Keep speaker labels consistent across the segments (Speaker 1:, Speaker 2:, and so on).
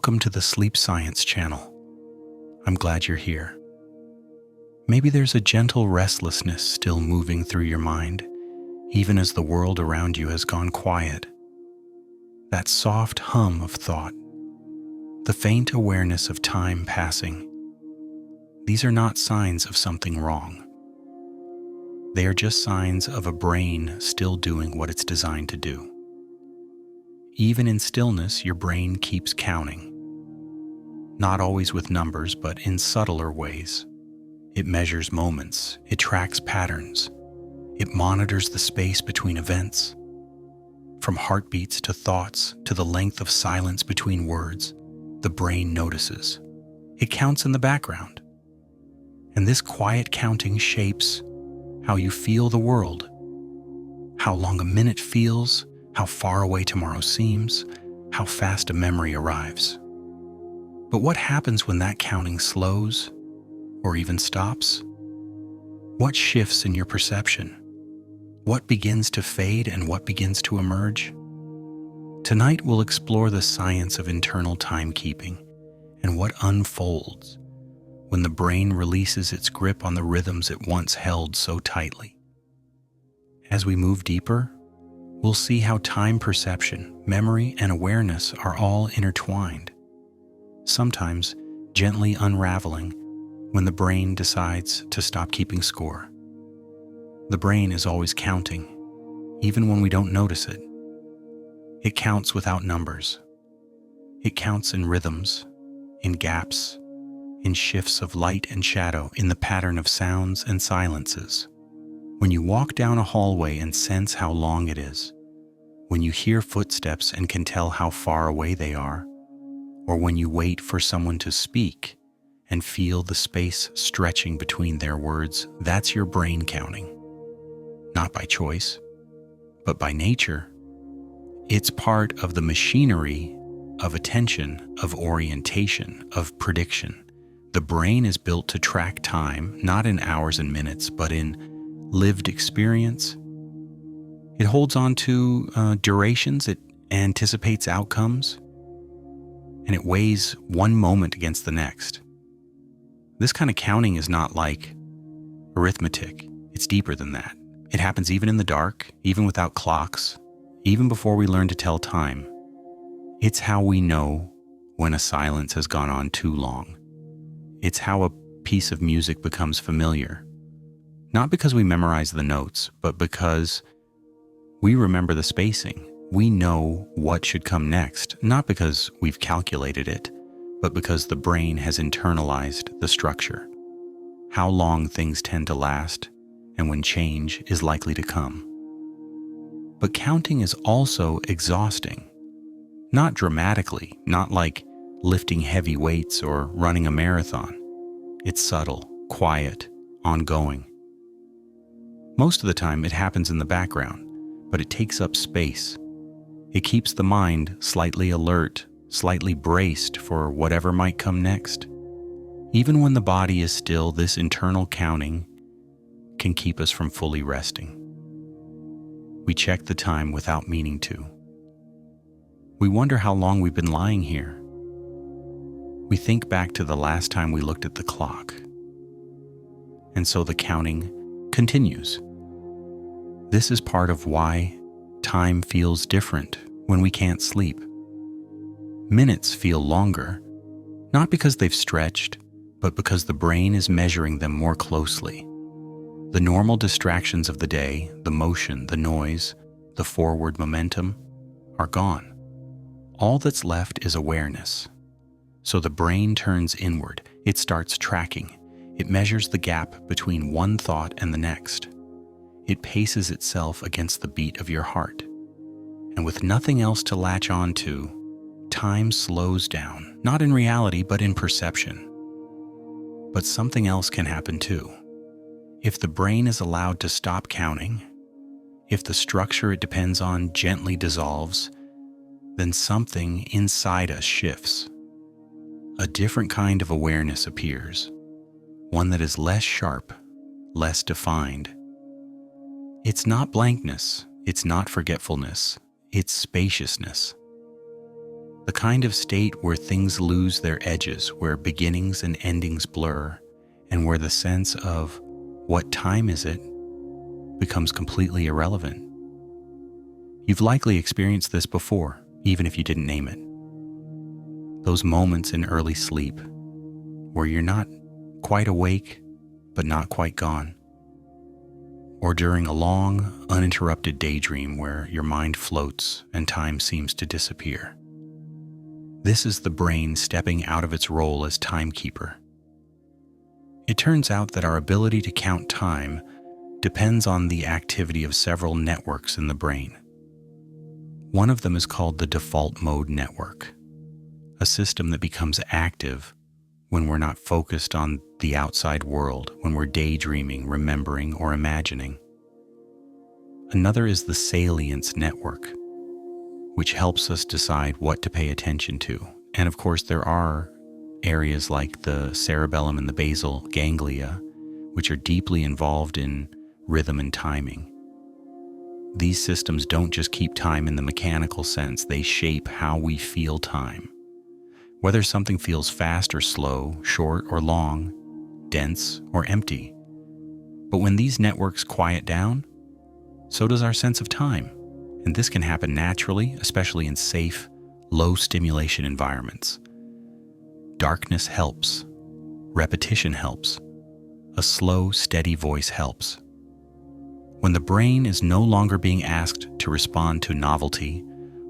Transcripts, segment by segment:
Speaker 1: Welcome to the Sleep Science channel. I'm glad you're here. Maybe there's a gentle restlessness still moving through your mind, even as the world around you has gone quiet. That soft hum of thought, the faint awareness of time passing, these are not signs of something wrong. They are just signs of a brain still doing what it's designed to do. Even in stillness, your brain keeps counting. Not always with numbers, but in subtler ways. It measures moments, it tracks patterns, it monitors the space between events. From heartbeats to thoughts to the length of silence between words, the brain notices. It counts in the background. And this quiet counting shapes how you feel the world, how long a minute feels, how far away tomorrow seems, how fast a memory arrives. But what happens when that counting slows or even stops? What shifts in your perception? What begins to fade and what begins to emerge? Tonight we'll explore the science of internal timekeeping and what unfolds when the brain releases its grip on the rhythms it once held so tightly. As we move deeper, we'll see how time perception, memory, and awareness are all intertwined, sometimes gently unraveling when the brain decides to stop keeping score. The brain is always counting, even when we don't notice it. It counts without numbers. It counts in rhythms, in gaps, in shifts of light and shadow, in the pattern of sounds and silences. When you walk down a hallway and sense how long it is, when you hear footsteps and can tell how far away they are, or when you wait for someone to speak and feel the space stretching between their words, that's your brain counting. Not by choice, but by nature. It's part of the machinery of attention, of orientation, of prediction. The brain is built to track time, not in hours and minutes, but in lived experience. It holds on to durations, it anticipates outcomes, and it weighs one moment against the next. This kind of counting is not like arithmetic. It's deeper than that. It happens even in the dark, even without clocks, even before we learn to tell time. It's how we know when a silence has gone on too long. It's how a piece of music becomes familiar. Not because we memorize the notes, but because we remember the spacing. We know what should come next, not because we've calculated it, but because the brain has internalized the structure. How long things tend to last, and when change is likely to come. But counting is also exhausting. Not dramatically, not like lifting heavy weights or running a marathon. It's subtle, quiet, ongoing. Most of the time it happens in the background, but it takes up space. It keeps the mind slightly alert, slightly braced for whatever might come next. Even when the body is still, this internal counting can keep us from fully resting. We check the time without meaning to. We wonder how long we've been lying here. We think back to the last time we looked at the clock. And so the counting continues. This is part of why time feels different when we can't sleep. Minutes feel longer, not because they've stretched, but because the brain is measuring them more closely. The normal distractions of the day, the motion, the noise, the forward momentum, are gone. All that's left is awareness. So the brain turns inward. It starts tracking. It measures the gap between one thought and the next. It paces itself against the beat of your heart. And with nothing else to latch on to, time slows down, not in reality, but in perception. But something else can happen too. If the brain is allowed to stop counting, if the structure it depends on gently dissolves, then something inside us shifts. A different kind of awareness appears, one that is less sharp, less defined. It's not blankness, it's not forgetfulness, it's spaciousness. the kind of state where things lose their edges, where beginnings and endings blur, and where the sense of what time is it becomes completely irrelevant. You've likely experienced this before, even if you didn't name it. Those moments in early sleep where you're not quite awake, but not quite gone. Or during a long, uninterrupted daydream where your mind floats and time seems to disappear. This is the brain stepping out of its role as timekeeper. It turns out that our ability to count time depends on the activity of several networks in the brain. One of them is called the default mode network, a system that becomes active when we're not focused on the outside world, when we're daydreaming, remembering, or imagining. Another is the salience network, which helps us decide what to pay attention to. And of course, there are areas like the cerebellum and the basal ganglia, which are deeply involved in rhythm and timing. These systems don't just keep time in the mechanical sense, they shape how we feel time. Whether something feels fast or slow, short or long, dense or empty. But when these networks quiet down, so does our sense of time. And this can happen naturally, especially in safe, low stimulation environments. Darkness helps. Repetition helps. A slow, steady voice helps. When the brain is no longer being asked to respond to novelty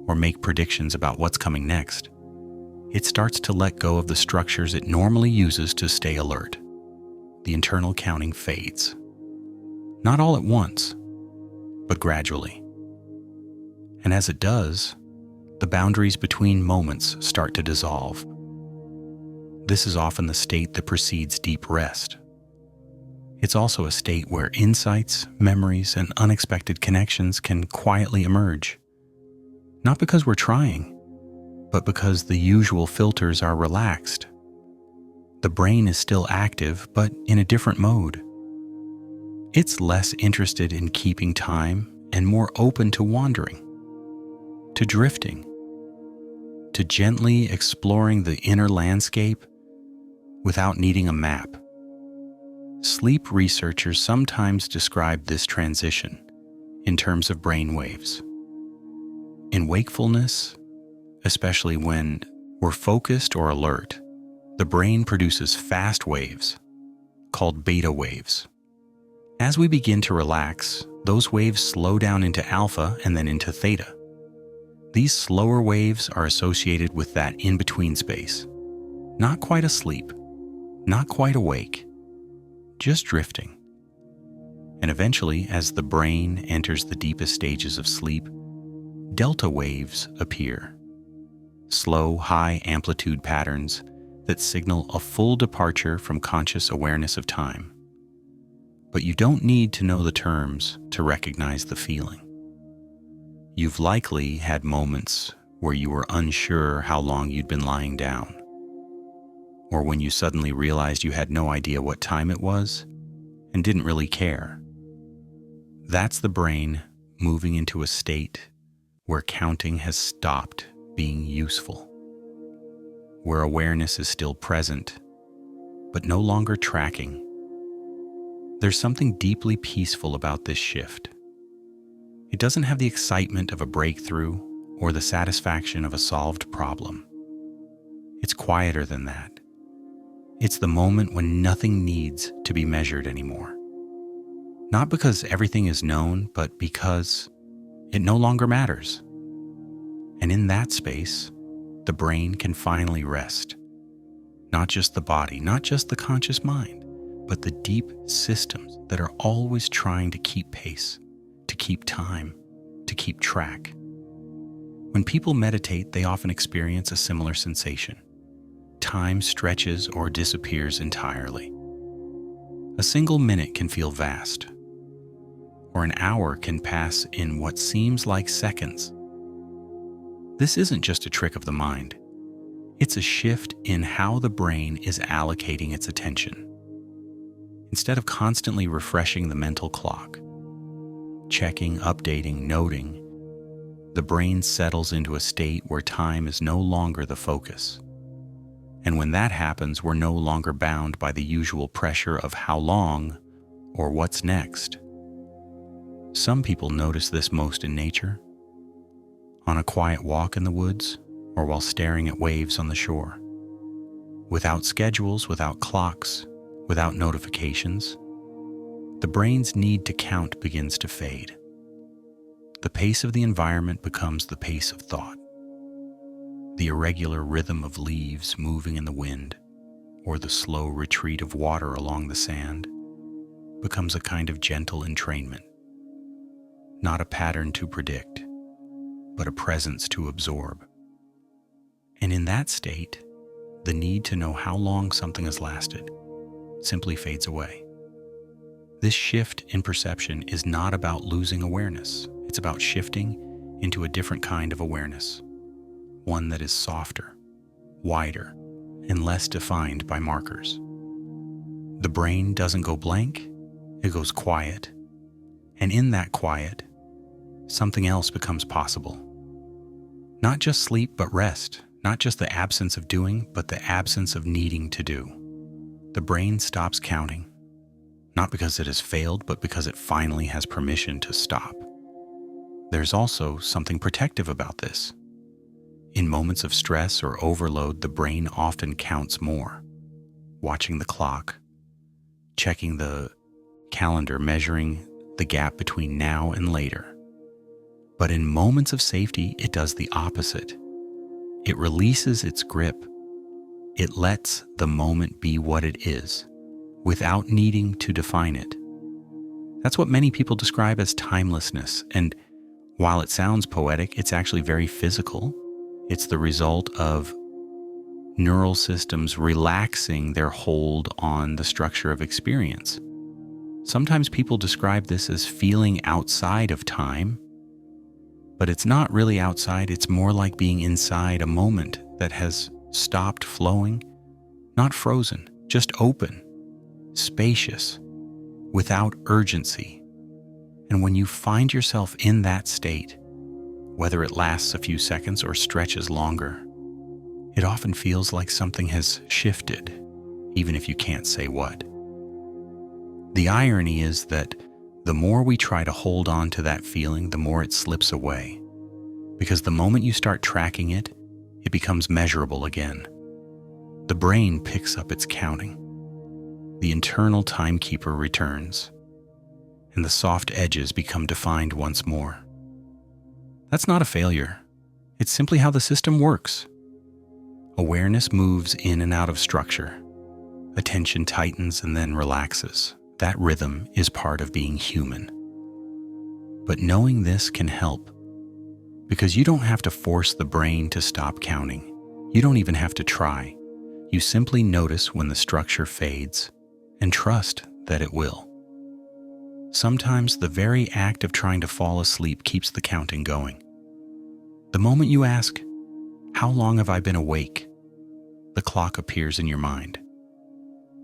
Speaker 1: or make predictions about what's coming next, it starts to let go of the structures it normally uses to stay alert. The internal counting fades. Not all at once, but gradually. And as it does, the boundaries between moments start to dissolve. This is often the state that precedes deep rest. It's also a state where insights, memories, and unexpected connections can quietly emerge. Not because we're trying, but because the usual filters are relaxed. The brain is still active, but in a different mode. It's less interested in keeping time and more open to wandering, to drifting, to gently exploring the inner landscape without needing a map. Sleep researchers sometimes describe this transition in terms of brain waves. In wakefulness, especially when we're focused or alert, the brain produces fast waves, called beta waves. As we begin to relax, those waves slow down into alpha and then into theta. These slower waves are associated with that in-between space. Not quite asleep, not quite awake, just drifting. And eventually, as the brain enters the deepest stages of sleep, delta waves appear. Slow, high-amplitude patterns that signal a full departure from conscious awareness of time. But you don't need to know the terms to recognize the feeling. You've likely had moments where you were unsure how long you'd been lying down, or when you suddenly realized you had no idea what time it was and didn't really care. That's the brain moving into a state where counting has stopped being useful, where awareness is still present, but no longer tracking. There's something deeply peaceful about this shift. It doesn't have the excitement of a breakthrough or the satisfaction of a solved problem. It's quieter than that. It's the moment when nothing needs to be measured anymore. Not because everything is known, but because it no longer matters. And in that space, the brain can finally rest. Not just the body, not just the conscious mind, but the deep systems that are always trying to keep pace, to keep time, to keep track. When people meditate, they often experience a similar sensation. Time stretches or disappears entirely. A single minute can feel vast, or an hour can pass in what seems like seconds. This isn't just a trick of the mind. It's a shift in how the brain is allocating its attention. Instead of constantly refreshing the mental clock, checking, updating, noting, the brain settles into a state where time is no longer the focus. And when that happens, we're no longer bound by the usual pressure of how long or what's next. Some people notice this most in nature, on a quiet walk in the woods, or while staring at waves on the shore. Without schedules, without clocks, without notifications, the brain's need to count begins to fade. The pace of the environment becomes the pace of thought. The irregular rhythm of leaves moving in the wind, or the slow retreat of water along the sand, becomes a kind of gentle entrainment. Not a pattern to predict, but a presence to absorb. And in that state, the need to know how long something has lasted simply fades away. This shift in perception is not about losing awareness. It's about shifting into a different kind of awareness, one that is softer, wider, and less defined by markers. The brain doesn't go blank, it goes quiet. And in that quiet, something else becomes possible. Not just sleep, but rest. Not just the absence of doing, but the absence of needing to do. The brain stops counting, not because it has failed, but because it finally has permission to stop. There's also something protective about this. In moments of stress or overload, the brain often counts more, watching the clock, checking the calendar, measuring the gap between now and later. But in moments of safety, it does the opposite. It releases its grip. It lets the moment be what it is, without needing to define it. That's what many people describe as timelessness, and while it sounds poetic, it's actually very physical. It's the result of neural systems relaxing their hold on the structure of experience. Sometimes people describe this as feeling outside of time, but it's not really outside. It's more like being inside a moment that has stopped flowing, not frozen, just open, spacious, without urgency. And when you find yourself in that state, whether it lasts a few seconds or stretches longer, it often feels like something has shifted, even if you can't say what. The irony is that the more we try to hold on to that feeling, the more it slips away. Because the moment you start tracking it, it becomes measurable again. The brain picks up its counting. The internal timekeeper returns, and the soft edges become defined once more. That's not a failure. It's simply how the system works. Awareness moves in and out of structure. Attention tightens and then relaxes. That rhythm is part of being human. But knowing this can help, because you don't have to force the brain to stop counting. You don't even have to try. You simply notice when the structure fades and trust that it will. Sometimes the very act of trying to fall asleep keeps the counting going. The moment you ask, "How long have I been awake?" the clock appears in your mind.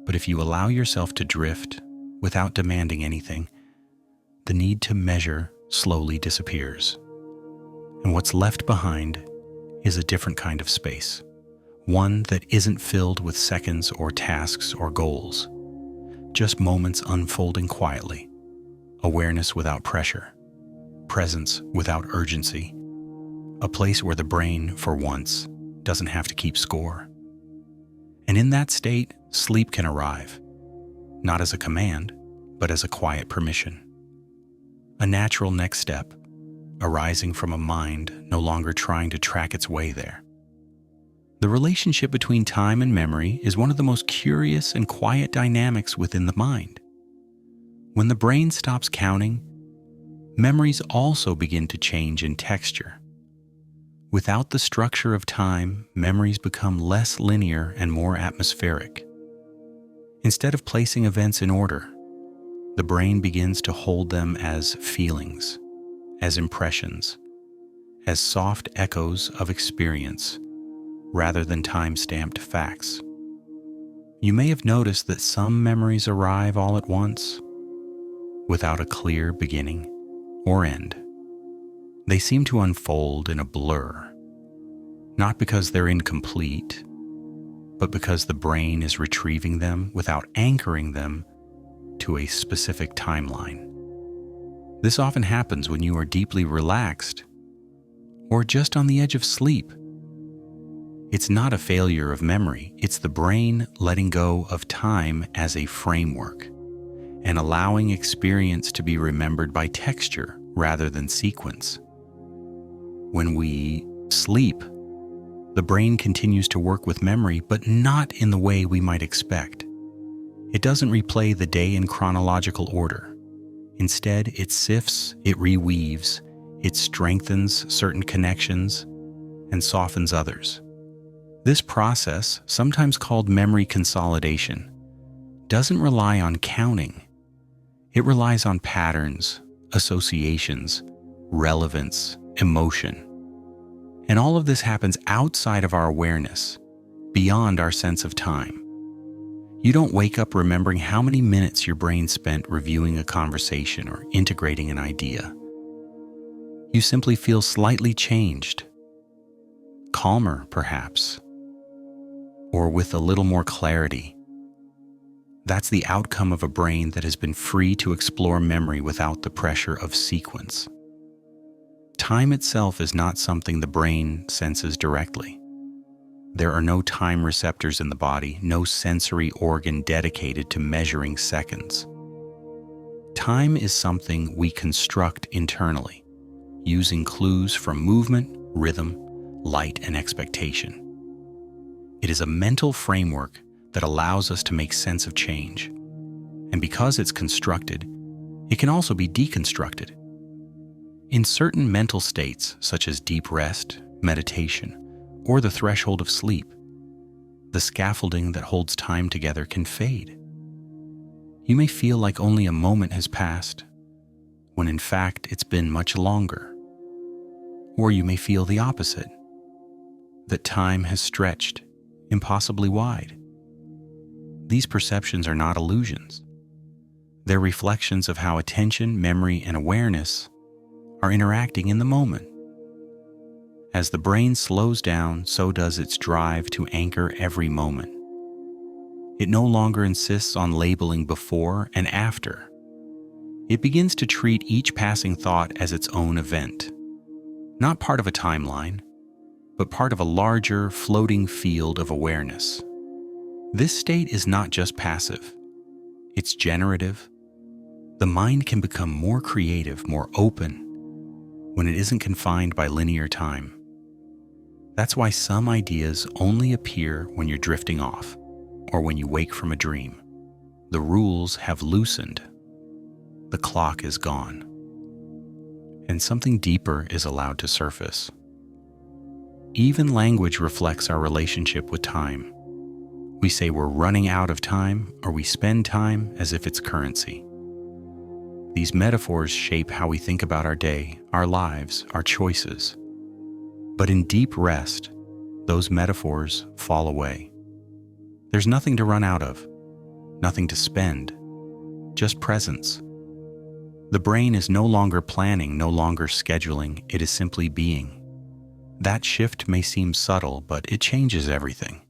Speaker 1: But if you allow yourself to drift without demanding anything, the need to measure slowly disappears. And what's left behind is a different kind of space, one that isn't filled with seconds or tasks or goals, just moments unfolding quietly, awareness without pressure, presence without urgency, a place where the brain, for once, doesn't have to keep score. And in that state, sleep can arrive, not as a command, but as a quiet permission. A natural next step, arising from a mind no longer trying to track its way there. The relationship between time and memory is one of the most curious and quiet dynamics within the mind. When the brain stops counting, memories also begin to change in texture. Without the structure of time, memories become less linear and more atmospheric. Instead of placing events in order, the brain begins to hold them as feelings, as impressions, as soft echoes of experience, rather than time-stamped facts. You may have noticed that some memories arrive all at once, without a clear beginning or end. They seem to unfold in a blur, not because they're incomplete, but because the brain is retrieving them without anchoring them to a specific timeline. This often happens when you are deeply relaxed or just on the edge of sleep. It's not a failure of memory, it's the brain letting go of time as a framework and allowing experience to be remembered by texture rather than sequence. When we sleep, the brain continues to work with memory, but not in the way we might expect. It doesn't replay the day in chronological order. Instead, it sifts, it reweaves, it strengthens certain connections and softens others. This process, sometimes called memory consolidation, doesn't rely on counting. It relies on patterns, associations, relevance, emotion. And all of this happens outside of our awareness, beyond our sense of time. You don't wake up remembering how many minutes your brain spent reviewing a conversation or integrating an idea. You simply feel slightly changed, calmer perhaps, or with a little more clarity. That's the outcome of a brain that has been free to explore memory without the pressure of sequence. Time itself is not something the brain senses directly. There are no time receptors in the body, no sensory organ dedicated to measuring seconds. Time is something we construct internally, using clues from movement, rhythm, light, and expectation. It is a mental framework that allows us to make sense of change. And because it's constructed, it can also be deconstructed. In certain mental states, such as deep rest, meditation, or the threshold of sleep, the scaffolding that holds time together can fade. You may feel like only a moment has passed, when in fact it's been much longer. Or you may feel the opposite, that time has stretched impossibly wide. These perceptions are not illusions. They're reflections of how attention, memory, and awareness are interacting in the moment. As the brain slows down, so does its drive to anchor every moment. It no longer insists on labeling before and after. It begins to treat each passing thought as its own event, not part of a timeline, but part of a larger, floating field of awareness. This state is not just passive, it's generative. The mind can become more creative, more open, when it isn't confined by linear time. That's why some ideas only appear when you're drifting off, or when you wake from a dream. The rules have loosened. The clock is gone. And something deeper is allowed to surface. Even language reflects our relationship with time. We say we're running out of time, or we spend time as if it's currency. These metaphors shape how we think about our day, our lives, our choices. But in deep rest, those metaphors fall away. There's nothing to run out of, nothing to spend, just presence. The brain is no longer planning, no longer scheduling, it is simply being. That shift may seem subtle, but it changes everything.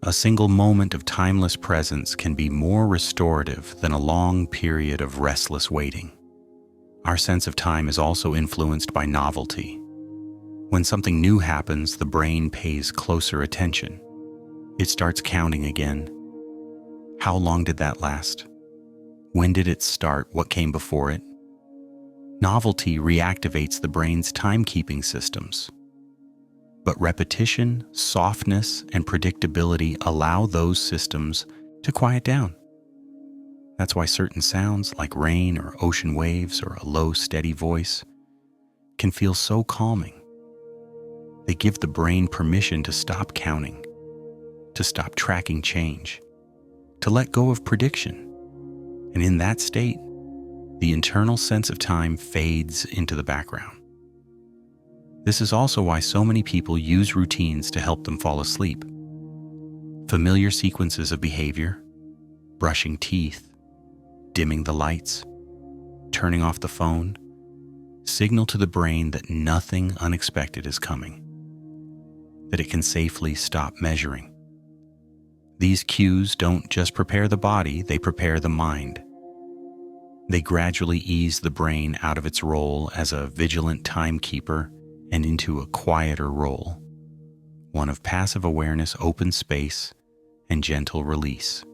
Speaker 1: A single moment of timeless presence can be more restorative than a long period of restless waiting. Our sense of time is also influenced by novelty. When something new happens, the brain pays closer attention. It starts counting again. How long did that last? When did it start? What came before it? Novelty reactivates the brain's timekeeping systems. But repetition, softness, and predictability allow those systems to quiet down. That's why certain sounds like rain or ocean waves or a low, steady voice can feel so calming. They give the brain permission to stop counting, to stop tracking change, to let go of prediction. And in that state, the internal sense of time fades into the background. This is also why so many people use routines to help them fall asleep. Familiar sequences of behavior, brushing teeth, dimming the lights, turning off the phone, signal to the brain that nothing unexpected is coming, that it can safely stop measuring. These cues don't just prepare the body, they prepare the mind. They gradually ease the brain out of its role as a vigilant timekeeper and into a quieter role, one of passive awareness, open space, and gentle release.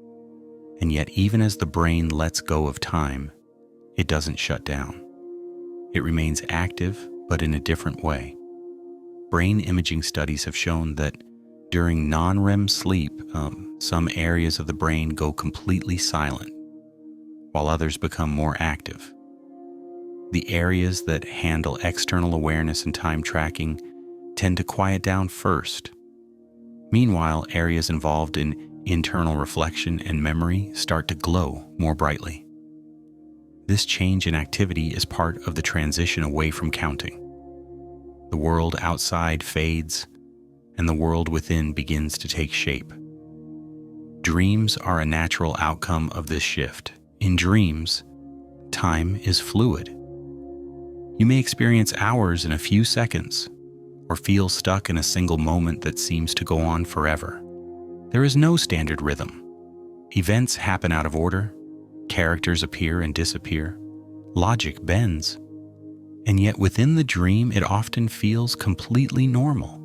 Speaker 1: And yet, even as the brain lets go of time, it doesn't shut down. It remains active, but in a different way. Brain imaging studies have shown that during non-REM sleep, some areas of the brain go completely silent, while others become more active. The areas that handle external awareness and time tracking tend to quiet down first. Meanwhile, areas involved in internal reflection and memory start to glow more brightly. This change in activity is part of the transition away from counting. The world outside fades, and the world within begins to take shape. Dreams are a natural outcome of this shift. In dreams, time is fluid. You may experience hours in a few seconds, or feel stuck in a single moment that seems to go on forever. There is no standard rhythm. Events happen out of order, characters appear and disappear, logic bends, and yet within the dream it often feels completely normal.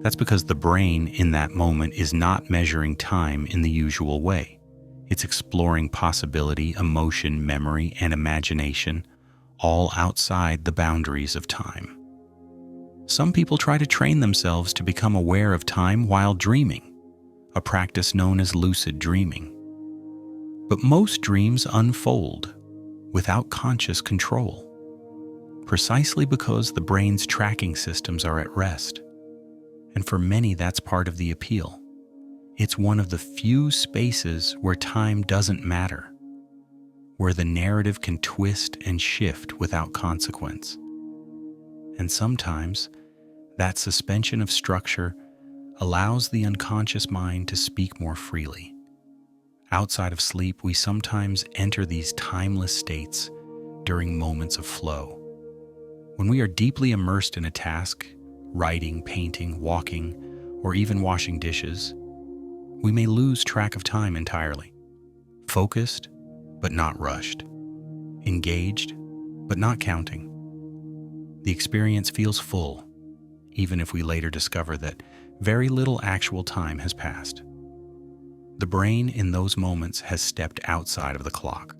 Speaker 1: That's because the brain in that moment is not measuring time in the usual way. It's exploring possibility, emotion, memory, and imagination, all outside the boundaries of time. Some people try to train themselves to become aware of time while dreaming, a practice known as lucid dreaming. But most dreams unfold without conscious control, precisely because the brain's tracking systems are at rest. And for many, that's part of the appeal. It's one of the few spaces where time doesn't matter, where the narrative can twist and shift without consequence. And sometimes, that suspension of structure allows the unconscious mind to speak more freely. Outside of sleep, we sometimes enter these timeless states during moments of flow. When we are deeply immersed in a task, writing, painting, walking, or even washing dishes, we may lose track of time entirely. Focused, but not rushed. Engaged, but not counting. The experience feels full, even if we later discover that very little actual time has passed. The brain in those moments has stepped outside of the clock.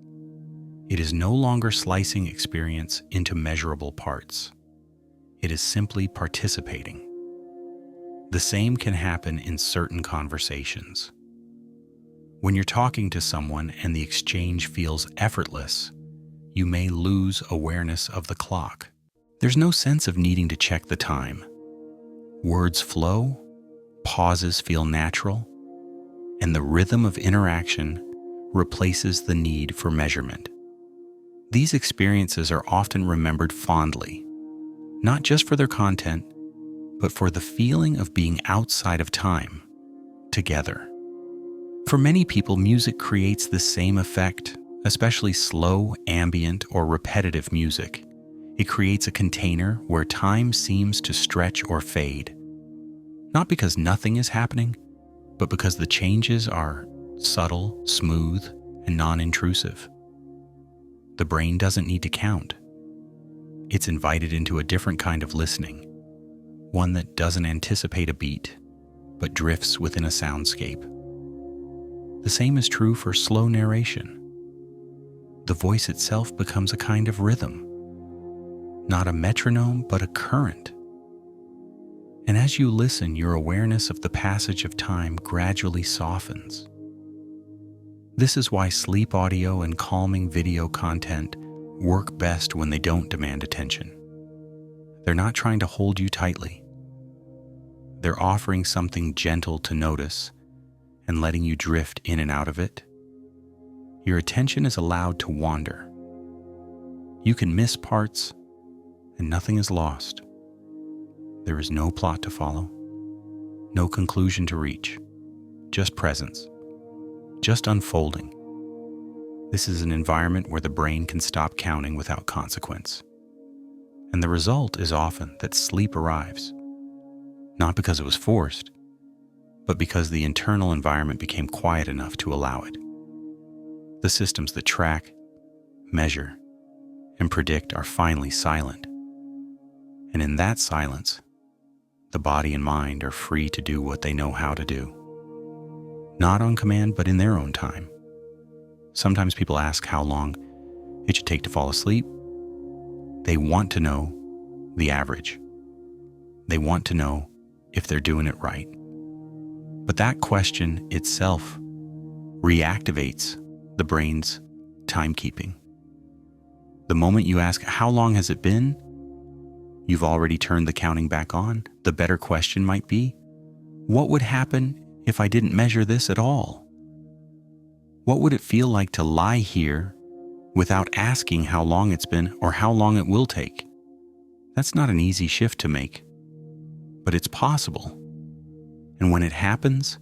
Speaker 1: It is no longer slicing experience into measurable parts. It is simply participating. The same can happen in certain conversations. When you're talking to someone and the exchange feels effortless, you may lose awareness of the clock. There's no sense of needing to check the time. Words flow, pauses feel natural, and the rhythm of interaction replaces the need for measurement. These experiences are often remembered fondly, not just for their content, but for the feeling of being outside of time, together. For many people, music creates the same effect, especially slow, ambient, or repetitive music. It creates a container where time seems to stretch or fade, not because nothing is happening, but because the changes are subtle, smooth, and non-intrusive. The brain doesn't need to count. It's invited into a different kind of listening, one that doesn't anticipate a beat, but drifts within a soundscape. The same is true for slow narration. The voice itself becomes a kind of rhythm, not a metronome, but a current. And as you listen, your awareness of the passage of time gradually softens. This is why sleep audio and calming video content work best when they don't demand attention. They're not trying to hold you tightly. They're offering something gentle to notice and letting you drift in and out of it. Your attention is allowed to wander. You can miss parts, and nothing is lost. There is no plot to follow, no conclusion to reach, just presence, just unfolding. This is an environment where the brain can stop counting without consequence. And the result is often that sleep arrives, not because it was forced, but because the internal environment became quiet enough to allow it. The systems that track, measure, and predict are finally silent. And in that silence, the body and mind are free to do what they know how to do. Not on command, but in their own time. Sometimes people ask how long it should take to fall asleep. They want to know the average. They want to know if they're doing it right. But that question itself reactivates the brain's timekeeping. The moment you ask, how long has it been? You've already turned the counting back on. The better question might be, what would happen if I didn't measure this at all? What would it feel like to lie here without asking how long it's been or how long it will take? That's not an easy shift to make, but it's possible. And when it happens,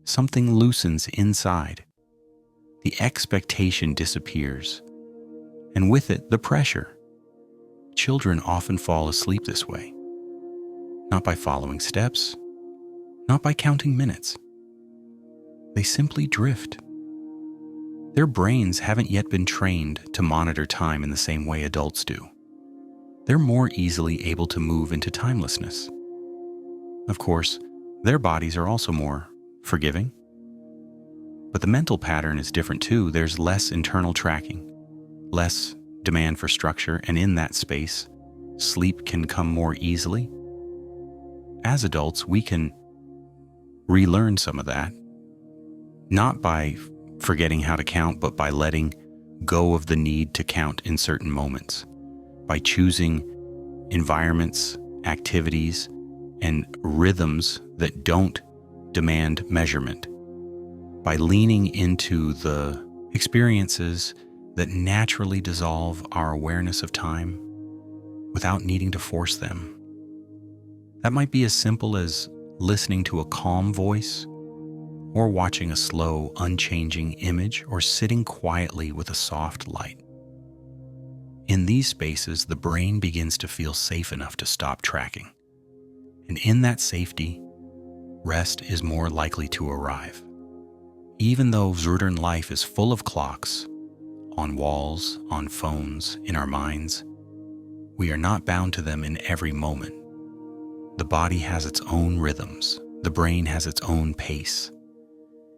Speaker 1: something loosens inside. The expectation disappears, and with it, the pressure. Children often fall asleep this way, not by following steps, not by counting minutes. They simply drift. Their brains haven't yet been trained to monitor time in the same way adults do. They're more easily able to move into timelessness. Of course, their bodies are also more forgiving. But the mental pattern is different too. There's less internal tracking, less demand for structure, and in that space, sleep can come more easily. As adults, we can relearn some of that, not by forgetting how to count, but by letting go of the need to count in certain moments, by choosing environments, activities, and rhythms that don't demand measurement, by leaning into the experiences that naturally dissolve our awareness of time without needing to force them. That might be as simple as listening to a calm voice, or watching a slow, unchanging image, or sitting quietly with a soft light. In these spaces, the brain begins to feel safe enough to stop tracking. And in that safety, rest is more likely to arrive. Even though modern life is full of clocks, on walls, on phones, in our minds, we are not bound to them in every moment. The body has its own rhythms. The brain has its own pace.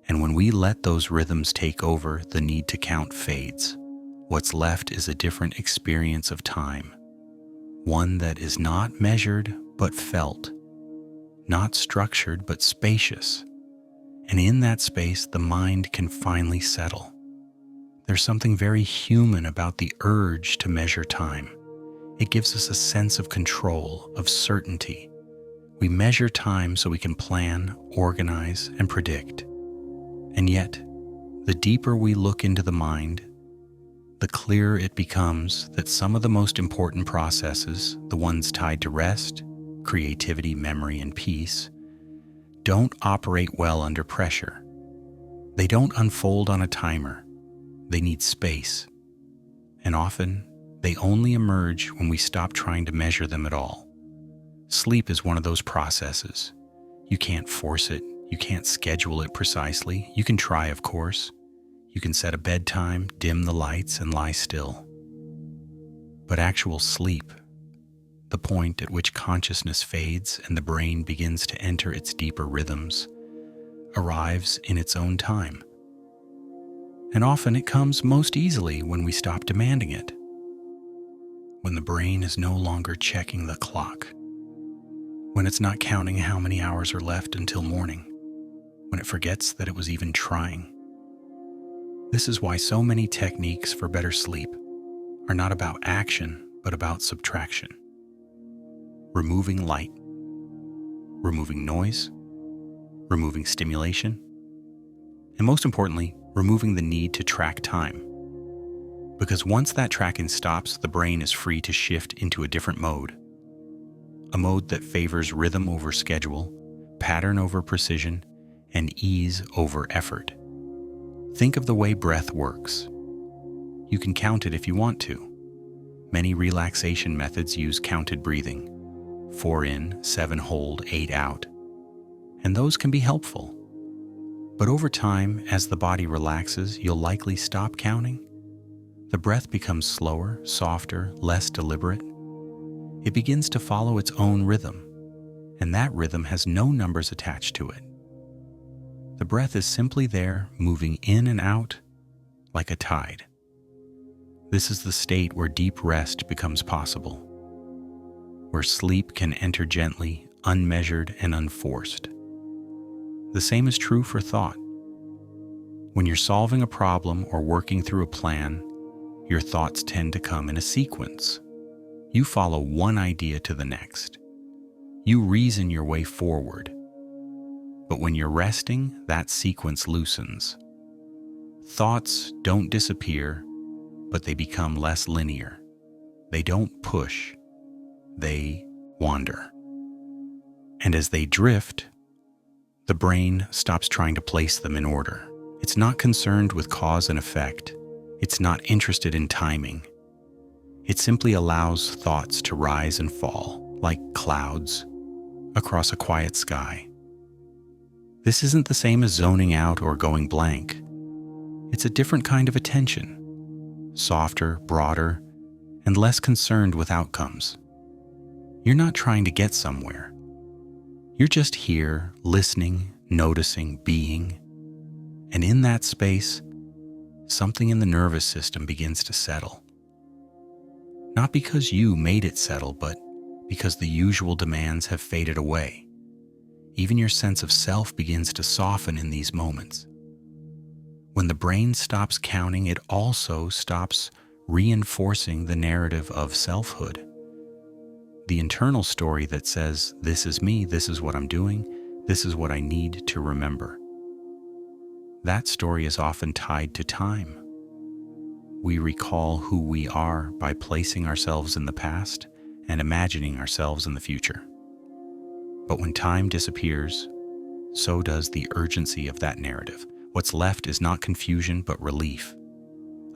Speaker 1: And when we let those rhythms take over, the need to count fades. What's left is a different experience of time, one that is not measured but felt, not structured but spacious. And in that space, the mind can finally settle. There's something very human about the urge to measure time. It gives us a sense of control, of certainty. We measure time so we can plan, organize, and predict. And yet, the deeper we look into the mind, the clearer it becomes that some of the most important processes, the ones tied to rest, creativity, memory, and peace, don't operate well under pressure. They don't unfold on a timer. They need space. And often, they only emerge when we stop trying to measure them at all. Sleep is one of those processes. You can't force it. You can't schedule it precisely. You can try, of course. You can set a bedtime, dim the lights, and lie still. But actual sleep, the point at which consciousness fades and the brain begins to enter its deeper rhythms, arrives in its own time. And often it comes most easily when we stop demanding it. When the brain is no longer checking the clock. When it's not counting how many hours are left until morning. When it forgets that it was even trying. This is why so many techniques for better sleep are not about action, but about subtraction. Removing light, removing noise, removing stimulation, and most importantly, removing the need to track time. Because once that tracking stops, the brain is free to shift into a different mode. A mode that favors rhythm over schedule, pattern over precision, and ease over effort. Think of the way breath works. You can count it if you want to, Many relaxation methods use counted breathing, 4 in, 7 hold, 8 out, and those can be helpful. But over time, as the body relaxes, you'll likely stop counting. The breath becomes slower, softer, less deliberate. It begins to follow its own rhythm, and that rhythm has no numbers attached to it. The breath is simply there, moving in and out like a tide. This is the state where deep rest becomes possible, where sleep can enter gently, unmeasured, and unforced. The same is true for thought. When you're solving a problem or working through a plan, your thoughts tend to come in a sequence. You follow one idea to the next. You reason your way forward. But when you're resting, that sequence loosens. Thoughts don't disappear, but they become less linear. They don't push, they wander. And as they drift, the brain stops trying to place them in order. It's not concerned with cause and effect. It's not interested in timing. It simply allows thoughts to rise and fall, like clouds, across a quiet sky. This isn't the same as zoning out or going blank. It's a different kind of attention, softer, broader, and less concerned with outcomes. You're not trying to get somewhere. You're just here, listening, noticing, being. And in that space, something in the nervous system begins to settle. Not because you made it settle, but because the usual demands have faded away. Even your sense of self begins to soften in these moments. When the brain stops counting, it also stops reinforcing the narrative of selfhood. The internal story that says, this is me, this is what I'm doing, this is what I need to remember. That story is often tied to time. We recall who we are by placing ourselves in the past and imagining ourselves in the future. But when time disappears, so does the urgency of that narrative. What's left is not confusion, but relief,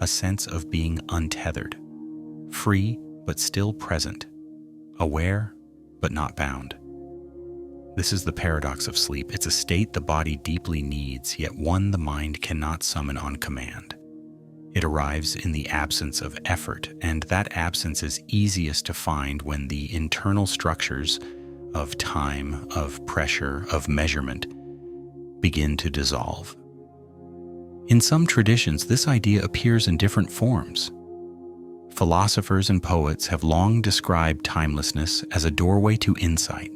Speaker 1: a sense of being untethered, free, but still present, aware, but not bound. This is the paradox of sleep. It's a state the body deeply needs, yet one the mind cannot summon on command. It arrives in the absence of effort, and that absence is easiest to find when the internal structures of time, of pressure, of measurement begin to dissolve. In some traditions, this idea appears in different forms. Philosophers and poets have long described timelessness as a doorway to insight.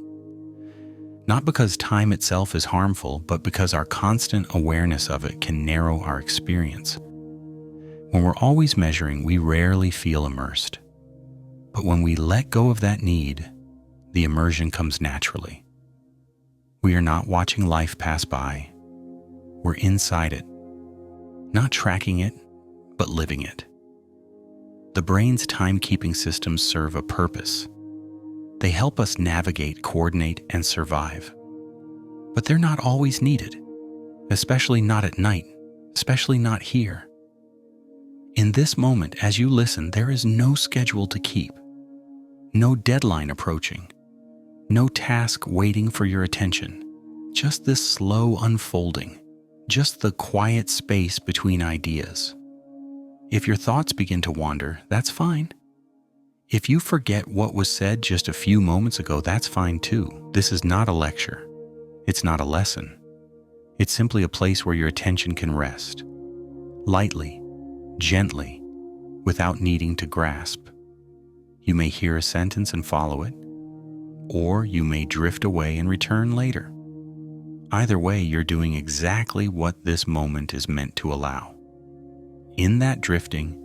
Speaker 1: Not because time itself is harmful, but because our constant awareness of it can narrow our experience. When we're always measuring, we rarely feel immersed. But when we let go of that need, the immersion comes naturally. We are not watching life pass by. We're inside it, not tracking it, but living it. The brain's timekeeping systems serve a purpose. They help us navigate, coordinate, and survive. But they're not always needed, especially not at night, especially not here. In this moment, as you listen, there is no schedule to keep, no deadline approaching, no task waiting for your attention, just this slow unfolding, just the quiet space between ideas. If your thoughts begin to wander, that's fine. If you forget what was said just a few moments ago, that's fine too. This is not a lecture. It's not a lesson. It's simply a place where your attention can rest, lightly, gently, without needing to grasp. You may hear a sentence and follow it, or you may drift away and return later. Either way, you're doing exactly what this moment is meant to allow. In that drifting,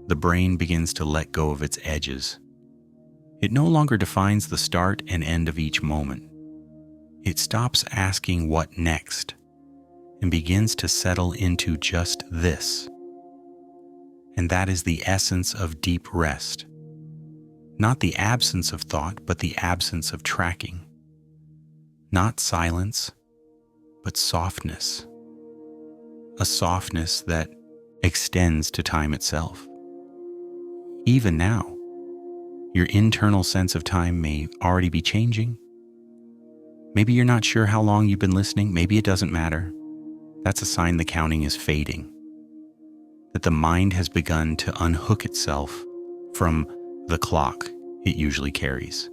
Speaker 1: the brain begins to let go of its edges. It no longer defines the start and end of each moment. It stops asking what next and begins to settle into just this. And that is the essence of deep rest. Not the absence of thought, but the absence of tracking. Not silence, but softness. A softness that extends to time itself. Even now, Your internal sense of time may already be changing. Maybe you're not sure how long you've been listening. Maybe it doesn't matter. That's a sign the counting is fading, that the mind has begun to unhook itself from the clock it usually carries.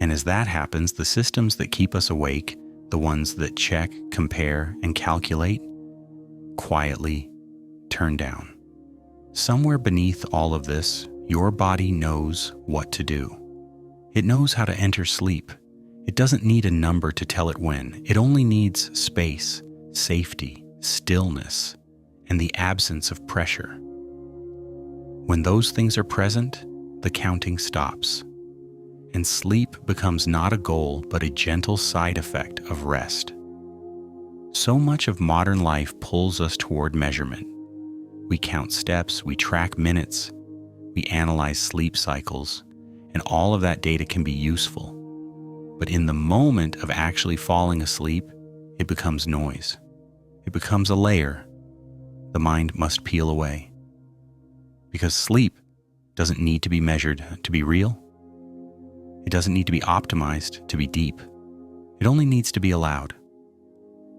Speaker 1: And as that happens, the systems that keep us awake, the ones that check, compare, and calculate, quietly turn down. Somewhere beneath all of this, your body knows what to do. It knows how to enter sleep. It doesn't need a number to tell it when. It only needs space, safety, stillness, and the absence of pressure. When those things are present, the counting stops, and sleep becomes not a goal but a gentle side effect of rest. So much of modern life pulls us toward measurement. We count steps, we track minutes, we analyze sleep cycles, and all of that data can be useful. But in the moment of actually falling asleep, it becomes noise. It becomes a layer the mind must peel away. Because sleep doesn't need to be measured to be real. It doesn't need to be optimized to be deep. It only needs to be allowed.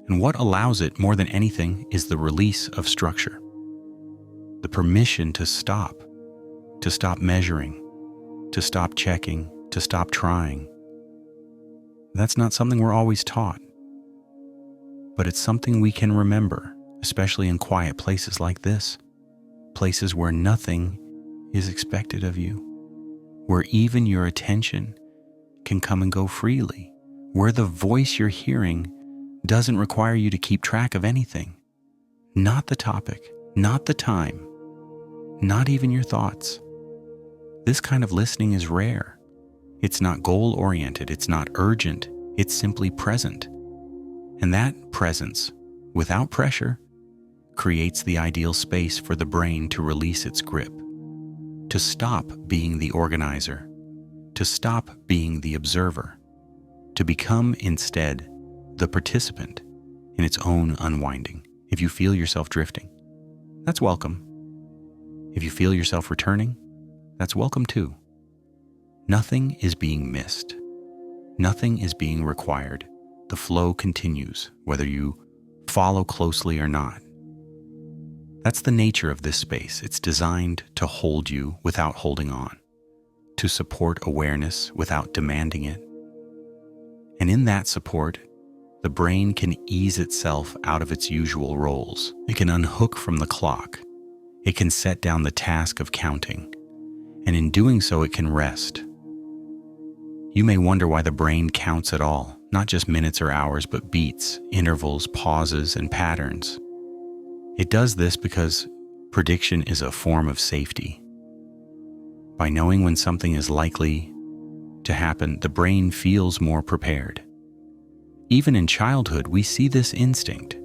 Speaker 1: And what allows it more than anything is the release of structure. The permission to stop measuring, to stop checking, to stop trying. That's not something we're always taught, but it's something we can remember, especially in quiet places like this, places where nothing is expected of you, where even your attention can come and go freely, where the voice you're hearing doesn't require you to keep track of anything, not the topic, not the time, not even your thoughts. This kind of listening is rare. It's not goal-oriented, it's not urgent, it's simply present. And that presence, without pressure, creates the ideal space for the brain to release its grip, to stop being the organizer, to stop being the observer, to become instead the participant in its own unwinding. If you feel yourself drifting, that's welcome. If you feel yourself returning, that's welcome too. Nothing is being missed. Nothing is being required. The flow continues, whether you follow closely or not. That's the nature of this space. It's designed to hold you without holding on, to support awareness without demanding it. And in that support, the brain can ease itself out of its usual roles. It can unhook from the clock. It can set down the task of counting. And in doing so, it can rest. You may wonder why the brain counts at all, not just minutes or hours, but beats, intervals, pauses, and patterns. It does this because prediction is a form of safety. By knowing when something is likely to happen, the brain feels more prepared. Even in childhood, we see this instinct.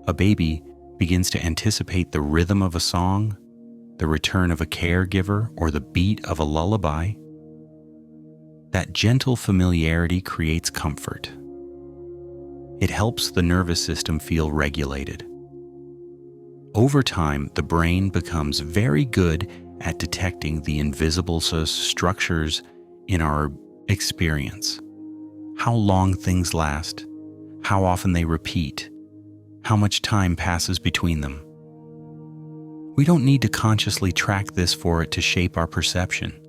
Speaker 1: A baby begins to anticipate the rhythm of a song, the return of a caregiver, or the beat of a lullaby. That gentle familiarity creates comfort. It helps the nervous system feel regulated. Over time, the brain becomes very good at detecting the invisible structures in our experience. How long things last, how often they repeat, how much time passes between them. We don't need to consciously track this for it to shape our perception.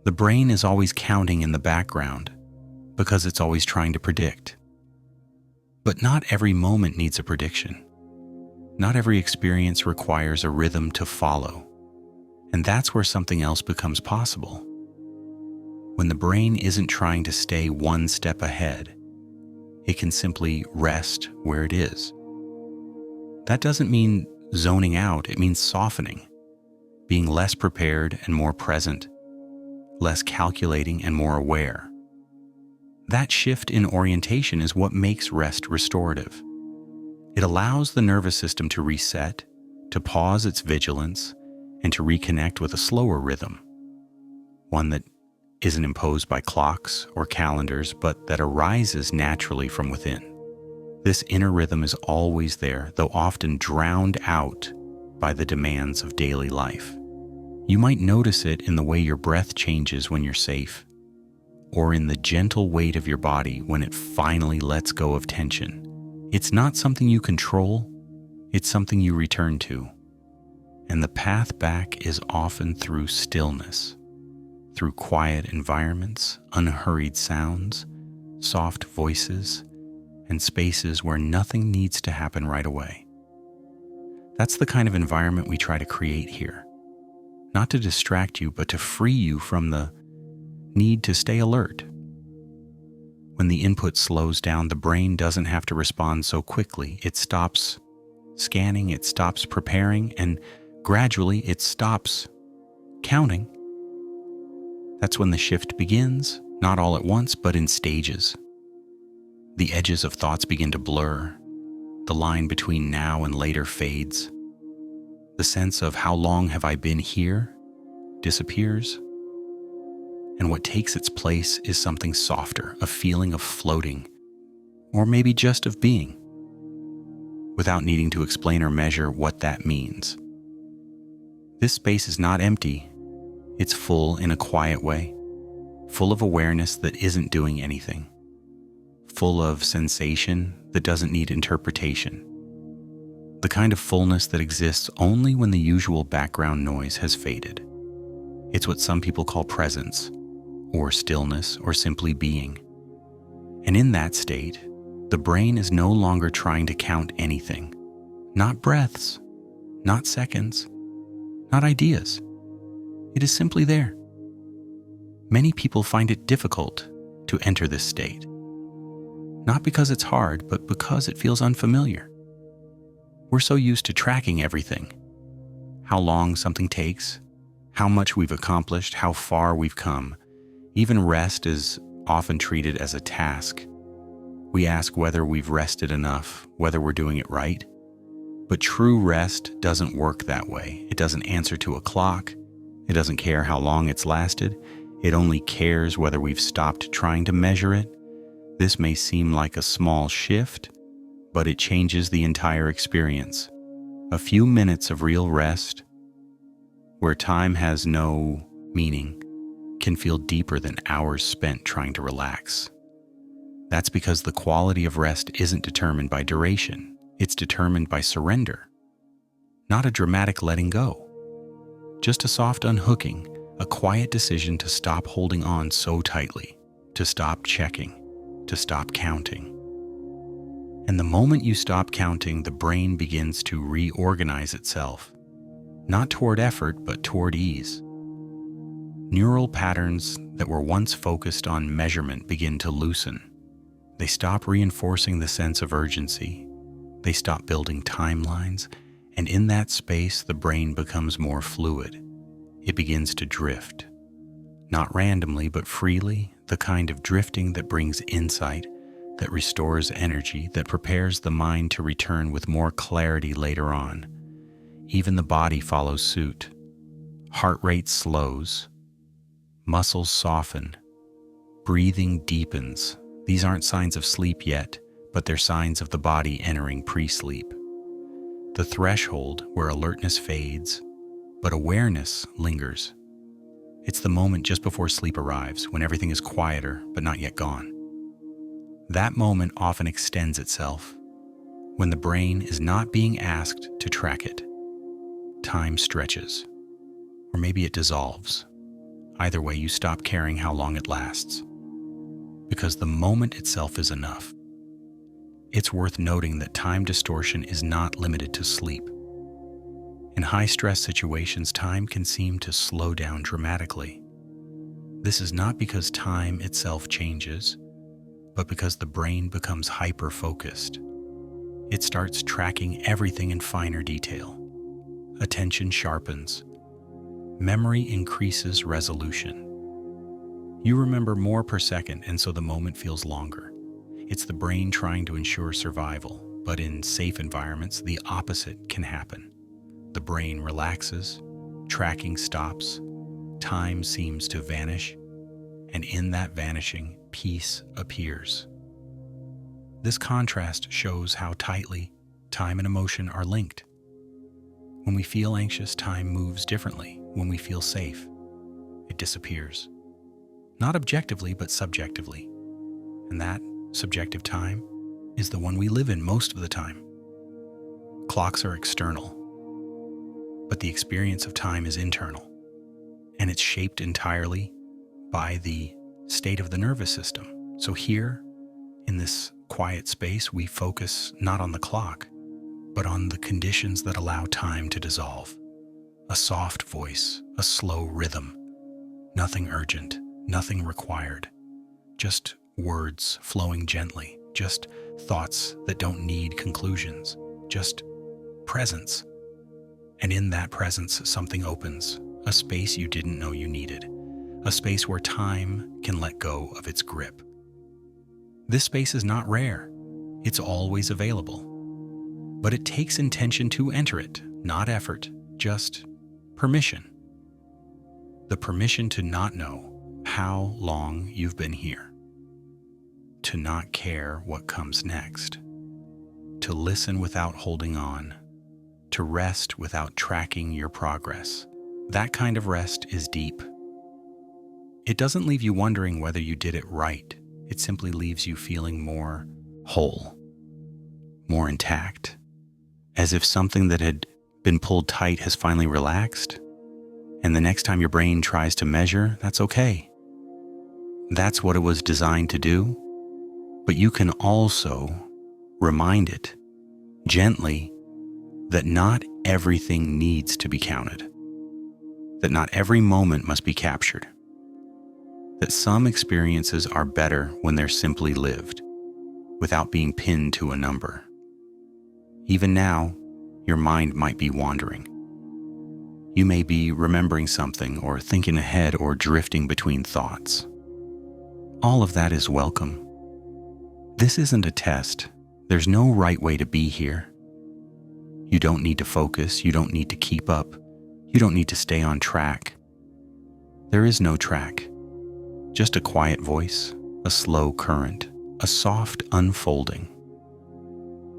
Speaker 1: The brain is always counting in the background because it's always trying to predict. But not every moment needs a prediction. Not every experience requires a rhythm to follow. And that's where something else becomes possible. When the brain isn't trying to stay one step ahead, it can simply rest where it is. That doesn't mean zoning out, it means softening, being less prepared and more present, less calculating and more aware. That shift in orientation is what makes rest restorative. It allows the nervous system to reset, to pause its vigilance, and to reconnect with a slower rhythm, one that isn't imposed by clocks or calendars, but that arises naturally from within. This inner rhythm is always there, though often drowned out by the demands of daily life. You might notice it in the way your breath changes when you're safe, or in the gentle weight of your body when it finally lets go of tension. It's not something you control, it's something you return to. And the path back is often through stillness, through quiet environments, unhurried sounds, soft voices, and spaces where nothing needs to happen right away. That's the kind of environment we try to create here. Not to distract you, but to free you from the need to stay alert. When the input slows down, the brain doesn't have to respond so quickly. It stops scanning, it stops preparing, and gradually it stops counting. That's when the shift begins, not all at once, but in stages. The edges of thoughts begin to blur. The line between now and later fades. The sense of how long have I been here disappears. And what takes its place is something softer, a feeling of floating, or maybe just of being, without needing to explain or measure what that means. This space is not empty, it's full in a quiet way, full of awareness that isn't doing anything, full of sensation that doesn't need interpretation, the kind of fullness that exists only when the usual background noise has faded. It's what some people call presence, or stillness, or simply being. And in that state, the brain is no longer trying to count anything. Not breaths, not seconds, not ideas. It is simply there. Many people find it difficult to enter this state. Not because it's hard, but because it feels unfamiliar. We're so used to tracking everything. How long something takes, how much we've accomplished, how far we've come. Even rest is often treated as a task. We ask whether we've rested enough, whether we're doing it right. But true rest doesn't work that way. It doesn't answer to a clock. It doesn't care how long it's lasted. It only cares whether we've stopped trying to measure it. This may seem like a small shift, but it changes the entire experience. A few minutes of real rest, where time has no meaning, can feel deeper than hours spent trying to relax. That's because the quality of rest isn't determined by duration. It's determined by surrender. Not a dramatic letting go. Just a soft unhooking, a quiet decision to stop holding on so tightly, to stop checking, to stop counting. And the moment you stop counting, the brain begins to reorganize itself. Not toward effort, but toward ease. Neural patterns that were once focused on measurement begin to loosen. They stop reinforcing the sense of urgency. They stop building timelines, and in that space, the brain becomes more fluid. It begins to drift. Not randomly, but freely, the kind of drifting that brings insight, that restores energy, that prepares the mind to return with more clarity later on. Even the body follows suit. Heart rate slows. Muscles soften. Breathing deepens. These aren't signs of sleep yet, but they're signs of the body entering pre-sleep. The threshold where alertness fades, but awareness lingers. It's the moment just before sleep arrives, when everything is quieter but not yet gone. That moment often extends itself, when the brain is not being asked to track it. Time stretches, or maybe it dissolves. Either way, you stop caring how long it lasts, because the moment itself is enough. It's worth noting that time distortion is not limited to sleep. In high-stress situations, time can seem to slow down dramatically. This is not because time itself changes, but because the brain becomes hyper-focused. It starts tracking everything in finer detail. Attention sharpens. Memory increases resolution. You remember more per second, and so the moment feels longer. It's the brain trying to ensure survival, but in safe environments, the opposite can happen. The brain relaxes, tracking stops, time seems to vanish, and in that vanishing, peace appears. This contrast shows how tightly time and emotion are linked. When we feel anxious, time moves differently. when we feel safe, it disappears. Not objectively, but subjectively. And that subjective time is the one we live in most of the time. Clocks are external, but the experience of time is internal, and it's shaped entirely by the state of the nervous system. So here, in this quiet space, we focus not on the clock, but on the conditions that allow time to dissolve. A soft voice, a slow rhythm, nothing urgent, nothing required, just words flowing gently, just thoughts that don't need conclusions, just presence. And in that presence, something opens, a space you didn't know you needed, a space where time can let go of its grip. This space is not rare, it's always available. But it takes intention to enter it, not effort, just permission. The permission to not know how long you've been here, to not care what comes next, to listen without holding on, to rest without tracking your progress. That kind of rest is deep. It doesn't leave you wondering whether you did it right. It simply leaves you feeling more whole, more intact, as if something that had been pulled tight has finally relaxed. And the next time your brain tries to measure, that's okay. That's what it was designed to do. But you can also remind it gently that not everything needs to be counted, that not every moment must be captured, that some experiences are better when they're simply lived, without being pinned to a number. Even now, your mind might be wandering. You may be remembering something or thinking ahead or drifting between thoughts. All of that is welcome. This isn't a test. There's no right way to be here. You don't need to focus. You don't need to keep up. You don't need to stay on track. There is no track. Just a quiet voice, a slow current, a soft unfolding.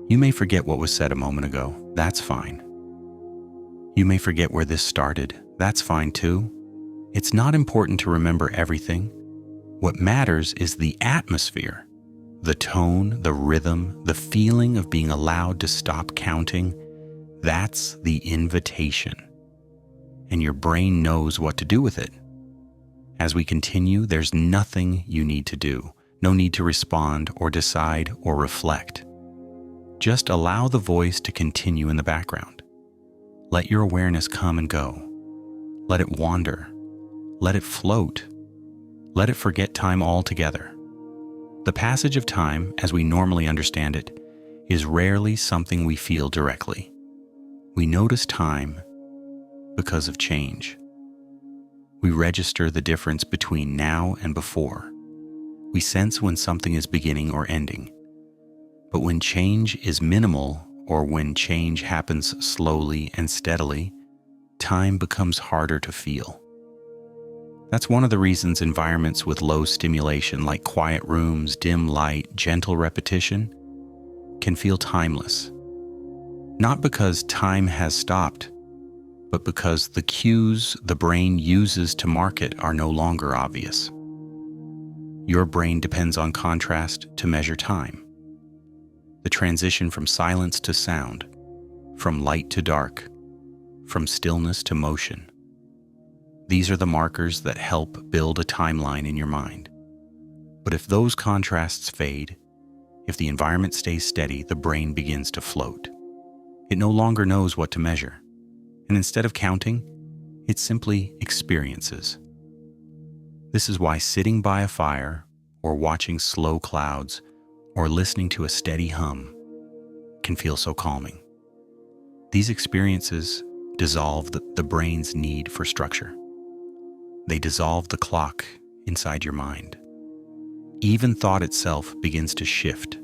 Speaker 1: You may forget what was said a moment ago. That's fine. You may forget where this started. That's fine too. It's not important to remember everything. What matters is the atmosphere, the tone, the rhythm, the feeling of being allowed to stop counting. That's the invitation. And your brain knows what to do with it. As we continue, there's nothing you need to do. No need to respond or decide or reflect. Just allow the voice to continue in the background. Let your awareness come and go. Let it wander. Let it float. Let it forget time altogether. The passage of time, as we normally understand it, is rarely something we feel directly. We notice time because of change. We register the difference between now and before. We sense when something is beginning or ending. But when change is minimal, or when change happens slowly and steadily, time becomes harder to feel. That's one of the reasons environments with low stimulation, like quiet rooms, dim light, gentle repetition, can feel timeless. Not because time has stopped, but because the cues the brain uses to mark it are no longer obvious. Your brain depends on contrast to measure time. The transition from silence to sound, from light to dark, from stillness to motion. These are the markers that help build a timeline in your mind. But if those contrasts fade, if the environment stays steady, the brain begins to float. It no longer knows what to measure. And instead of counting, it simply experiences. This is why sitting by a fire, or watching slow clouds, or listening to a steady hum can feel so calming. These experiences dissolve the brain's need for structure. They dissolve the clock inside your mind. Even thought itself begins to shift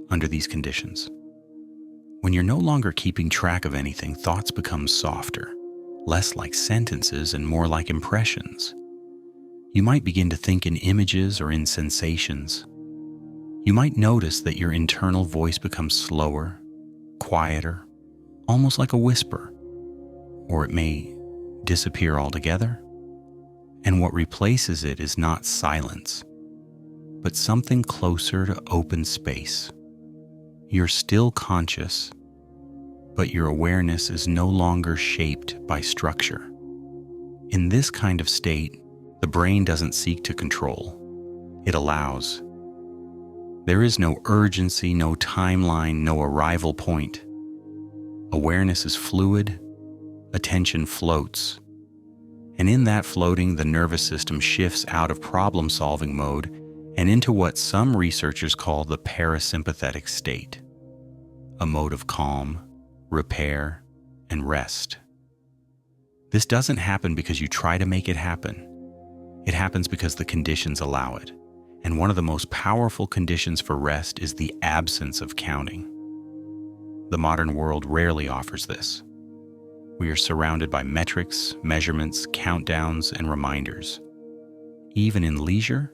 Speaker 1: under these conditions. When you're no longer keeping track of anything, thoughts become softer, less like sentences and more like impressions. You might begin to think in images or in sensations. You might notice that your internal voice becomes slower, quieter, almost like a whisper. Or it may disappear altogether, and what replaces it is not silence, but something closer to open space. You're still conscious, but your awareness is no longer shaped by structure. In this kind of state, the brain doesn't seek to control, it allows. There is no urgency, no timeline, no arrival point. Awareness is fluid, attention floats, and in that floating, the nervous system shifts out of problem-solving mode and into what some researchers call the parasympathetic state, a mode of calm, repair, and rest. This doesn't happen because you try to make it happen. It happens because the conditions allow it. And one of the most powerful conditions for rest is the absence of counting. The modern world rarely offers this. We are surrounded by metrics, measurements, countdowns, and reminders. Even in leisure,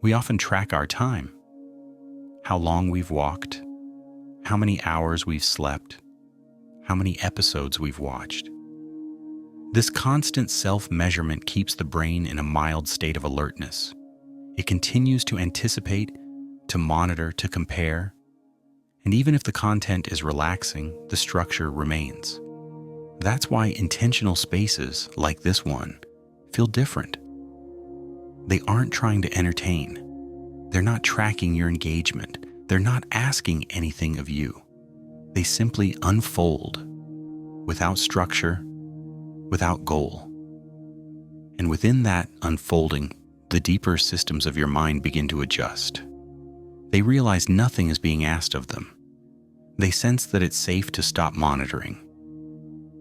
Speaker 1: we often track our time. How long we've walked, how many hours we've slept, how many episodes we've watched. This constant self-measurement keeps the brain in a mild state of alertness. It continues to anticipate, to monitor, to compare, and even if the content is relaxing, the structure remains. That's why intentional spaces, like this one, feel different. They aren't trying to entertain. They're not tracking your engagement. They're not asking anything of you. They simply unfold, without structure, without goal. And within that unfolding, the deeper systems of your mind begin to adjust. They realize nothing is being asked of them. They sense that it's safe to stop monitoring.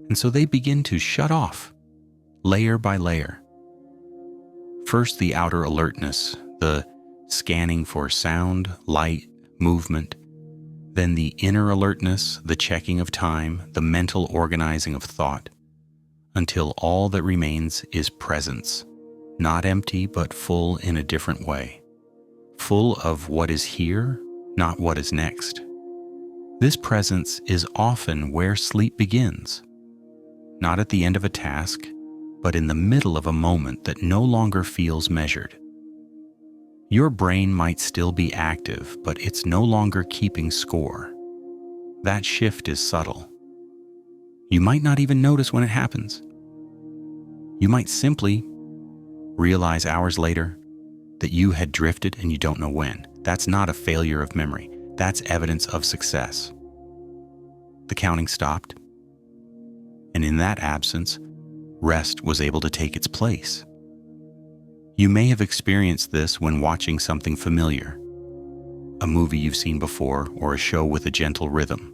Speaker 1: And so they begin to shut off, layer by layer. First, the outer alertness, the scanning for sound, light, movement. Then the inner alertness, the checking of time, the mental organizing of thought, until all that remains is presence, not empty but full in a different way, full of what is here, not what is next. This presence is often where sleep begins, not at the end of a task, but in the middle of a moment that no longer feels measured. Your brain might still be active, but it's no longer keeping score. That shift is subtle. You might not even notice when it happens. You might simply realize hours later that you had drifted and you don't know when. That's not a failure of memory. That's evidence of success. The counting stopped, and in that absence, rest was able to take its place. You may have experienced this when watching something familiar, a movie you've seen before or a show with a gentle rhythm.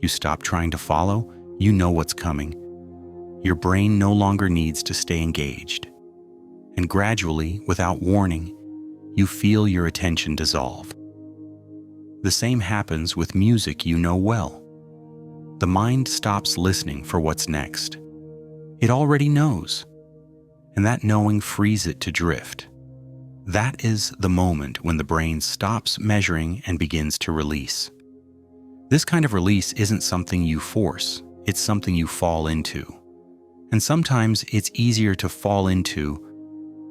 Speaker 1: You stop trying to follow, you know what's coming. Your brain no longer needs to stay engaged. And gradually, without warning, you feel your attention dissolve. The same happens with music you know well. The mind stops listening for what's next. It already knows, and that knowing frees it to drift. That is the moment when the brain stops measuring and begins to release. This kind of release isn't something you force, it's something you fall into. And sometimes it's easier to fall into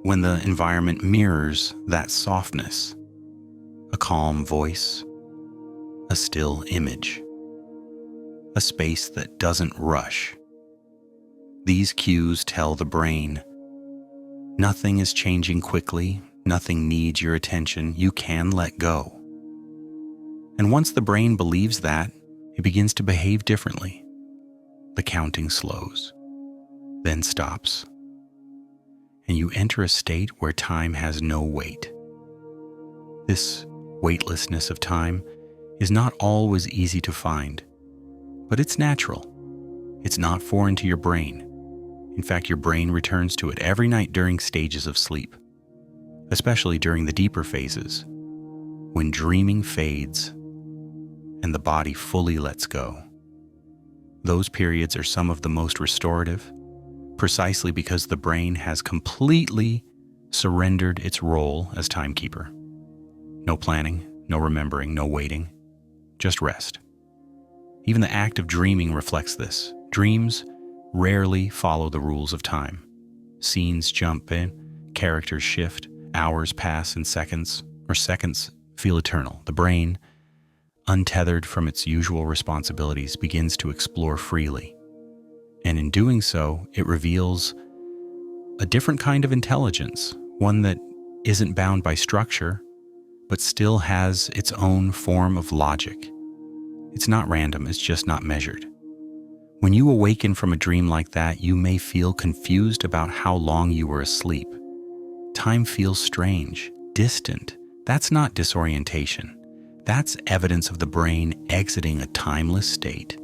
Speaker 1: when the environment mirrors that softness. A calm voice, a still image, a space that doesn't rush. These cues tell the brain, nothing is changing quickly, nothing needs your attention, you can let go. And once the brain believes that, it begins to behave differently. The counting slows, then stops, and you enter a state where time has no weight. This weightlessness of time is not always easy to find, but it's natural. It's not foreign to your brain. In fact, your brain returns to it every night during stages of sleep, especially during the deeper phases, when dreaming fades and the body fully lets go. Those periods are some of the most restorative, precisely because the brain has completely surrendered its role as timekeeper. No planning, no remembering, no waiting, just rest. Even the act of dreaming reflects this. Dreams rarely follow the rules of time. Scenes jump in, characters shift, hours pass in seconds, or seconds feel eternal. The brain, untethered from its usual responsibilities, begins to explore freely. And in doing so, it reveals a different kind of intelligence, one that isn't bound by structure, but still has its own form of logic. It's not random, it's just not measured. When you awaken from a dream like that, you may feel confused about how long you were asleep. Time feels strange, distant. That's not disorientation. That's evidence of the brain exiting a timeless state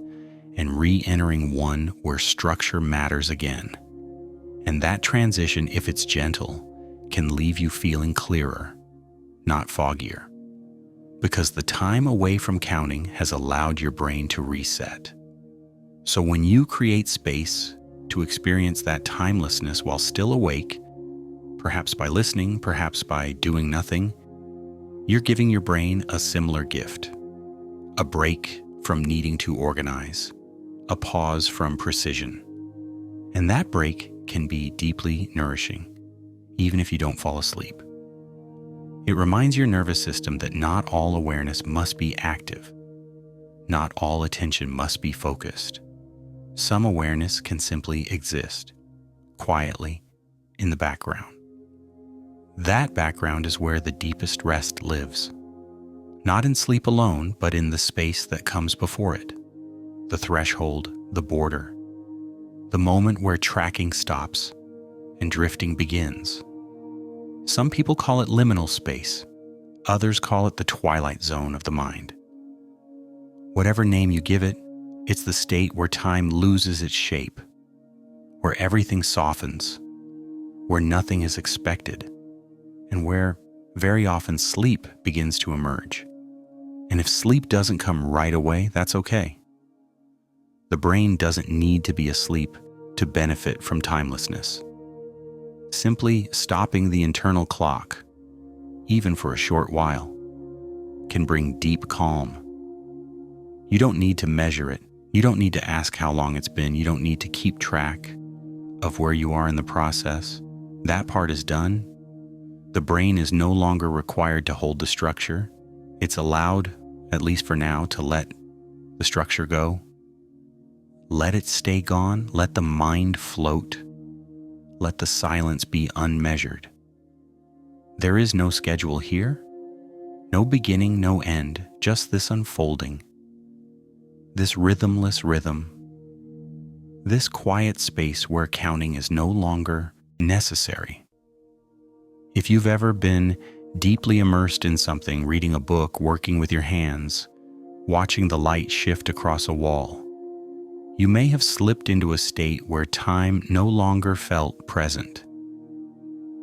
Speaker 1: and re-entering one where structure matters again. And that transition, if it's gentle, can leave you feeling clearer, not foggier, because the time away from counting has allowed your brain to reset. So when you create space to experience that timelessness while still awake, perhaps by listening, perhaps by doing nothing, you're giving your brain a similar gift, a break from needing to organize, a pause from precision. And that break can be deeply nourishing, even if you don't fall asleep. It reminds your nervous system that not all awareness must be active. Not all attention must be focused. Some awareness can simply exist, quietly, in the background. That background is where the deepest rest lives. Not in sleep alone, but in the space that comes before it. The threshold, the border. The moment where tracking stops and drifting begins. Some people call it liminal space. Others call it the twilight zone of the mind. Whatever name you give it, it's the state where time loses its shape, where everything softens, where nothing is expected, and where very often sleep begins to emerge. And if sleep doesn't come right away, that's okay. The brain doesn't need to be asleep to benefit from timelessness. Simply stopping the internal clock, even for a short while, can bring deep calm. You don't need to measure it. You don't need to ask how long it's been. You don't need to keep track of where you are in the process. That part is done. The brain is no longer required to hold the structure. It's allowed, at least for now, to let the structure go. Let it stay gone. Let the mind float. Let the silence be unmeasured. There is no schedule here. No beginning, no end, just this unfolding. This rhythmless rhythm, this quiet space where counting is no longer necessary. If you've ever been deeply immersed in something, reading a book, working with your hands, watching the light shift across a wall, you may have slipped into a state where time no longer felt present.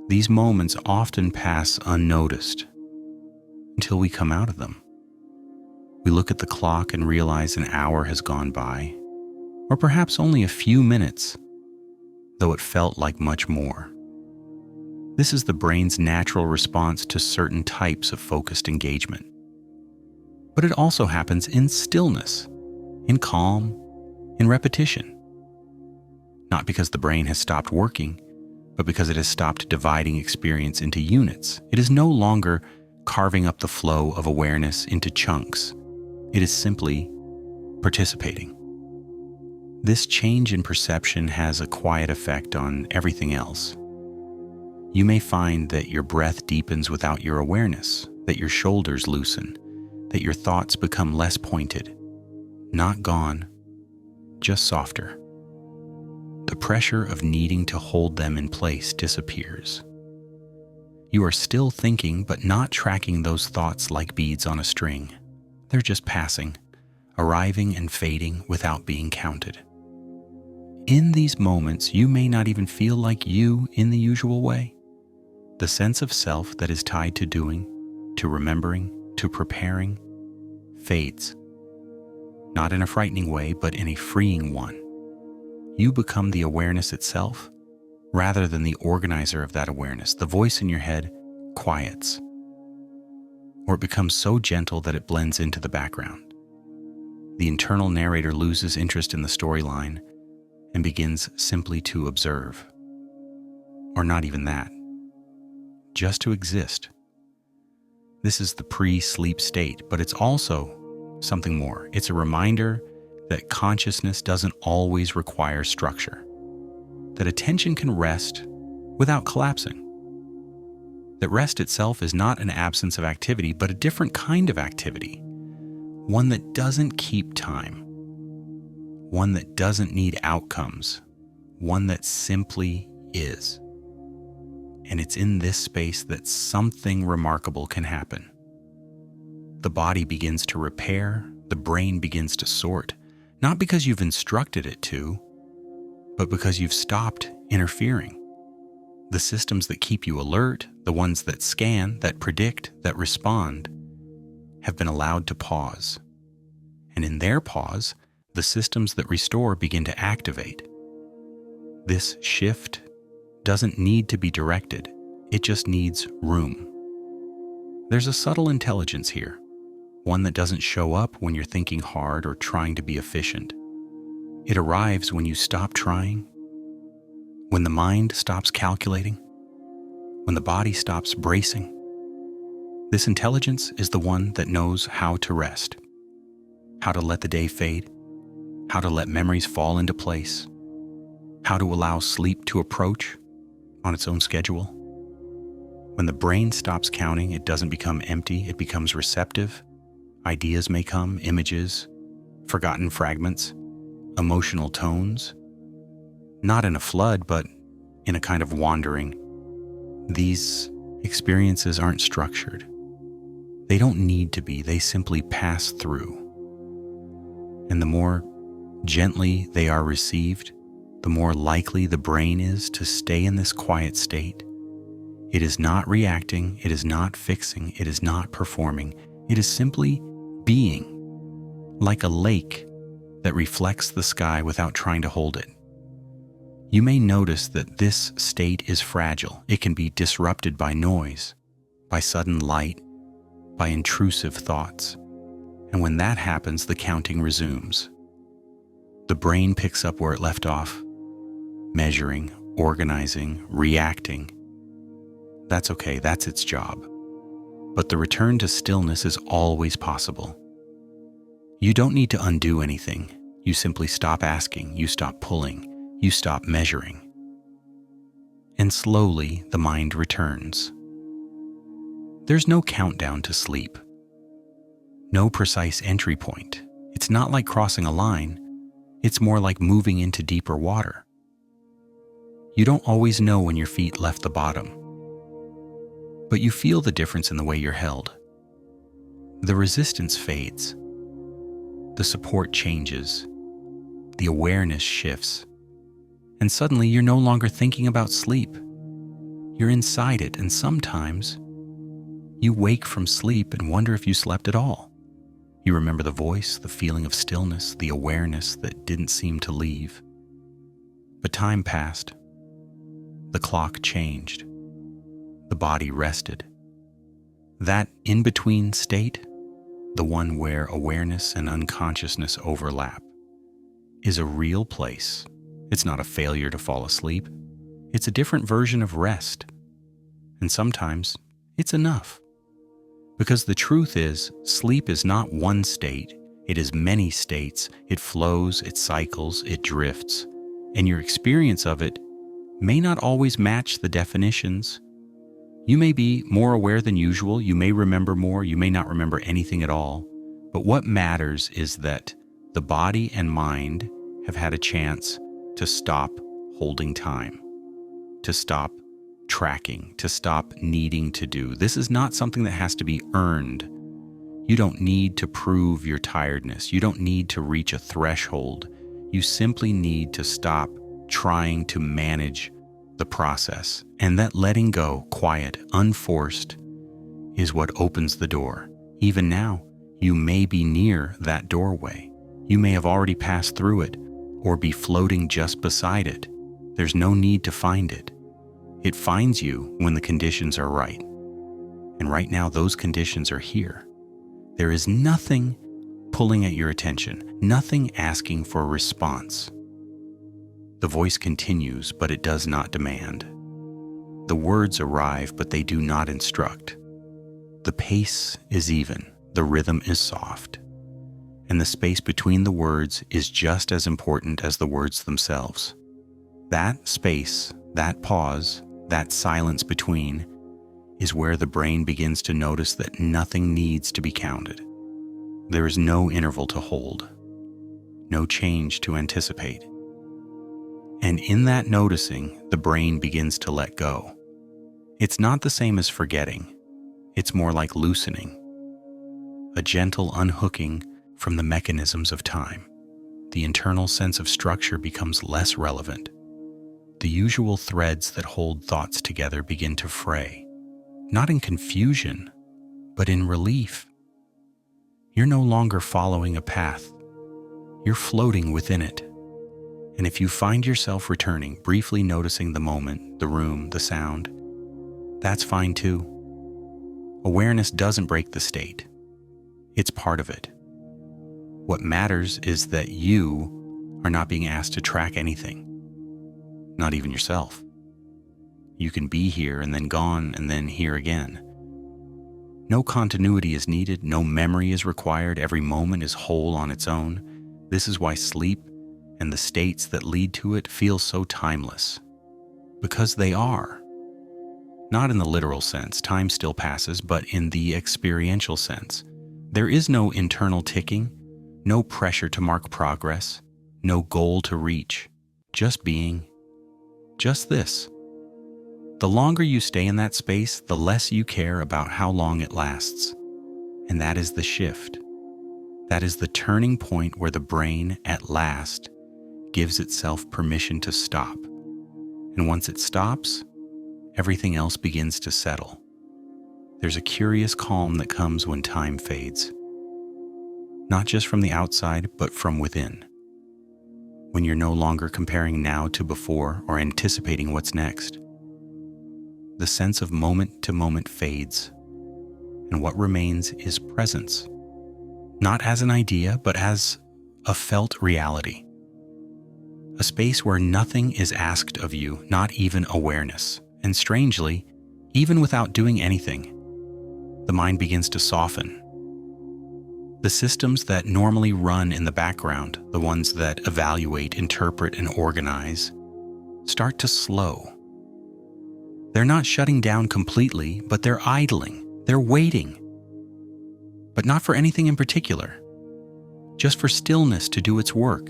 Speaker 1: These moments often pass unnoticed until we come out of them. We look at the clock and realize an hour has gone by, or perhaps only a few minutes, though it felt like much more. This is the brain's natural response to certain types of focused engagement. But it also happens in stillness, in calm, in repetition. Not because the brain has stopped working, but because it has stopped dividing experience into units. It is no longer carving up the flow of awareness into chunks. It is simply participating. This change in perception has a quiet effect on everything else. You may find that your breath deepens without your awareness, that your shoulders loosen, that your thoughts become less pointed, not gone, just softer. The pressure of needing to hold them in place disappears. You are still thinking, but not tracking those thoughts like beads on a string. They're just passing, arriving and fading without being counted. In these moments, you may not even feel like you in the usual way. The sense of self that is tied to doing, to remembering, to preparing, fades. Not in a frightening way, but in a freeing one. You become the awareness itself, rather than the organizer of that awareness. The voice in your head quiets, or it becomes so gentle that it blends into the background. The internal narrator loses interest in the storyline, and begins simply to observe. Or not even that, just to exist. This is the pre-sleep state, but it's also something more. It's a reminder that consciousness doesn't always require structure, that attention can rest without collapsing, that rest itself is not an absence of activity, but a different kind of activity, one that doesn't keep time, one that doesn't need outcomes, one that simply is. And it's in this space that something remarkable can happen. The body begins to repair, the brain begins to sort, not because you've instructed it to, but because you've stopped interfering. The systems that keep you alert, the ones that scan, that predict, that respond, have been allowed to pause. And in their pause, the systems that restore begin to activate. This shift doesn't need to be directed, it just needs room. There's a subtle intelligence here, one that doesn't show up when you're thinking hard or trying to be efficient. It arrives when you stop trying, when the mind stops calculating, when the body stops bracing. This intelligence is the one that knows how to rest, how to let the day fade, how to let memories fall into place, how to allow sleep to approach on its own schedule. When the brain stops counting, it doesn't become empty, it becomes receptive. Ideas may come, images, forgotten fragments, emotional tones, not in a flood, but in a kind of wandering. These experiences aren't structured. They don't need to be, they simply pass through. And the more gently they are received, the more likely the brain is to stay in this quiet state. It is not reacting, it is not fixing, it is not performing. It is simply being, like a lake that reflects the sky without trying to hold it. You may notice that this state is fragile. It can be disrupted by noise, by sudden light, by intrusive thoughts. And when that happens, the counting resumes. The brain picks up where it left off, measuring, organizing, reacting. That's okay, that's its job. But the return to stillness is always possible. You don't need to undo anything. You simply stop asking, you stop pulling, you stop measuring. And slowly the mind returns. There's no countdown to sleep. No precise entry point. It's not like crossing a line. It's more like moving into deeper water. You don't always know when your feet left the bottom, but you feel the difference in the way you're held. The resistance fades. The support changes. The awareness shifts. And suddenly you're no longer thinking about sleep. You're inside it, and sometimes you wake from sleep and wonder if you slept at all. You remember the voice, the feeling of stillness, the awareness that didn't seem to leave. But time passed. The clock changed. The body rested. That in-between state, the one where awareness and unconsciousness overlap, is a real place. It's not a failure to fall asleep. It's a different version of rest. And sometimes it's enough. Because the truth is, sleep is not one state. It is many states. It flows, it cycles, it drifts. And your experience of it may not always match the definitions. You may be more aware than usual. You may remember more. You may not remember anything at all. But what matters is that the body and mind have had a chance to stop holding time, to stop tracking, to stop needing to do. This is not something that has to be earned. You don't need to prove your tiredness. You don't need to reach a threshold. You simply need to stop trying to manage the process. And that letting go, quiet, unforced, is what opens the door. Even now, you may be near that doorway. You may have already passed through it or be floating just beside it. There's no need to find it. It finds you when the conditions are right. And right now, those conditions are here. There is nothing pulling at your attention, nothing asking for a response. The voice continues, but it does not demand. The words arrive, but they do not instruct. The pace is even, the rhythm is soft, and the space between the words is just as important as the words themselves. That space, that pause, that silence between is where the brain begins to notice that nothing needs to be counted. There is no interval to hold, no change to anticipate. And in that noticing, the brain begins to let go. It's not the same as forgetting. It's more like loosening, a gentle unhooking from the mechanisms of time. The internal sense of structure becomes less relevant. The usual threads that hold thoughts together begin to fray, not in confusion, but in relief. You're no longer following a path. You're floating within it. And if you find yourself returning, briefly noticing the moment, the room, the sound, that's fine too. Awareness doesn't break the state. It's part of it. What matters is that you are not being asked to track anything, not even yourself. You can be here and then gone and then here again. No continuity is needed, no memory is required, every moment is whole on its own. This is why sleep and the states that lead to it feel so timeless. Because they are. Not in the literal sense, time still passes, but in the experiential sense. There is no internal ticking, no pressure to mark progress, no goal to reach, just being, just this. The longer you stay in that space, the less you care about how long it lasts. And that is the shift. That is the turning point where the brain, at last, gives itself permission to stop. And once it stops, everything else begins to settle. There's a curious calm that comes when time fades. Not just from the outside, but from within. When you're no longer comparing now to before or anticipating what's next. The sense of moment to moment fades, and what remains is presence. Not as an idea, but as a felt reality. A space where nothing is asked of you, not even awareness. And strangely, even without doing anything, the mind begins to soften. The systems that normally run in the background, the ones that evaluate, interpret, and organize, start to slow. They're not shutting down completely, but they're idling. They're waiting. But not for anything in particular, just for stillness to do its work.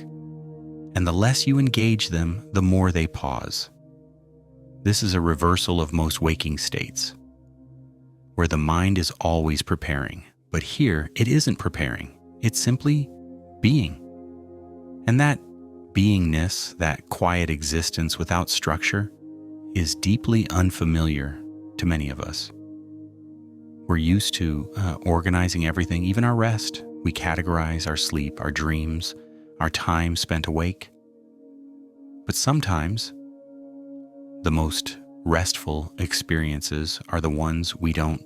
Speaker 1: And the less you engage them, the more they pause. This is a reversal of most waking states, where the mind is always preparing, but here it isn't preparing. It's simply being. And that beingness, that quiet existence without structure, is deeply unfamiliar to many of us. We're used to organizing everything, even our rest. We categorize our sleep, our dreams, our time spent awake. But sometimes, the most restful experiences are the ones we don't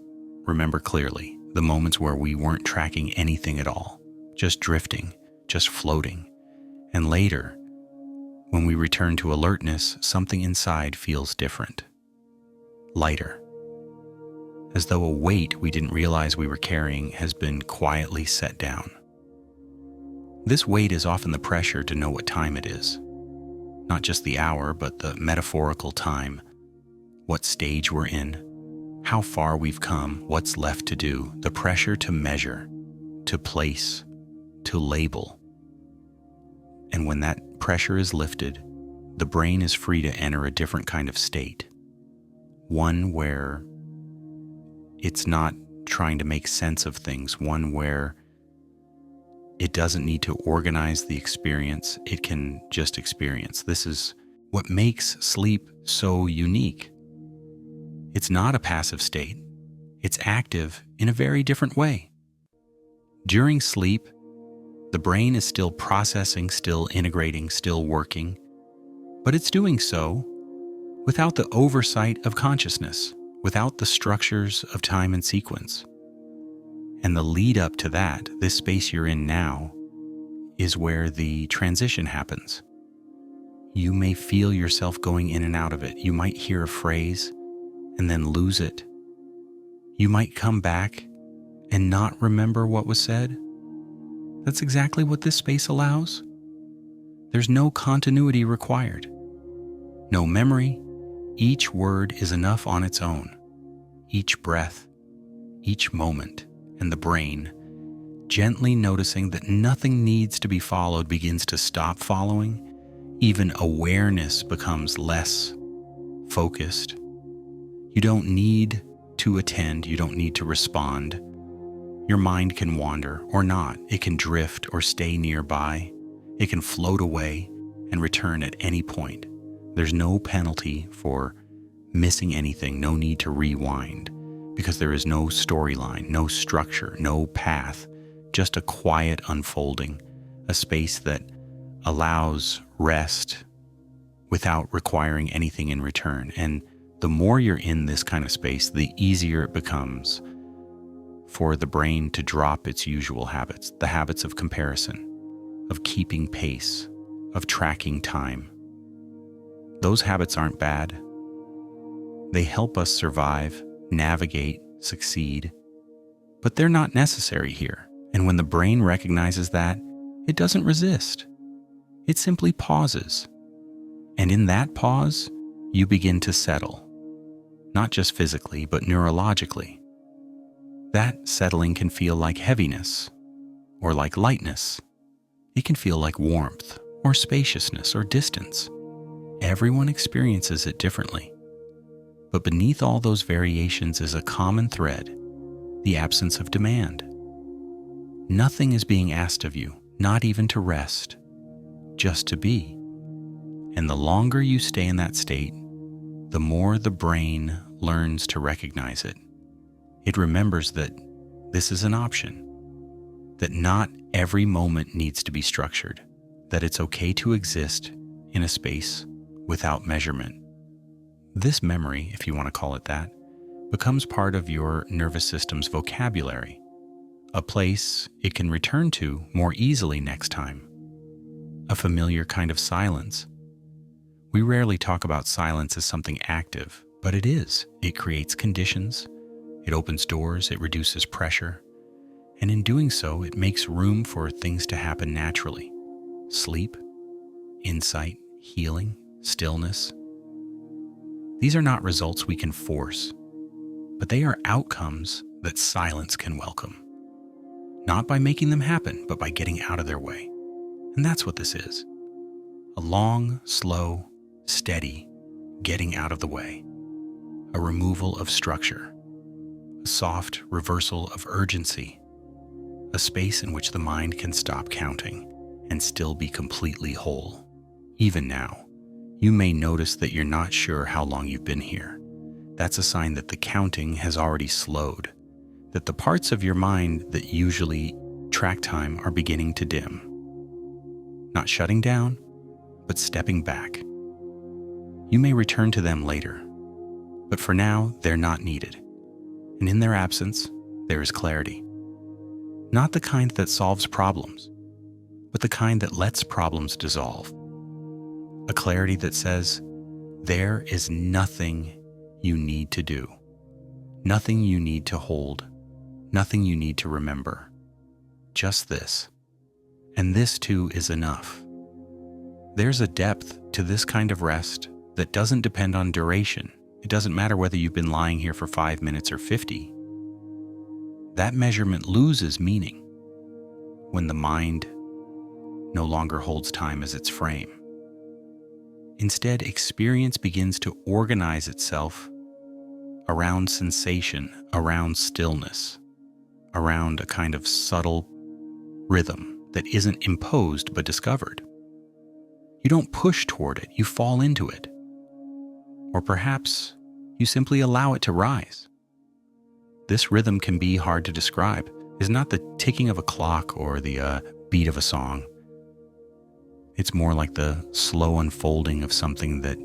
Speaker 1: remember clearly, the moments where we weren't tracking anything at all, just drifting, just floating. And later, when we return to alertness, something inside feels different, lighter, as though a weight we didn't realize we were carrying has been quietly set down. This weight is often the pressure to know what time it is. Not just the hour, but the metaphorical time, what stage we're in, how far we've come, what's left to do, the pressure to measure, to place, to label. And when that pressure is lifted, the brain is free to enter a different kind of state, one where it's not trying to make sense of things, one where it doesn't need to organize the experience, it can just experience. This is what makes sleep so unique. It's not a passive state. It's active in a very different way. During sleep, the brain is still processing, still integrating, still working, but it's doing so without the oversight of consciousness, without the structures of time and sequence. And the lead up to that, this space you're in now, is where the transition happens. You may feel yourself going in and out of it. You might hear a phrase and then lose it. You might come back and not remember what was said. That's exactly what this space allows. There's no continuity required. No memory. Each word is enough on its own. Each breath, each moment, and the brain, gently noticing that nothing needs to be followed, begins to stop following. Even awareness becomes less focused. You don't need to attend. You don't need to respond. Your mind can wander or not. It can drift or stay nearby. It can float away and return at any point. There's no penalty for missing anything, no need to rewind, because there is no storyline, no structure, no path, just a quiet unfolding, a space that allows rest without requiring anything in return. And the more you're in this kind of space, the easier it becomes for the brain to drop its usual habits, the habits of comparison, of keeping pace, of tracking time. Those habits aren't bad. They help us survive, navigate, succeed, but they're not necessary here. And when the brain recognizes that, it doesn't resist. It simply pauses. And in that pause, you begin to settle, not just physically, but neurologically. That settling can feel like heaviness or like lightness. It can feel like warmth or spaciousness or distance. Everyone experiences it differently. But beneath all those variations is a common thread, the absence of demand. Nothing is being asked of you, not even to rest, just to be. And the longer you stay in that state, the more the brain learns to recognize it. It remembers that this is an option, that not every moment needs to be structured, that it's okay to exist in a space without measurement. This memory, if you want to call it that, becomes part of your nervous system's vocabulary, a place it can return to more easily next time, a familiar kind of silence. We rarely talk about silence as something active, but it is. It creates conditions, it opens doors, it reduces pressure, and in doing so, it makes room for things to happen naturally. Sleep, insight, healing, stillness. These are not results we can force, but they are outcomes that silence can welcome. Not by making them happen, but by getting out of their way. And that's what this is. A long, slow, steady getting out of the way. A removal of structure. A soft reversal of urgency. A space in which the mind can stop counting and still be completely whole. Even now, you may notice that you're not sure how long you've been here. That's a sign that the counting has already slowed, that the parts of your mind that usually track time are beginning to dim. Not shutting down, but stepping back. You may return to them later, but for now, they're not needed. And in their absence, there is clarity. Not the kind that solves problems, but the kind that lets problems dissolve. A clarity that says, there is nothing you need to do, nothing you need to hold, nothing you need to remember. Just this. And this too is enough. There's a depth to this kind of rest that doesn't depend on duration. It doesn't matter whether you've been lying here for 5 minutes or 50. That measurement loses meaning when the mind no longer holds time as its frame. Instead, experience begins to organize itself around sensation, around stillness, around a kind of subtle rhythm that isn't imposed but discovered. You don't push toward it, you fall into it. Or perhaps you simply allow it to rise. This rhythm can be hard to describe. It's not the ticking of a clock or the beat of a song. It's more like the slow unfolding of something that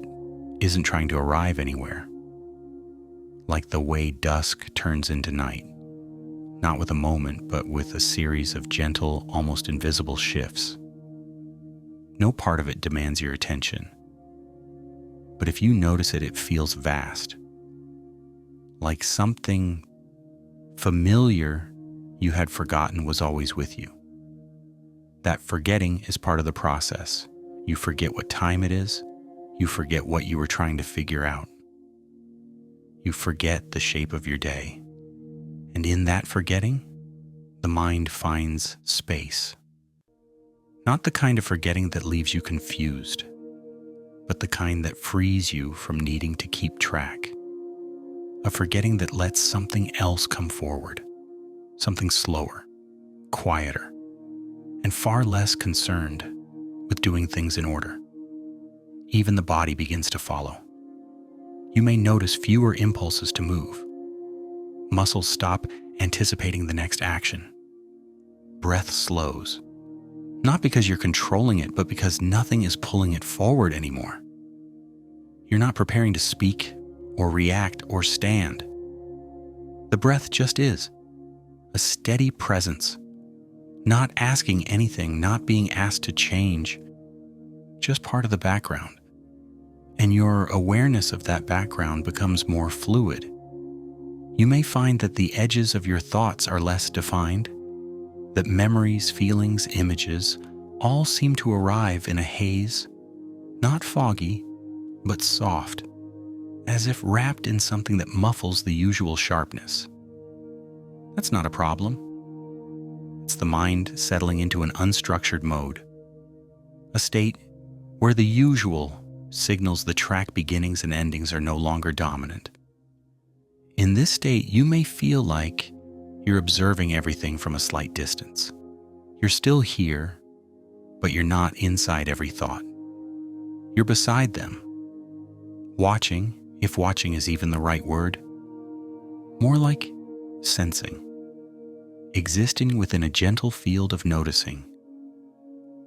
Speaker 1: isn't trying to arrive anywhere. Like the way dusk turns into night, not with a moment, but with a series of gentle, almost invisible shifts. No part of it demands your attention. but if you notice it, it feels vast, like something familiar you had forgotten was always with you. That forgetting is part of the process. You forget what time it is. You forget what you were trying to figure out. You forget the shape of your day. And in that forgetting, the mind finds space. Not the kind of forgetting that leaves you confused, but the kind that frees you from needing to keep track. A forgetting that lets something else come forward, something slower, quieter, and far less concerned with doing things in order. Even the body begins to follow. You may notice fewer impulses to move. Muscles stop anticipating the next action. Breath slows. Not because you're controlling it, but because nothing is pulling it forward anymore. You're not preparing to speak or react or stand. The breath just is. A steady presence. Not asking anything, not being asked to change. Just part of the background. And your awareness of that background becomes more fluid. You may find that the edges of your thoughts are less defined, that memories, feelings, images all seem to arrive in a haze, not foggy, but soft, as if wrapped in something that muffles the usual sharpness. That's not a problem. It's the mind settling into an unstructured mode, a state where the usual signals the track beginnings and endings are no longer dominant. In this state, you may feel like you're observing everything from a slight distance. You're still here, but you're not inside every thought. You're beside them, watching, if watching is even the right word, more like sensing, existing within a gentle field of noticing.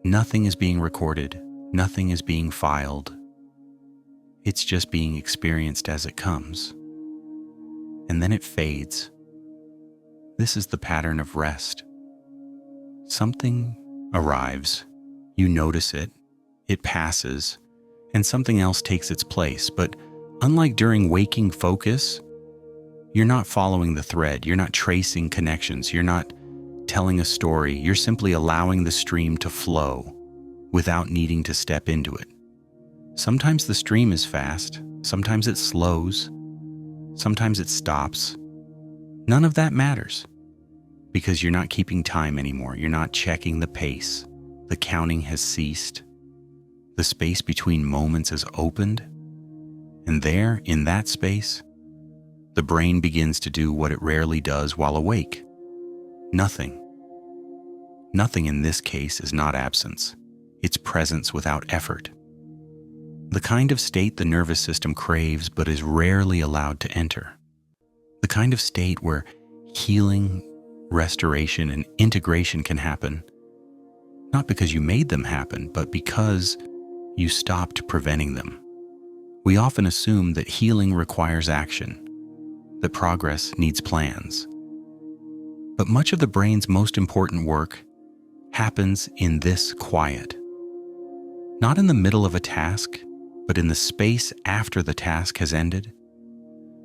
Speaker 1: Nothing is being recorded, nothing is being filed. It's just being experienced as it comes. And then it fades. This is the pattern of rest. Something arrives, you notice it, it passes, and something else takes its place. But unlike during waking focus, you're not following the thread, you're not tracing connections, you're not telling a story, you're simply allowing the stream to flow without needing to step into it. Sometimes the stream is fast, sometimes it slows, sometimes it stops. None of that matters because you're not keeping time anymore. You're not checking the pace. The counting has ceased. The space between moments is opened. And there, in that space, the brain begins to do what it rarely does while awake. Nothing. Nothing in this case is not absence. It's presence without effort. The kind of state the nervous system craves but is rarely allowed to enter. The kind of state where healing, restoration, and integration can happen, not because you made them happen, but because you stopped preventing them. We often assume that healing requires action, that progress needs plans. But much of the brain's most important work happens in this quiet. Not in the middle of a task, but in the space after the task has ended.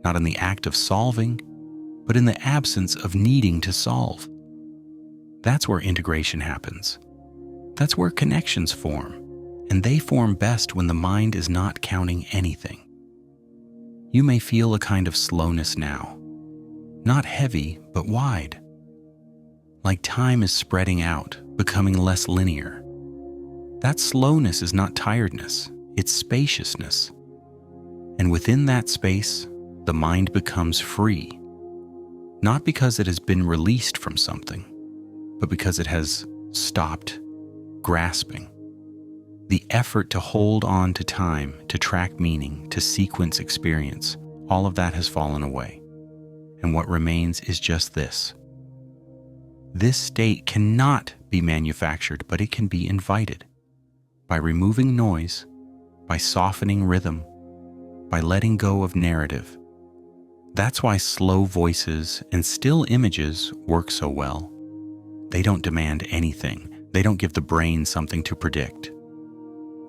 Speaker 1: Not in the act of solving, but in the absence of needing to solve. That's where integration happens. That's where connections form, and they form best when the mind is not counting anything. You may feel a kind of slowness now, not heavy, but wide. Like time is spreading out, becoming less linear. That slowness is not tiredness, it's spaciousness. And within that space, the mind becomes free. Not because it has been released from something, but because it has stopped grasping. The effort to hold on to time, to track meaning, to sequence experience, all of that has fallen away. And what remains is just this. This state cannot be manufactured, but it can be invited. By removing noise, by softening rhythm, by letting go of narrative. That's why slow voices and still images work so well. They don't demand anything. They don't give the brain something to predict.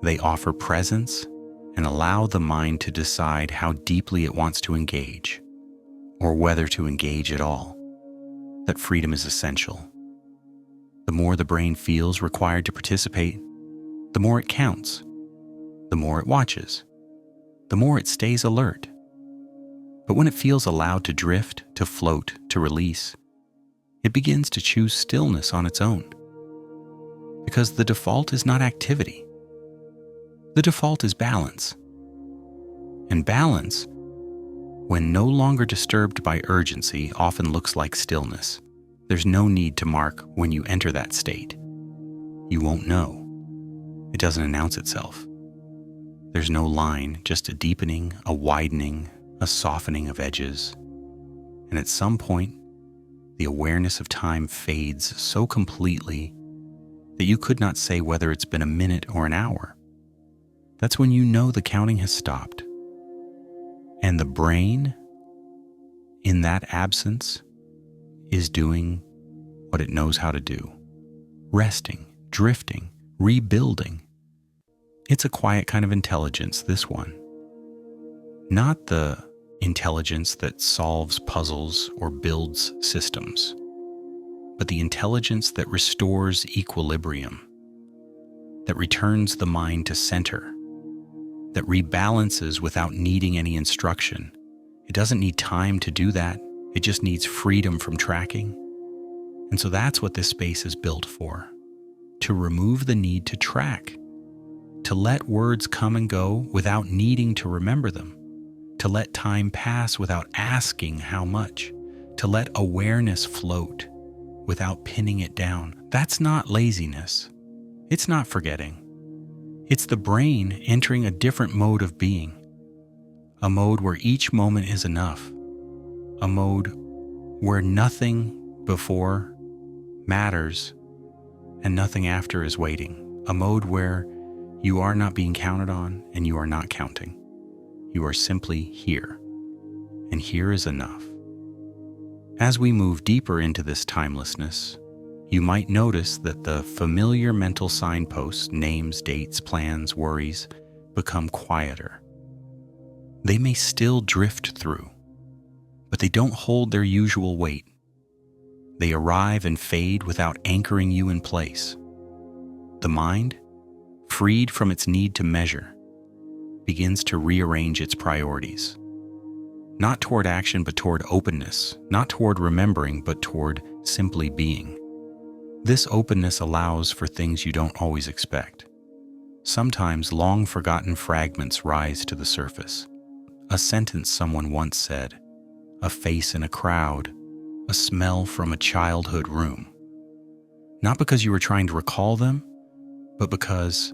Speaker 1: They offer presence and allow the mind to decide how deeply it wants to engage, or whether to engage at all. That freedom is essential. The more the brain feels required to participate, the more it counts, the more it watches, the more it stays alert. But when it feels allowed to drift, to float, to release, it begins to choose stillness on its own. Because the default is not activity. The default is balance. And balance, when no longer disturbed by urgency, often looks like stillness. There's no need to mark when you enter that state. You won't know. It doesn't announce itself. There's no line, just a deepening, a widening, a softening of edges. And at some point, the awareness of time fades so completely that you could not say whether it's been a minute or an hour. That's when you know the counting has stopped. And the brain, in that absence, is doing what it knows how to do. Resting, drifting, rebuilding. It's a quiet kind of intelligence, this one. Not the intelligence that solves puzzles or builds systems, but the intelligence that restores equilibrium, that returns the mind to center, that rebalances without needing any instruction. It doesn't need time to do that. It just needs freedom from tracking. And so that's what this space is built for, to remove the need to track, to let words come and go without needing to remember them, to let time pass without asking how much, to let awareness float without pinning it down. That's not laziness. It's not forgetting. It's the brain entering a different mode of being, a mode where each moment is enough, a mode where nothing before matters and nothing after is waiting, a mode where you are not being counted on and you are not counting. You are simply here, and here is enough. As we move deeper into this timelessness, you might notice that the familiar mental signposts, names, dates, plans, worries, become quieter. They may still drift through, but they don't hold their usual weight. They arrive and fade without anchoring you in place. The mind, freed from its need to measure, begins to rearrange its priorities. Not toward action, but toward openness. Not toward remembering, but toward simply being. This openness allows for things you don't always expect. Sometimes long-forgotten fragments rise to the surface. A sentence someone once said, a face in a crowd, a smell from a childhood room. Not because you were trying to recall them, but because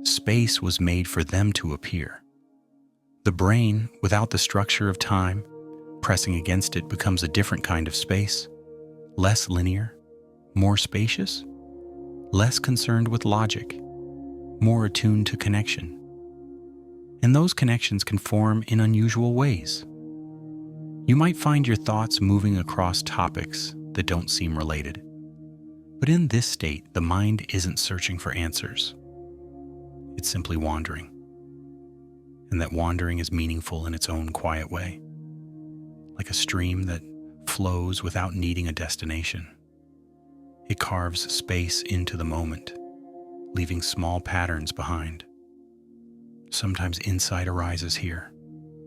Speaker 1: space was made for them to appear. The brain, without the structure of time, pressing against it becomes a different kind of space, less linear, more spacious, less concerned with logic, more attuned to connection. And those connections can form in unusual ways. You might find your thoughts moving across topics that don't seem related. But in this state, the mind isn't searching for answers. It's simply wandering. And that wandering is meaningful in its own quiet way, like a stream that flows without needing a destination. It carves space into the moment, leaving small patterns behind. Sometimes insight arises here,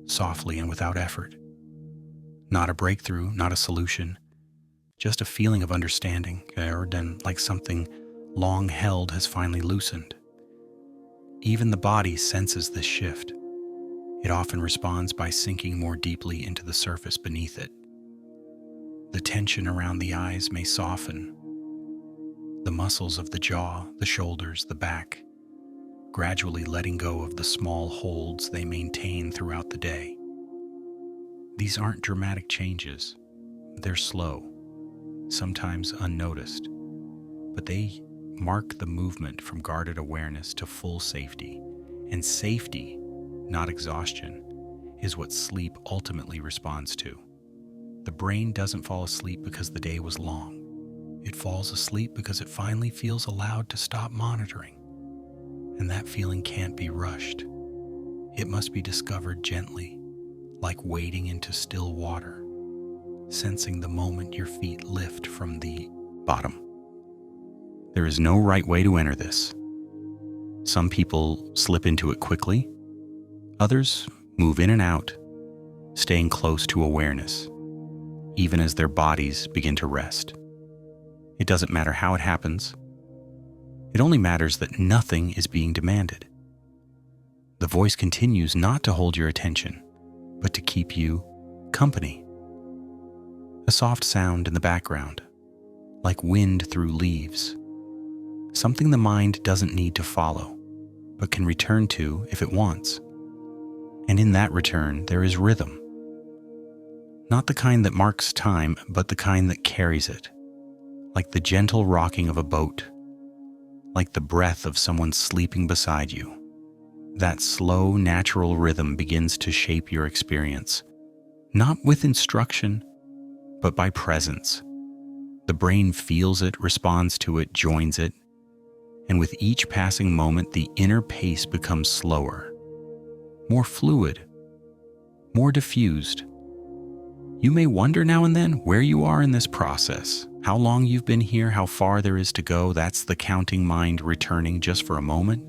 Speaker 1: softly and without effort. Not a breakthrough, not a solution, just a feeling of understanding, or then like something long held has finally loosened. Even the body senses this shift. It often responds by sinking more deeply into the surface beneath it. The tension around the eyes may soften. The muscles of the jaw, the shoulders, the back, gradually letting go of the small holds they maintain throughout the day. These aren't dramatic changes. They're slow, sometimes unnoticed, but they mark the movement from guarded awareness to full safety. And safety, not exhaustion, is what sleep ultimately responds to. The brain doesn't fall asleep because the day was long. It falls asleep because it finally feels allowed to stop monitoring. And that feeling can't be rushed. It must be discovered gently, like wading into still water, sensing the moment your feet lift from the bottom. There is no right way to enter this. Some people slip into it quickly. Others move in and out, staying close to awareness, even as their bodies begin to rest. It doesn't matter how it happens. It only matters that nothing is being demanded. The voice continues not to hold your attention, but to keep you company. A soft sound in the background, like wind through leaves. Something the mind doesn't need to follow, but can return to if it wants. And in that return, there is rhythm. Not the kind that marks time, but the kind that carries it, like the gentle rocking of a boat, like the breath of someone sleeping beside you. That slow, natural rhythm begins to shape your experience, not with instruction, but by presence. The brain feels it, responds to it, joins it, and with each passing moment, the inner pace becomes slower, more fluid, more diffused. You may wonder now and then where you are in this process, how long you've been here, how far there is to go. That's the counting mind returning just for a moment.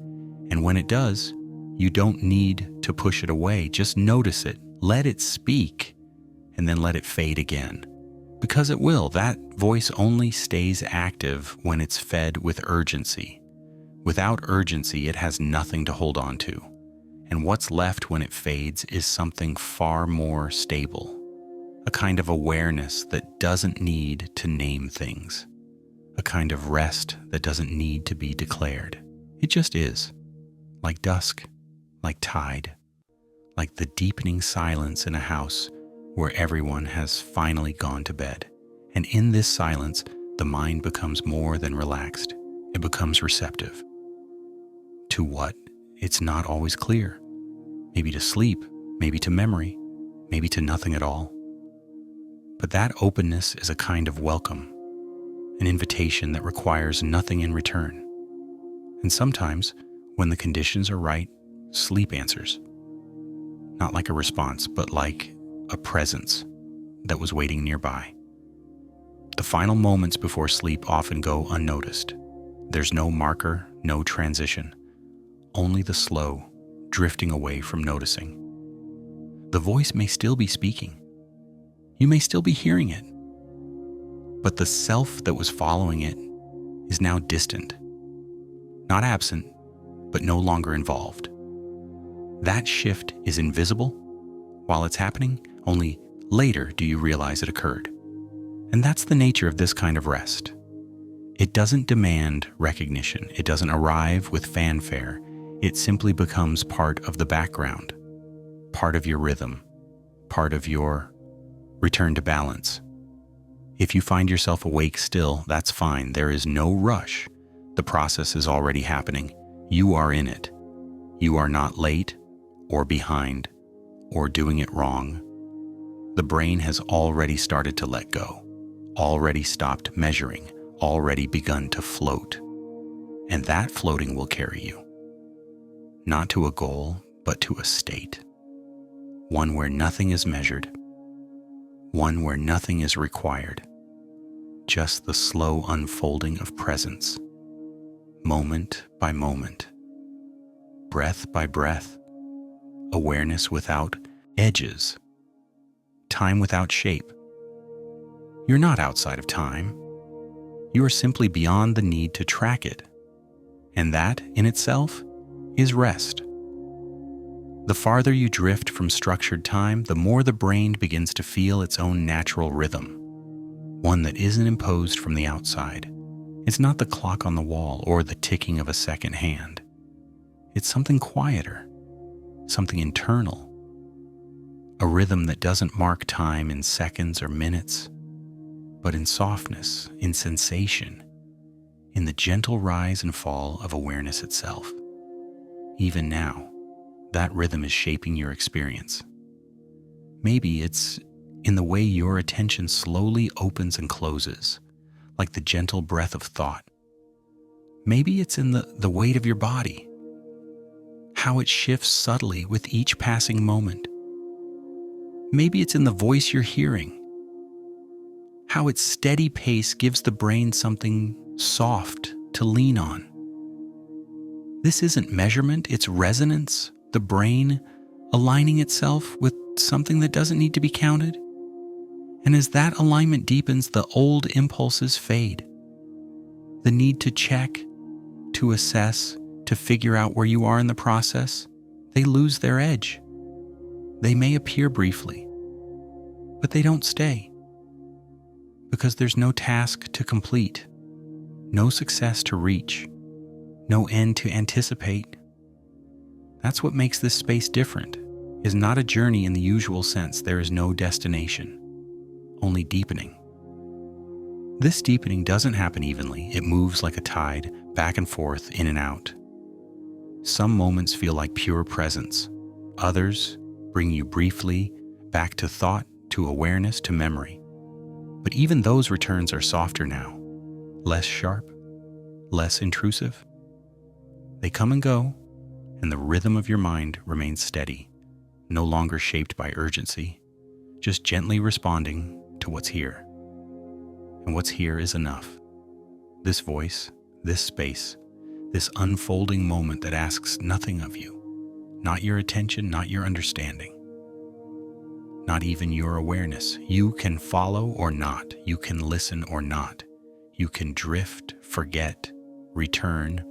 Speaker 1: And when it does, you don't need to push it away. Just notice it, let it speak, and then let it fade again. Because it will. That voice only stays active when it's fed with urgency. Without urgency, it has nothing to hold on to. And what's left when it fades is something far more stable. A kind of awareness that doesn't need to name things. A kind of rest that doesn't need to be declared. It just is. Like dusk, like tide, like the deepening silence in a house where everyone has finally gone to bed. And in this silence, the mind becomes more than relaxed. It becomes receptive. To what? It's not always clear. Maybe to sleep, maybe to memory, maybe to nothing at all. But that openness is a kind of welcome, an invitation that requires nothing in return. And sometimes, when the conditions are right, sleep answers. Not like a response, but like a presence that was waiting nearby. The final moments before sleep often go unnoticed. There's no marker, no transition, only the slow, drifting away from noticing. The voice may still be speaking. You may still be hearing it. But the self that was following it is now distant. Not absent, but no longer involved. That shift is invisible while it's happening. Only later do you realize it occurred. And that's the nature of this kind of rest. It doesn't demand recognition. It doesn't arrive with fanfare. It simply becomes part of the background, part of your rhythm, part of your return to balance. If you find yourself awake still, that's fine. There is no rush. The process is already happening. You are in it. You are not late or behind or doing it wrong. The brain has already started to let go, already stopped measuring, already begun to float. And that floating will carry you, not to a goal, but to a state. One where nothing is measured, one where nothing is required, just the slow unfolding of presence, moment by moment, breath by breath, awareness without edges, time without shape. You're not outside of time. You are simply beyond the need to track it. And that, in itself, is rest. The farther you drift from structured time, the more the brain begins to feel its own natural rhythm, one that isn't imposed from the outside. It's not the clock on the wall or the ticking of a second hand. It's something quieter, something internal, a rhythm that doesn't mark time in seconds or minutes, but in softness, in sensation, in the gentle rise and fall of awareness itself. Even now, that rhythm is shaping your experience. Maybe it's in the way your attention slowly opens and closes, like the gentle breath of thought. Maybe it's in the weight of your body, how it shifts subtly with each passing moment. Maybe it's in the voice you're hearing, how its steady pace gives the brain something soft to lean on. This isn't measurement, it's resonance, the brain aligning itself with something that doesn't need to be counted. And as that alignment deepens, the old impulses fade. The need to check, to assess, to figure out where you are in the process, they lose their edge. They may appear briefly, but they don't stay. Because there's no task to complete, no success to reach, no end to anticipate. That's what makes this space different, is not a journey in the usual sense. There is no destination, only deepening. This deepening doesn't happen evenly. It moves like a tide, back and forth, in and out. Some moments feel like pure presence. Others bring you briefly back to thought, to awareness, to memory. But even those returns are softer now, less sharp, less intrusive. They come and go, and the rhythm of your mind remains steady, no longer shaped by urgency, just gently responding to what's here. And what's here is enough. This voice, this space, this unfolding moment that asks nothing of you, not your attention, not your understanding, not even your awareness. You can follow or not. You can listen or not. You can drift, forget, return.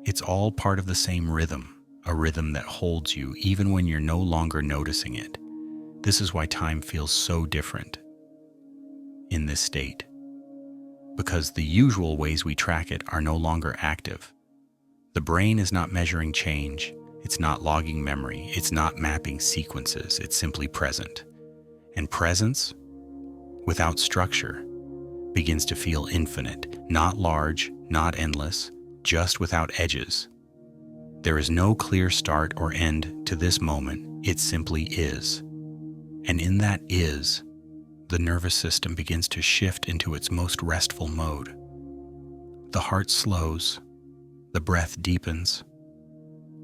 Speaker 1: It's all part of the same rhythm, a rhythm that holds you even when you're no longer noticing it. This is why time feels so different in this state, because the usual ways we track it are no longer active. The brain is not measuring change. It's not logging memory. It's not mapping sequences. It's simply present. And presence, without structure, begins to feel infinite, not large, not endless, just without edges. There is no clear start or end to this moment. It simply is. And in that is, the nervous system begins to shift into its most restful mode. The heart slows, the breath deepens,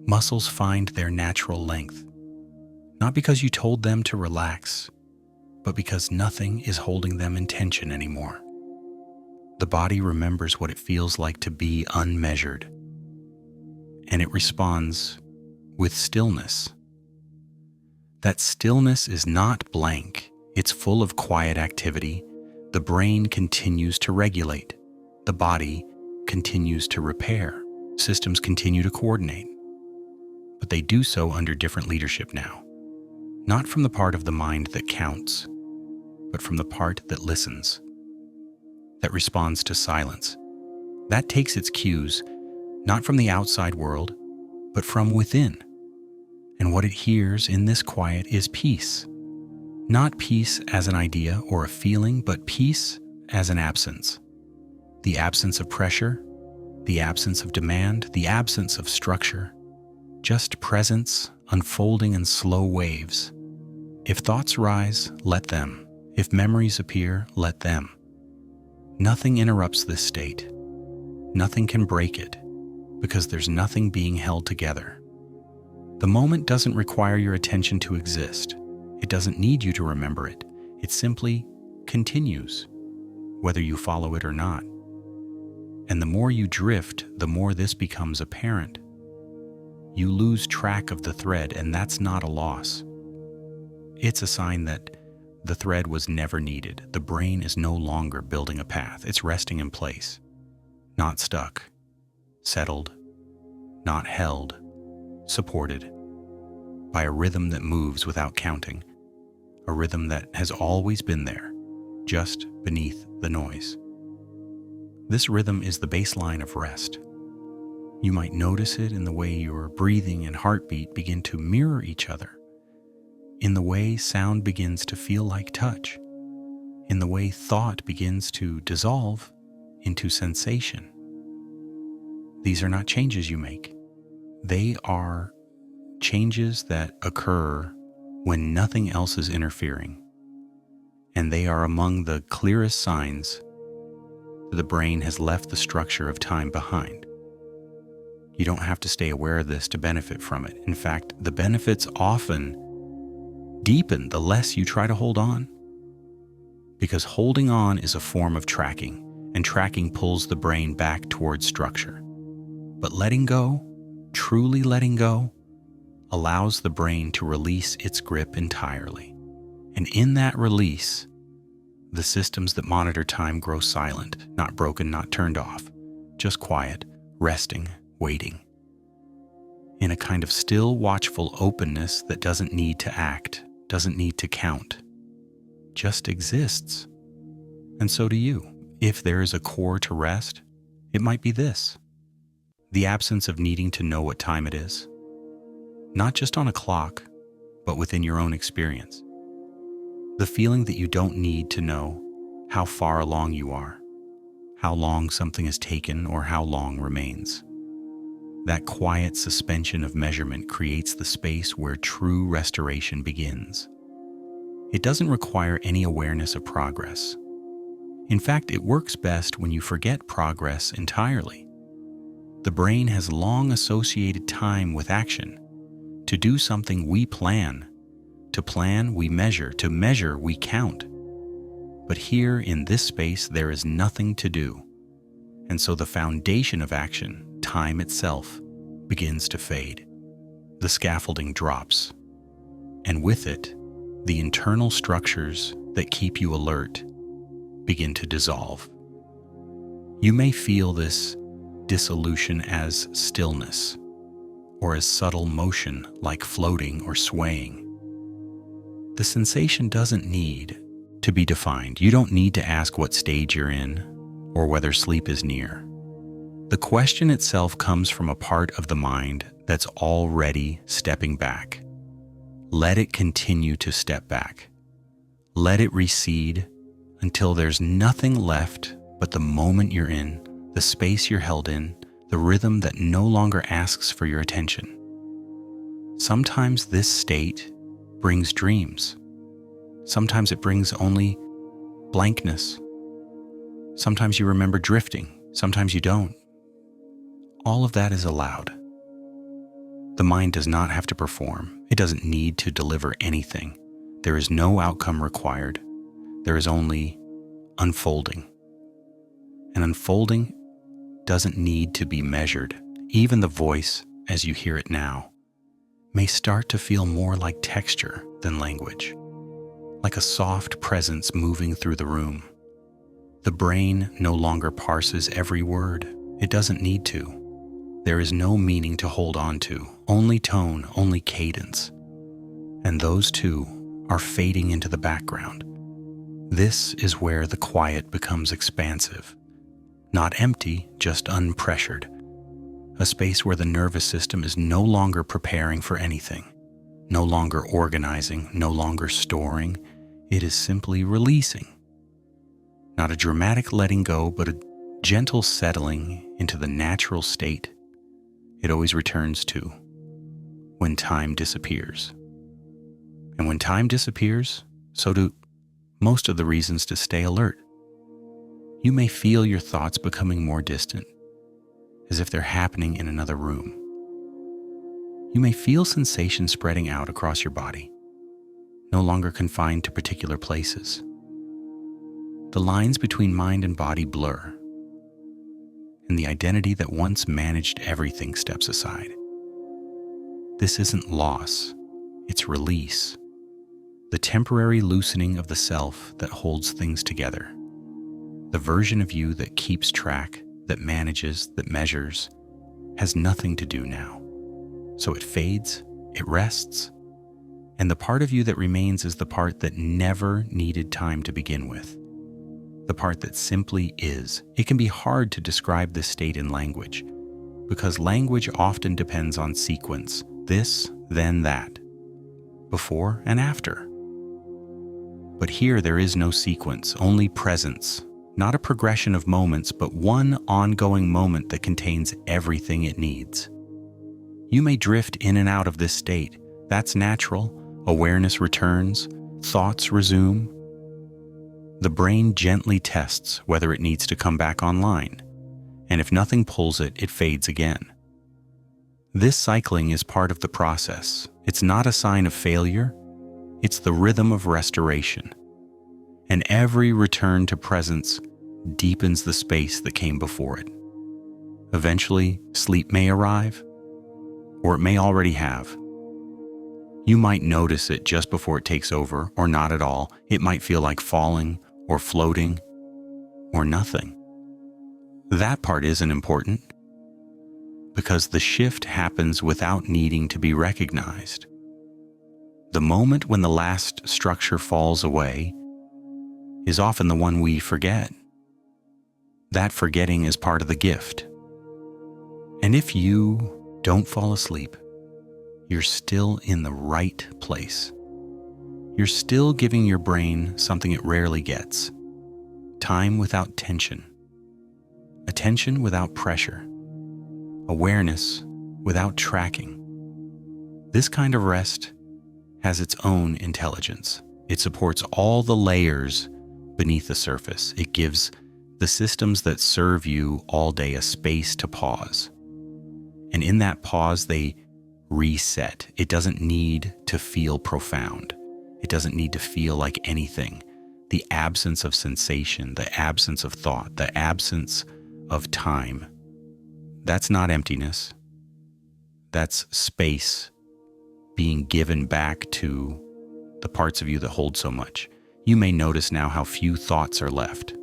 Speaker 1: muscles find their natural length, not because you told them to relax, but because nothing is holding them in tension anymore. The body remembers what it feels like to be unmeasured, and it responds with stillness. That stillness is not blank. It's full of quiet activity. The brain continues to regulate. The body continues to repair. Systems continue to coordinate. But they do so under different leadership now. Not from the part of the mind that counts, but from the part that listens, that responds to silence. That takes its cues, not from the outside world, but from within. And what it hears in this quiet is peace. Not peace as an idea or a feeling, but peace as an absence. The absence of pressure, the absence of demand, the absence of structure. Just presence unfolding in slow waves. If thoughts rise, let them. If memories appear, let them. Nothing interrupts this state. Nothing can break it, because there's nothing being held together. The moment doesn't require your attention to exist. It doesn't need you to remember it. It simply continues, whether you follow it or not. And the more you drift, the more this becomes apparent. You lose track of the thread, and that's not a loss. It's a sign that the thread was never needed. The brain is no longer building a path. It's resting in place, not stuck, settled, not held, supported by a rhythm that moves without counting, a rhythm that has always been there, just beneath the noise. This rhythm is the baseline of rest. You might notice it in the way your breathing and heartbeat begin to mirror each other, in the way sound begins to feel like touch, in the way thought begins to dissolve into sensation. These are not changes you make. They are changes that occur when nothing else is interfering, and they are among the clearest signs that the brain has left the structure of time behind. You don't have to stay aware of this to benefit from it. In fact, the benefits often deepen the less you try to hold on. Because holding on is a form of tracking, and tracking pulls the brain back towards structure. But letting go, truly letting go, allows the brain to release its grip entirely. And in that release, the systems that monitor time grow silent, not broken, not turned off, just quiet, resting, waiting. In a kind of still, watchful openness that doesn't need to act, doesn't need to count, just exists. And so do you. If there is a core to rest, it might be this: the absence of needing to know what time it is. Not just on a clock, but within your own experience. The feeling that you don't need to know how far along you are, how long something is taken, or how long remains. That quiet suspension of measurement creates the space where true restoration begins. It doesn't require any awareness of progress. In fact, it works best when you forget progress entirely. The brain has long associated time with action. To do something, we plan. To plan, we measure. To measure, we count. But here in this space, there is nothing to do. And so the foundation of action, time itself, begins to fade. The scaffolding drops. And with it, the internal structures that keep you alert begin to dissolve. You may feel this dissolution as stillness, or as subtle motion like floating or swaying. The sensation doesn't need to be defined. You don't need to ask what stage you're in or whether sleep is near. The question itself comes from a part of the mind that's already stepping back. Let it continue to step back. Let it recede until there's nothing left but the moment you're in, the space you're held in, the rhythm that no longer asks for your attention. Sometimes this state brings dreams. Sometimes it brings only blankness. Sometimes you remember drifting. Sometimes you don't. All of that is allowed. The mind does not have to perform. It doesn't need to deliver anything. There is no outcome required. There is only unfolding. And unfolding doesn't need to be measured. Even the voice, as you hear it now, may start to feel more like texture than language, like a soft presence moving through the room. The brain no longer parses every word. It doesn't need to. There is no meaning to hold on to, only tone, only cadence. And those two are fading into the background. This is where the quiet becomes expansive. Not empty, just unpressured. A space where the nervous system is no longer preparing for anything, no longer organizing, no longer storing. It is simply releasing. Not a dramatic letting go, but a gentle settling into the natural state it always returns to when time disappears. And when time disappears, so do most of the reasons to stay alert. You may feel your thoughts becoming more distant, as if they're happening in another room. You may feel sensation spreading out across your body, no longer confined to particular places. The lines between mind and body blur, and the identity that once managed everything steps aside. This isn't loss, it's release. The temporary loosening of the self that holds things together. The version of you that keeps track, that manages, that measures, has nothing to do now. So it fades, it rests, and the part of you that remains is the part that never needed time to begin with. The part that simply is. It can be hard to describe this state in language, because language often depends on sequence, this, then that, before and after. But here there is no sequence, only presence, not a progression of moments, but one ongoing moment that contains everything it needs. You may drift in and out of this state. That's natural. Awareness returns, thoughts resume. The brain gently tests whether it needs to come back online, and if nothing pulls it, it fades again. This cycling is part of the process. It's not a sign of failure, it's the rhythm of restoration. And every return to presence deepens the space that came before it. Eventually, sleep may arrive, or it may already have. You might notice it just before it takes over, or not at all. It might feel like falling, or floating, or nothing. That part isn't important, because the shift happens without needing to be recognized. The moment when the last structure falls away is often the one we forget. That forgetting is part of the gift. And if you don't fall asleep, you're still in the right place. You're still giving your brain something it rarely gets: time without tension, attention without pressure, awareness without tracking. This kind of rest has its own intelligence. It supports all the layers beneath the surface. It gives the systems that serve you all day a space to pause. And in that pause, they reset. It doesn't need to feel profound. It doesn't need to feel like anything. The absence of sensation, the absence of thought, the absence of time, that's not emptiness. That's space being given back to the parts of you that hold so much. You may notice now how few thoughts are left,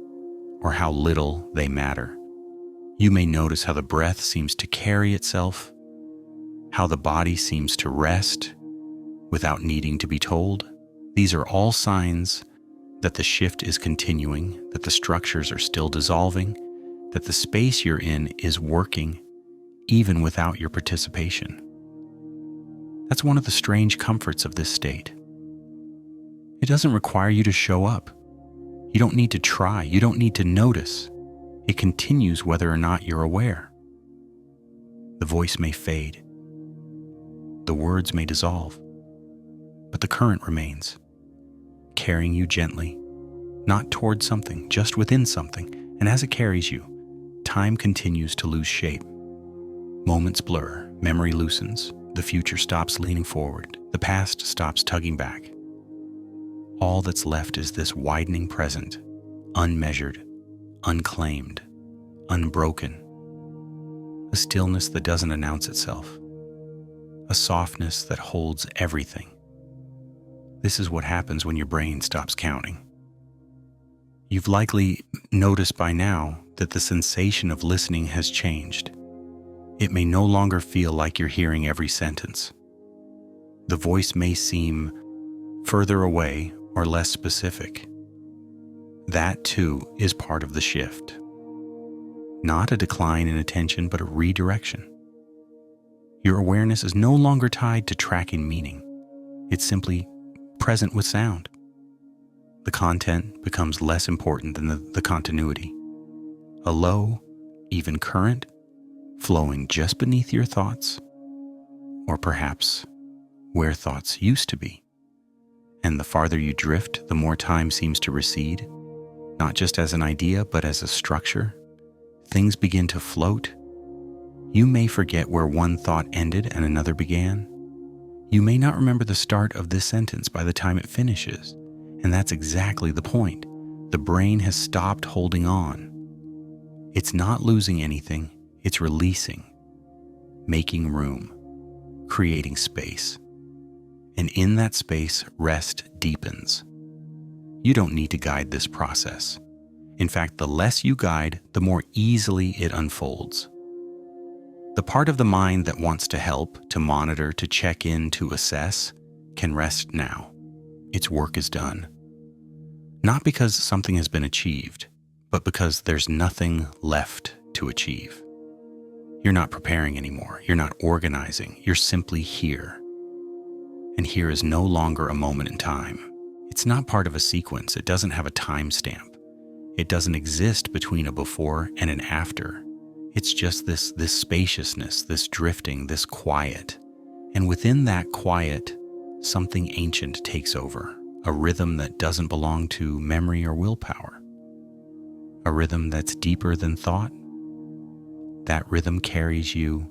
Speaker 1: or how little they matter. You may notice how the breath seems to carry itself, how the body seems to rest without needing to be told. These are all signs that the shift is continuing, that the structures are still dissolving, that the space you're in is working even without your participation. That's one of the strange comforts of this state. It doesn't require you to show up. You don't need to try. You don't need to notice. It continues whether or not you're aware. The voice may fade. The words may dissolve. But the current remains, carrying you gently, not towards something, just within something. And as it carries you, time continues to lose shape. Moments blur, memory loosens, the future stops leaning forward, the past stops tugging back. All that's left is this widening present, unmeasured, unclaimed, unbroken. A stillness that doesn't announce itself. A softness that holds everything. This is what happens when your brain stops counting. You've likely noticed by now that the sensation of listening has changed. It may no longer feel like you're hearing every sentence. The voice may seem further away or less specific. That too is part of the shift. Not a decline in attention, but a redirection. Your awareness is no longer tied to tracking meaning. It's simply present with sound. The content becomes less important than the continuity. A low, even current, flowing just beneath your thoughts, or perhaps where thoughts used to be. And the farther you drift, the more time seems to recede, not just as an idea, but as a structure. Things begin to float. You may forget where one thought ended and another began. You may not remember the start of this sentence by the time it finishes, and that's exactly the point. The brain has stopped holding on. It's not losing anything, it's releasing, making room, creating space. And in that space, rest deepens. You don't need to guide this process. In fact, the less you guide, the more easily it unfolds. The part of the mind that wants to help, to monitor, to check in, to assess, can rest now. Its work is done. Not because something has been achieved, but because there's nothing left to achieve. You're not preparing anymore. You're not organizing. You're simply here. And here is no longer a moment in time. It's not part of a sequence. It doesn't have a timestamp. It doesn't exist between a before and an after. It's just this spaciousness, this drifting, this quiet. And within that quiet, something ancient takes over, a rhythm that doesn't belong to memory or willpower. A rhythm that's deeper than thought. That rhythm carries you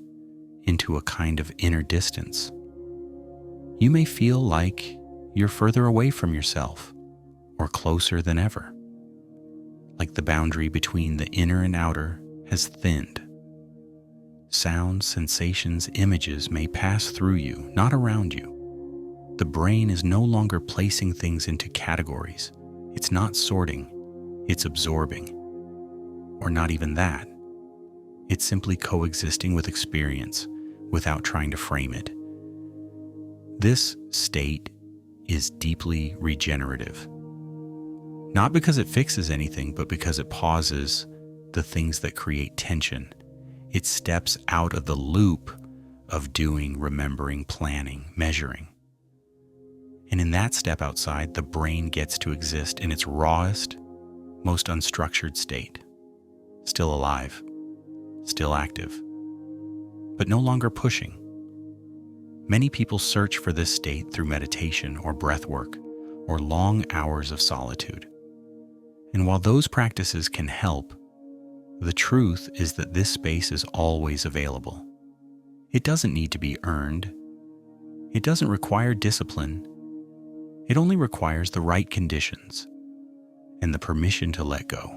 Speaker 1: into a kind of inner distance. You may feel like you're further away from yourself or closer than ever, like the boundary between the inner and outer has thinned. Sounds, sensations, images may pass through you, not around you. The brain is no longer placing things into categories. It's not sorting, it's absorbing. Or not even that. It's simply coexisting with experience without trying to frame it. This state is deeply regenerative. Not because it fixes anything, but because it pauses the things that create tension. It steps out of the loop of doing, remembering, planning, measuring. And in that step outside, the brain gets to exist in its rawest, most unstructured state. Still alive, still active, but no longer pushing. Many people search for this state through meditation or breath work or long hours of solitude. And while those practices can help, the truth is that this space is always available. It doesn't need to be earned. It doesn't require discipline. It only requires the right conditions and the permission to let go.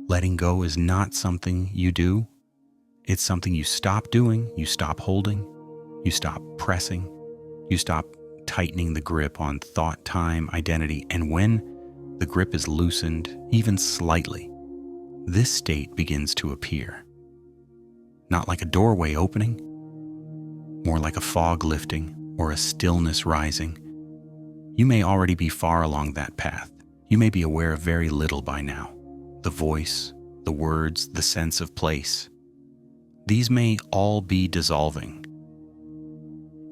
Speaker 1: Letting go is not something you do. It's something you stop doing, you stop holding, you stop pressing, you stop tightening the grip on thought, time, identity, and when the grip is loosened, even slightly, this state begins to appear. Not like a doorway opening, more like a fog lifting or a stillness rising. You may already be far along that path. You may be aware of very little by now. The voice, the words, the sense of place. These may all be dissolving.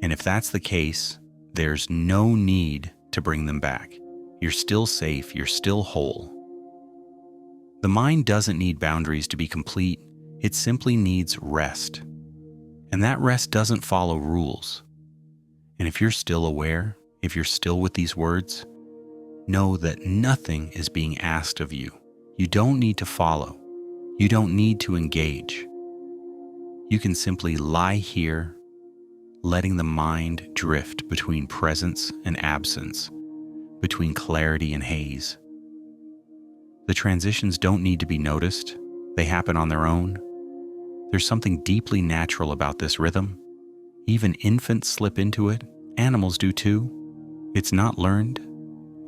Speaker 1: And if that's the case, there's no need to bring them back. You're still safe, you're still whole. The mind doesn't need boundaries to be complete, it simply needs rest. And that rest doesn't follow rules. And if you're still aware, if you're still with these words, know that nothing is being asked of you. You don't need to follow. You don't need to engage. You can simply lie here, letting the mind drift between presence and absence, between clarity and haze. The transitions don't need to be noticed. They happen on their own. There's something deeply natural about this rhythm. Even infants slip into it. Animals do too. It's not learned.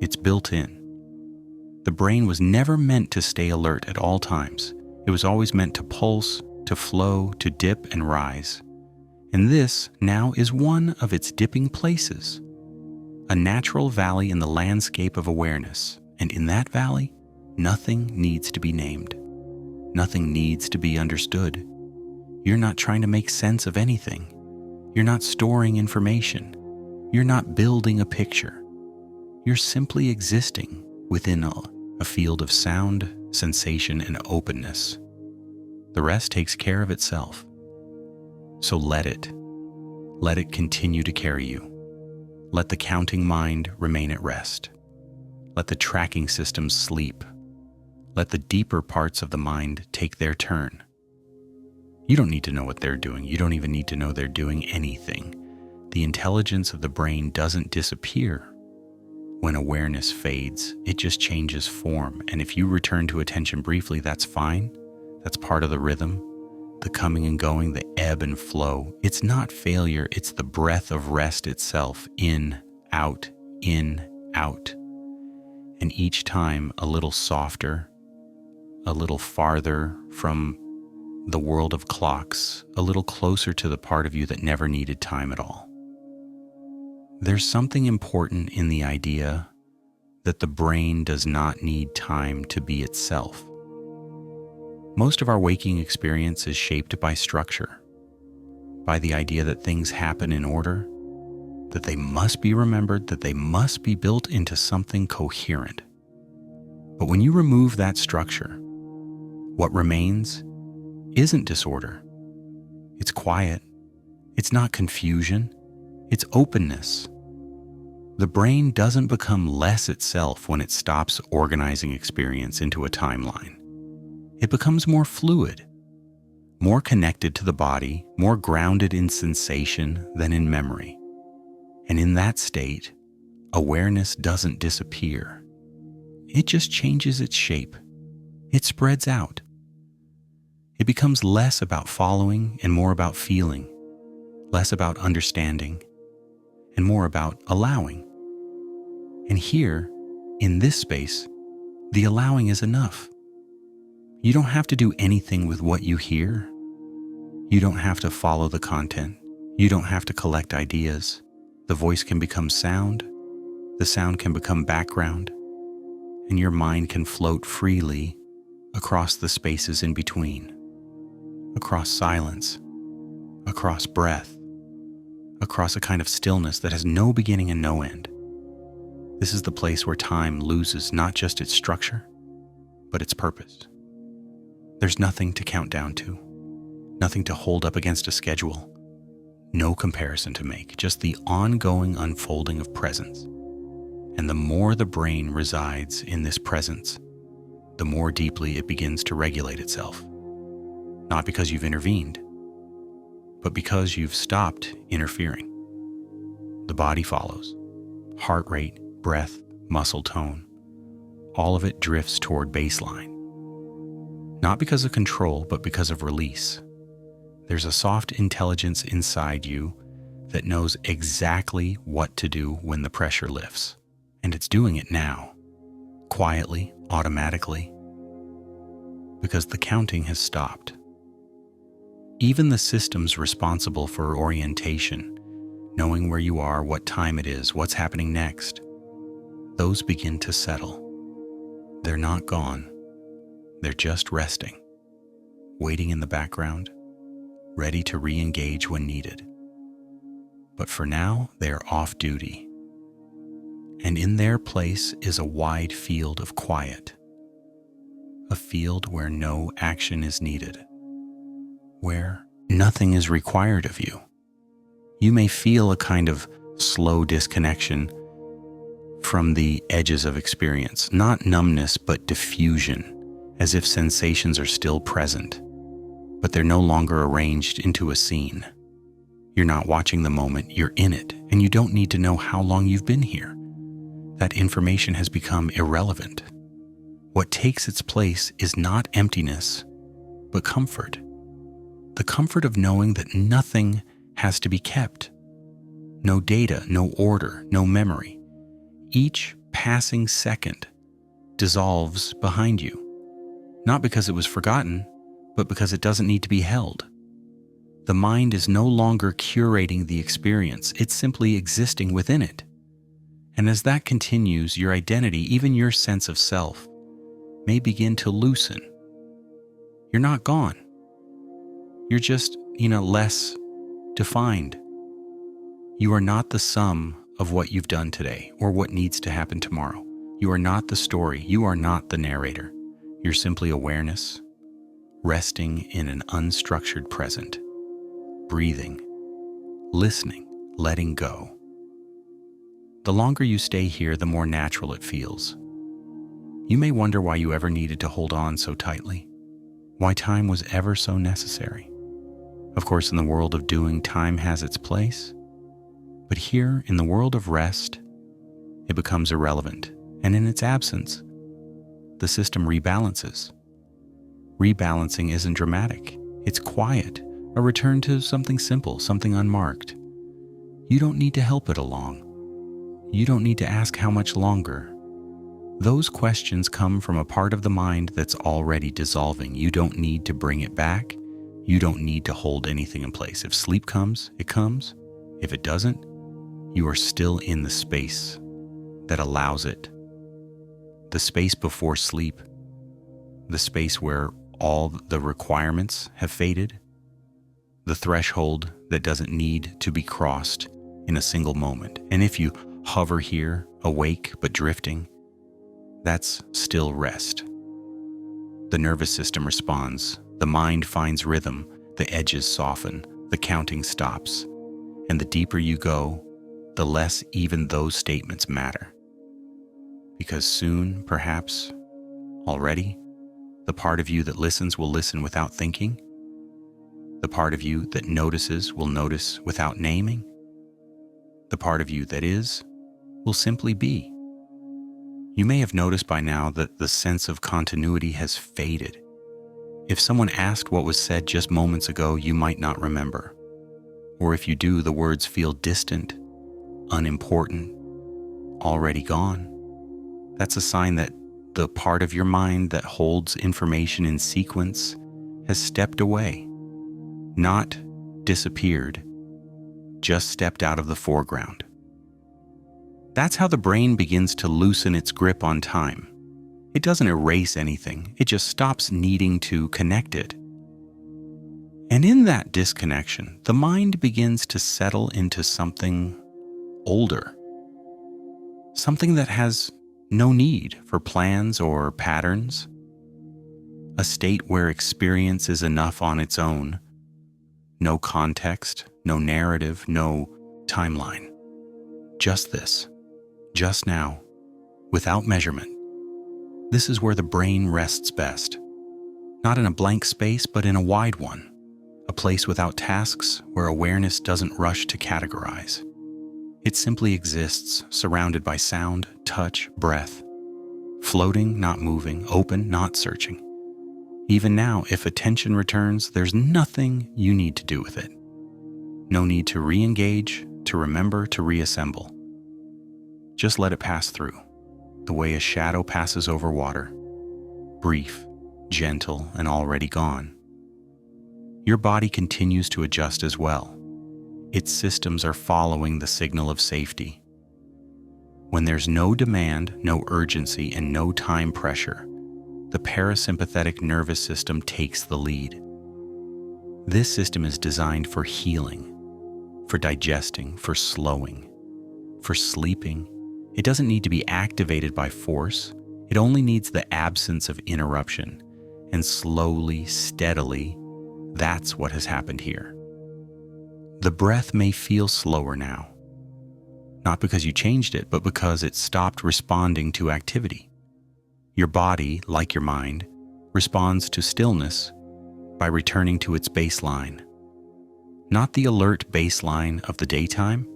Speaker 1: It's built in. The brain was never meant to stay alert at all times. It was always meant to pulse, to flow, to dip and rise. And this now is one of its dipping places. A natural valley in the landscape of awareness. And in that valley, nothing needs to be named. Nothing needs to be understood. You're not trying to make sense of anything. You're not storing information. You're not building a picture. You're simply existing within a field of sound, sensation, and openness. The rest takes care of itself. So let it. Let it continue to carry you. Let the counting mind remain at rest. Let the tracking systems sleep. Let the deeper parts of the mind take their turn. You don't need to know what they're doing. You don't even need to know they're doing anything. The intelligence of the brain doesn't disappear when awareness fades. It just changes form. And if you return to attention briefly, that's fine. That's part of the rhythm, the coming and going, the ebb and flow. It's not failure. It's the breath of rest itself. In, out, in, out. And each time a little softer, a little farther from the world of clocks, a little closer to the part of you that never needed time at all. There's something important in the idea that the brain does not need time to be itself. Most of our waking experience is shaped by structure, by the idea that things happen in order, that they must be remembered, that they must be built into something coherent. But when you remove that structure, what remains isn't disorder. It's quiet. It's not confusion. It's openness. The brain doesn't become less itself when it stops organizing experience into a timeline. It becomes more fluid, more connected to the body, more grounded in sensation than in memory. And in that state, awareness doesn't disappear. It just changes its shape. It spreads out. It becomes less about following and more about feeling, less about understanding and more about allowing. And here, in this space, the allowing is enough. You don't have to do anything with what you hear. You don't have to follow the content. You don't have to collect ideas. The voice can become sound. The sound can become background. And your mind can float freely across the spaces in between, across silence, across breath, across a kind of stillness that has no beginning and no end. This is the place where time loses not just its structure, but its purpose. There's nothing to count down to, nothing to hold up against a schedule, no comparison to make, just the ongoing unfolding of presence. And the more the brain resides in this presence, the more deeply it begins to regulate itself. Not because you've intervened, but because you've stopped interfering. The body follows. Heart rate, breath, muscle tone, all of it drifts toward baseline. Not because of control, but because of release. There's a soft intelligence inside you that knows exactly what to do when the pressure lifts. And it's doing it now, quietly, automatically, because the counting has stopped. Even the systems responsible for orientation, knowing where you are, what time it is, what's happening next, those begin to settle. They're not gone. They're just resting, waiting in the background, ready to re-engage when needed. But for now, they are off duty. And in their place is a wide field of quiet, a field where no action is needed, where nothing is required of you. You may feel a kind of slow disconnection from the edges of experience, not numbness, but diffusion, as if sensations are still present, but they're no longer arranged into a scene. You're not watching the moment, you're in it, and you don't need to know how long you've been here. That information has become irrelevant. What takes its place is not emptiness, but comfort. The comfort of knowing that nothing has to be kept. No data, no order, no memory. Each passing second dissolves behind you. Not because it was forgotten, but because it doesn't need to be held. The mind is no longer curating the experience, it's simply existing within it. And as that continues, your identity, even your sense of self, may begin to loosen. You're not gone. You're just, less defined. You are not the sum of what you've done today or what needs to happen tomorrow. You are not the story. You are not the narrator. You're simply awareness, resting in an unstructured present, breathing, listening, letting go. The longer you stay here, the more natural it feels. You may wonder why you ever needed to hold on so tightly, why time was ever so necessary. Of course, in the world of doing, time has its place, but here, in the world of rest, it becomes irrelevant, and in its absence, the system rebalances. Rebalancing isn't dramatic, it's quiet, a return to something simple, something unmarked. You don't need to help it along. You don't need to ask how much longer. Those questions come from a part of the mind that's already dissolving. You don't need to bring it back. You don't need to hold anything in place. If sleep comes, it comes. If it doesn't, you are still in the space that allows it. The space before sleep, the space where all the requirements have faded, the threshold that doesn't need to be crossed in a single moment. And if you hover here, awake but drifting, that's still rest. The nervous system responds, the mind finds rhythm, the edges soften, the counting stops, and the deeper you go, the less even those statements matter. Because soon, perhaps, already, the part of you that listens will listen without thinking, The part of you that notices will notice without naming. The part of you that is will simply be. You may have noticed by now that the sense of continuity has faded. If someone asked what was said just moments ago, you might not remember. Or if you do, the words feel distant, unimportant, already gone. That's a sign that the part of your mind that holds information in sequence has stepped away. Not disappeared, just stepped out of the foreground. That's how the brain begins to loosen its grip on time. It doesn't erase anything, it just stops needing to connect it. And in that disconnection, the mind begins to settle into something older. Something that has no need for plans or patterns. A state where experience is enough on its own. No context, no narrative, no timeline. Just this, just now, without measurement. This is where the brain rests best. Not in a blank space, but in a wide one. A place without tasks where awareness doesn't rush to categorize. It simply exists, surrounded by sound, touch, breath. Floating, not moving, open, not searching. Even now, if attention returns, there's nothing you need to do with it. No need to re-engage, to remember, to reassemble. Just let it pass through, the way a shadow passes over water, brief, gentle, and already gone. Your body continues to adjust as well. Its systems are following the signal of safety. When there's no demand, no urgency, and no time pressure, the parasympathetic nervous system takes the lead. This system is designed for healing, for digesting, for slowing, for sleeping. It doesn't need to be activated by force. It only needs the absence of interruption. And slowly, steadily, that's what has happened here. The breath may feel slower now. Not because you changed it, but because it stopped responding to activity. Your body, like your mind, responds to stillness by returning to its baseline. Not the alert baseline of the daytime,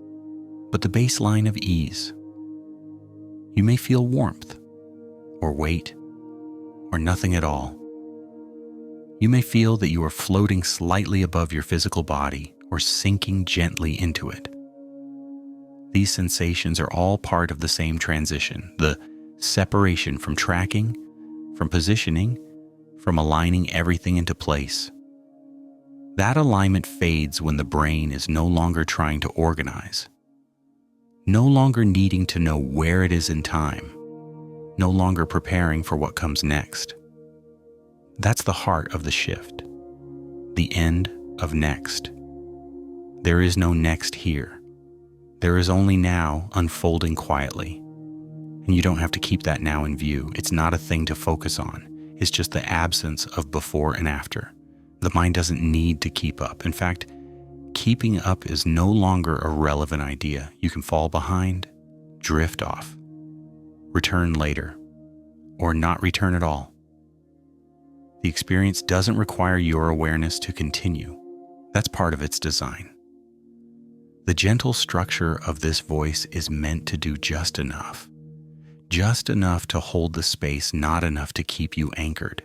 Speaker 1: but the baseline of ease. You may feel warmth, or weight, or nothing at all. You may feel that you are floating slightly above your physical body or sinking gently into it. These sensations are all part of the same transition, the separation from tracking, from positioning, from aligning everything into place. That alignment fades when the brain is no longer trying to organize, no longer needing to know where it is in time, no longer preparing for what comes next. That's the heart of the shift, the end of next. There is no next here. There is only now unfolding quietly. And you don't have to keep that now in view. It's not a thing to focus on. It's just the absence of before and after. The mind doesn't need to keep up. In fact, keeping up is no longer a relevant idea. You can fall behind, drift off, return later, or not return at all. The experience doesn't require your awareness to continue. That's part of its design. The gentle structure of this voice is meant to do just enough to hold the space, not enough to keep you anchored.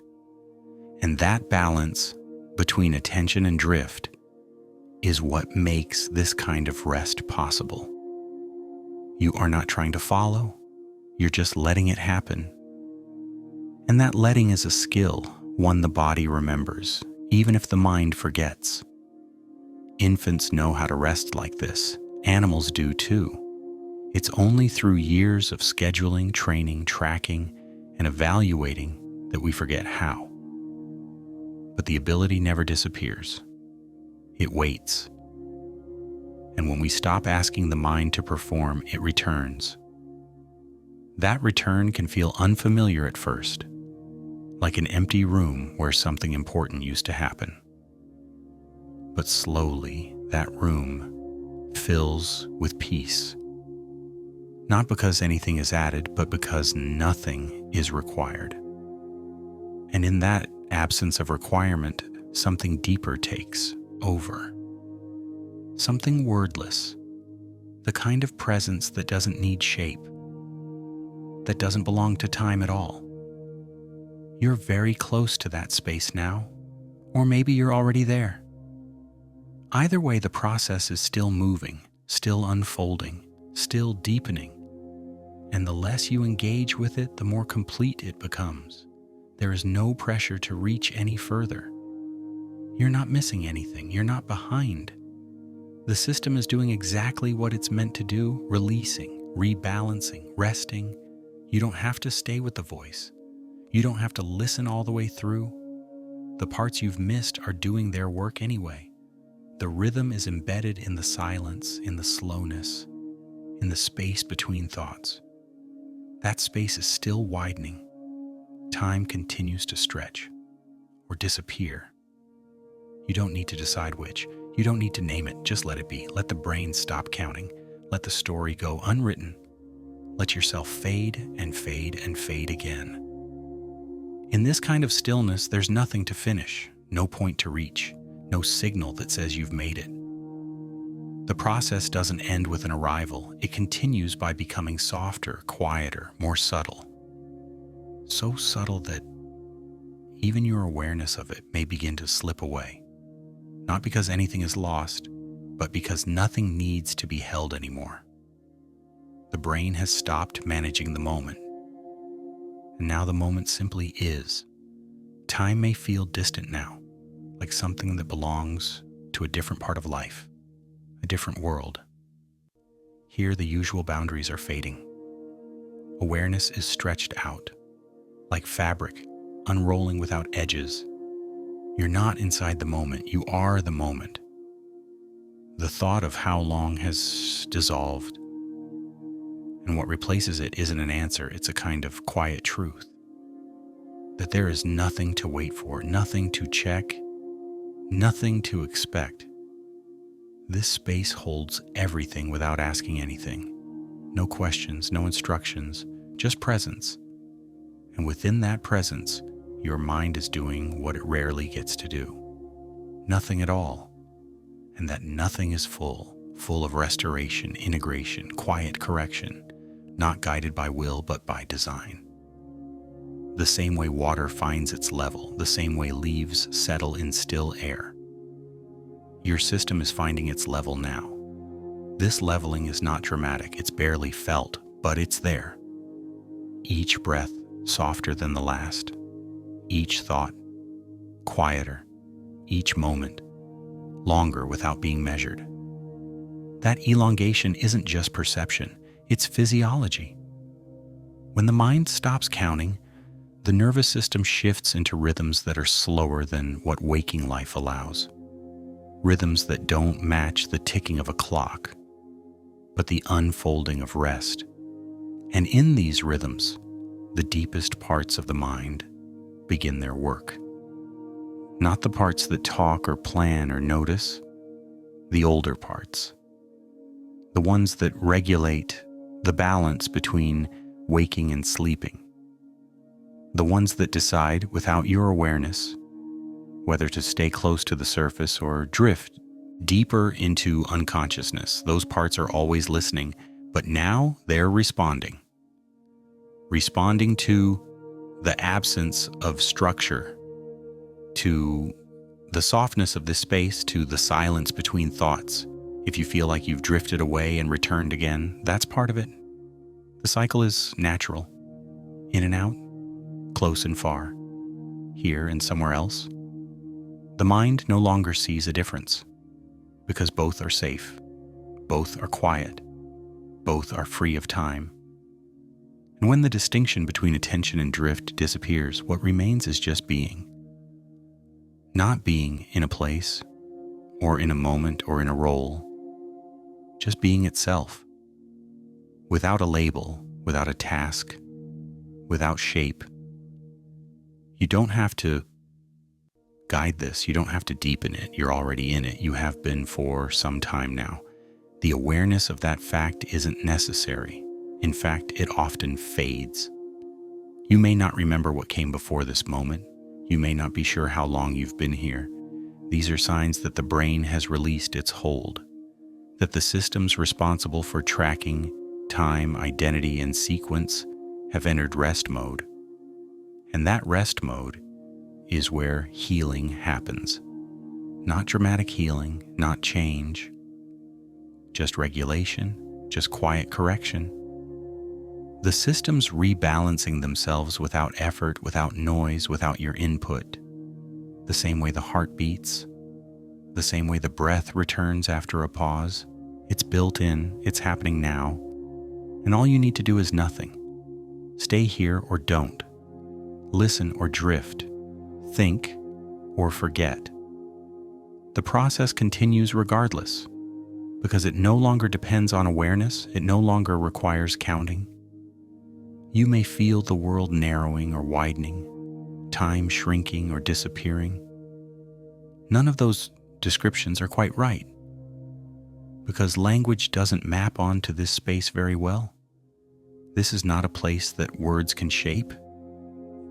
Speaker 1: And that balance between attention and drift is what makes this kind of rest possible. You are not trying to follow, you're just letting it happen. And that letting is a skill, one the body remembers, even if the mind forgets. Infants know how to rest like this. Animals do too. It's only through years of scheduling, training, tracking, and evaluating that we forget how. But the ability never disappears. It waits. And when we stop asking the mind to perform, it returns. That return can feel unfamiliar at first, like an empty room where something important used to happen. But slowly, that room fills with peace. Not because anything is added, but because nothing is required. And in that absence of requirement, something deeper takes over. Something wordless, the kind of presence that doesn't need shape, that doesn't belong to time at all. You're very close to that space now, or maybe you're already there. Either way, the process is still moving, still unfolding, still deepening. And the less you engage with it, the more complete it becomes. There is no pressure to reach any further. You're not missing anything. You're not behind. The system is doing exactly what it's meant to do, releasing, rebalancing, resting. You don't have to stay with the voice. You don't have to listen all the way through. The parts you've missed are doing their work anyway. The rhythm is embedded in the silence, in the slowness, in the space between thoughts. That space is still widening. Time continues to stretch or disappear. You don't need to decide which. You don't need to name it. Just let it be. Let the brain stop counting. Let the story go unwritten. Let yourself fade and fade and fade again. In this kind of stillness, there's nothing to finish, no point to reach, no signal that says you've made it. The process doesn't end with an arrival. It continues by becoming softer, quieter, more subtle. So subtle that even your awareness of it may begin to slip away. Not because anything is lost, but because nothing needs to be held anymore. The brain has stopped managing the moment. And now the moment simply is. Time may feel distant now, like something that belongs to a different part of life, a different world. Here the usual boundaries are fading. Awareness is stretched out, like fabric, unrolling without edges. You're not inside the moment, you are the moment. The thought of how long has dissolved, and what replaces it isn't an answer, it's a kind of quiet truth. That there is nothing to wait for, nothing to check, nothing to expect. This space holds everything without asking anything. No questions, no instructions, just presence. And within that presence, your mind is doing what it rarely gets to do. Nothing at all. And that nothing is full of restoration, integration, quiet correction, not guided by will but by design. The same way water finds its level, the same way leaves settle in still air. Your system is finding its level now. This leveling is not dramatic, it's barely felt, but it's there. Each breath softer than the last, each thought quieter, each moment longer without being measured. That elongation isn't just perception, it's physiology. When the mind stops counting, the nervous system shifts into rhythms that are slower than what waking life allows. Rhythms that don't match the ticking of a clock, but the unfolding of rest. And in these rhythms, the deepest parts of the mind begin their work. Not the parts that talk or plan or notice, the older parts. The ones that regulate the balance between waking and sleeping. The ones that decide, without your awareness, whether to stay close to the surface or drift deeper into unconsciousness. Those parts are always listening, but now they're responding. Responding to the absence of structure, to the softness of this space, to the silence between thoughts. If you feel like you've drifted away and returned again, that's part of it. The cycle is natural. In and out, close and far, here and somewhere else. The mind no longer sees a difference because both are safe, both are quiet, both are free of time. And when the distinction between attention and drift disappears, what remains is just being. Not being in a place, or in a moment, or in a role, just being itself. Without a label, without a task, without shape. You don't have to guide this, you don't have to deepen it, you're already in it, you have been for some time now. The awareness of that fact isn't necessary. In fact, it often fades. You may not remember what came before this moment. You may not be sure how long you've been here. These are signs that the brain has released its hold, that the systems responsible for tracking time, identity, and sequence have entered rest mode. And that rest mode is where healing happens. Not dramatic healing, not change, just regulation, just quiet correction. The systems rebalancing themselves without effort, without noise, without your input. The same way the heart beats, the same way the breath returns after a pause. It's built in, it's happening now, and all you need to do is nothing. Stay here or don't. Listen or drift. Think or forget. The process continues regardless, because it no longer depends on awareness, it no longer requires counting. You may feel the world narrowing or widening, time shrinking or disappearing. None of those descriptions are quite right, because language doesn't map onto this space very well. This is not a place that words can shape.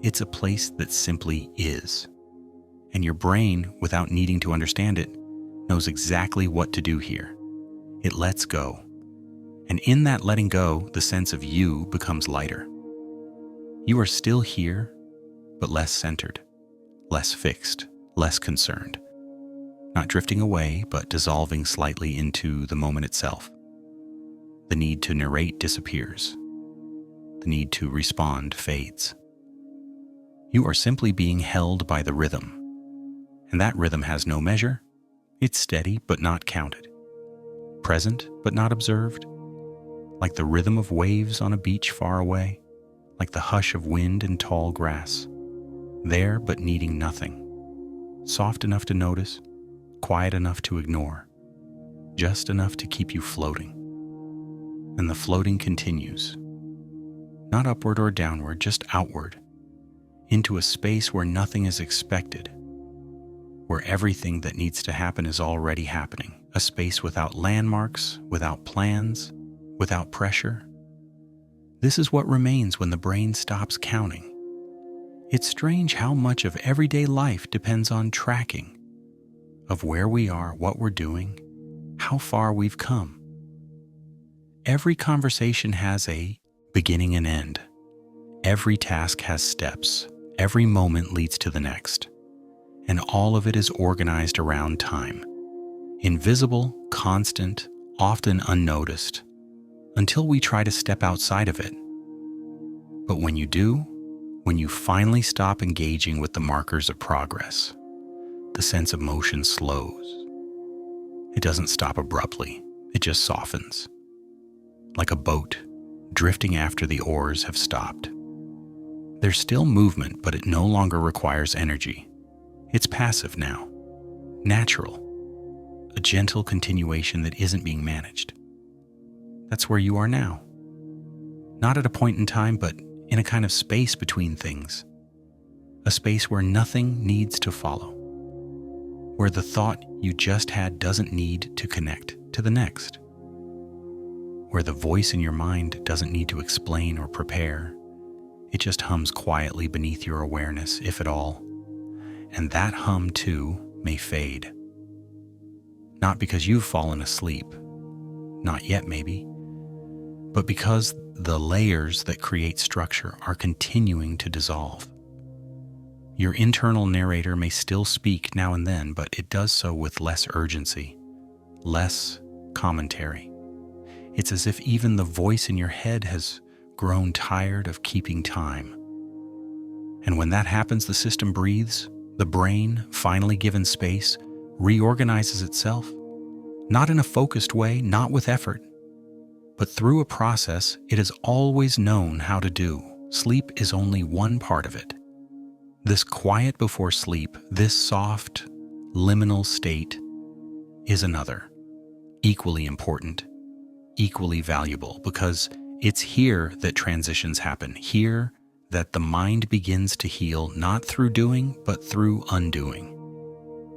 Speaker 1: It's a place that simply is. And your brain, without needing to understand it, knows exactly what to do here. It lets go. And in that letting go, the sense of you becomes lighter. You are still here, but less centered, less fixed, less concerned. Not drifting away, but dissolving slightly into the moment itself. The need to narrate disappears. The need to respond fades. You are simply being held by the rhythm. And that rhythm has no measure. It's steady, but not counted. Present, but not observed. Like the rhythm of waves on a beach far away. Like the hush of wind in tall grass. There, but needing nothing. Soft enough to notice, quiet enough to ignore. Just enough to keep you floating. And the floating continues. Not upward or downward, just outward. Into a space where nothing is expected. Where everything that needs to happen is already happening. A space without landmarks, without plans, without pressure. This is what remains when the brain stops counting. It's strange how much of everyday life depends on tracking of where we are, what we're doing, how far we've come. Every conversation has a beginning and end. Every task has steps. Every moment leads to the next. And all of it is organized around time. Invisible, constant, often unnoticed, until we try to step outside of it. But when you do, when you finally stop engaging with the markers of progress, the sense of motion slows. It doesn't stop abruptly, it just softens. Like a boat, drifting after the oars have stopped. There's still movement, but it no longer requires energy. It's passive now, natural, a gentle continuation that isn't being managed. That's where you are now. Not at a point in time, but in a kind of space between things. A space where nothing needs to follow. Where the thought you just had doesn't need to connect to the next. Where the voice in your mind doesn't need to explain or prepare. It just hums quietly beneath your awareness, if at all. And that hum, too, may fade. Not because you've fallen asleep. Not yet, maybe. But because the layers that create structure are continuing to dissolve. Your internal narrator may still speak now and then, but it does so with less urgency, less commentary. It's as if even the voice in your head has grown tired of keeping time. And when that happens, the system breathes. The brain, finally given space, reorganizes itself, not in a focused way, not with effort, but through a process it has always known how to do. Sleep is only one part of it. This quiet before sleep, this soft, liminal state, is another, equally important, equally valuable, because it's here that transitions happen, here that the mind begins to heal, not through doing, but through undoing.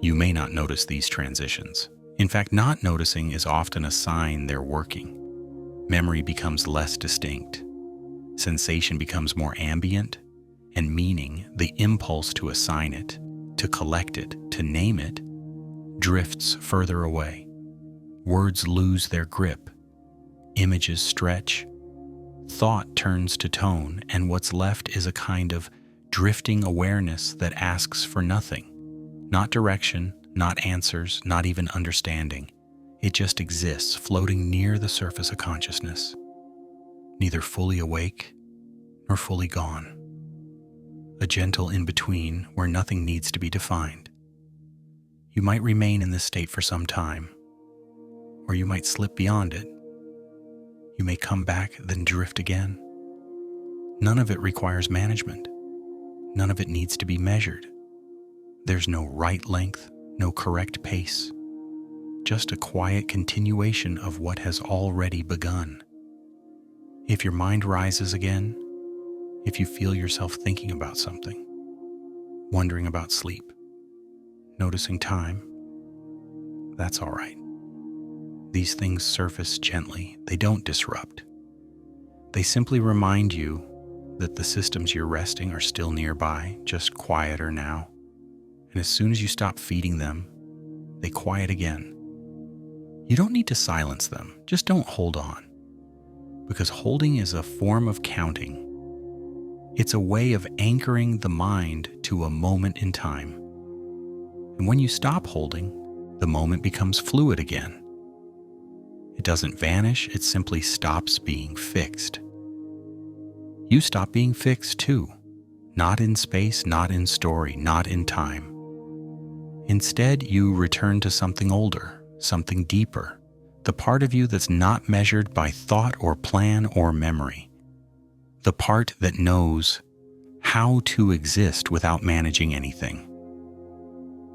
Speaker 1: You may not notice these transitions. In fact, not noticing is often a sign they're working. Memory becomes less distinct. Sensation becomes more ambient, and meaning, the impulse to assign it, to collect it, to name it, drifts further away. Words lose their grip. Images stretch. Thought turns to tone, and what's left is a kind of drifting awareness that asks for nothing. Not direction, not answers, not even understanding. It just exists, floating near the surface of consciousness. Neither fully awake nor fully gone. A gentle in-between where nothing needs to be defined. You might remain in this state for some time, or you might slip beyond it. You may come back, then drift again. None of it requires management. None of it needs to be measured. There's no right length, no correct pace. Just a quiet continuation of what has already begun. If your mind rises again, if you feel yourself thinking about something, wondering about sleep, noticing time, that's all right. These things surface gently. They don't disrupt. They simply remind you that the systems you're resting are still nearby, just quieter now. And as soon as you stop feeding them, they quiet again. You don't need to silence them. Just don't hold on. Because holding is a form of counting. It's a way of anchoring the mind to a moment in time. And when you stop holding, the moment becomes fluid again. It doesn't vanish, it simply stops being fixed. You stop being fixed too. Not in space, not in story, not in time. Instead, you return to something older, something deeper, the part of you that's not measured by thought or plan or memory. The part that knows how to exist without managing anything.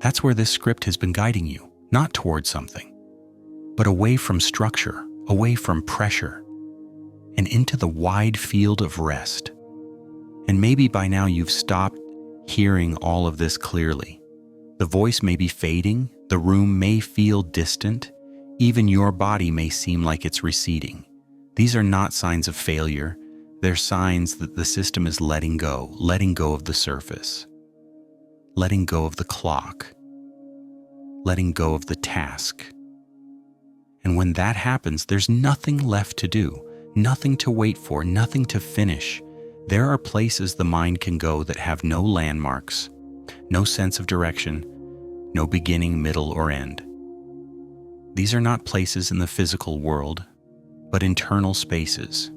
Speaker 1: That's where this script has been guiding you, not towards something, but away from structure, away from pressure, and into the wide field of rest. And maybe by now you've stopped hearing all of this clearly. The voice may be fading, the room may feel distant, even your body may seem like it's receding. These are not signs of failure. They're signs that the system is letting go of the surface, letting go of the clock, letting go of the task. And when that happens, there's nothing left to do, nothing to wait for, nothing to finish. There are places the mind can go that have no landmarks, no sense of direction, no beginning, middle, or end. These are not places in the physical world, but internal spaces,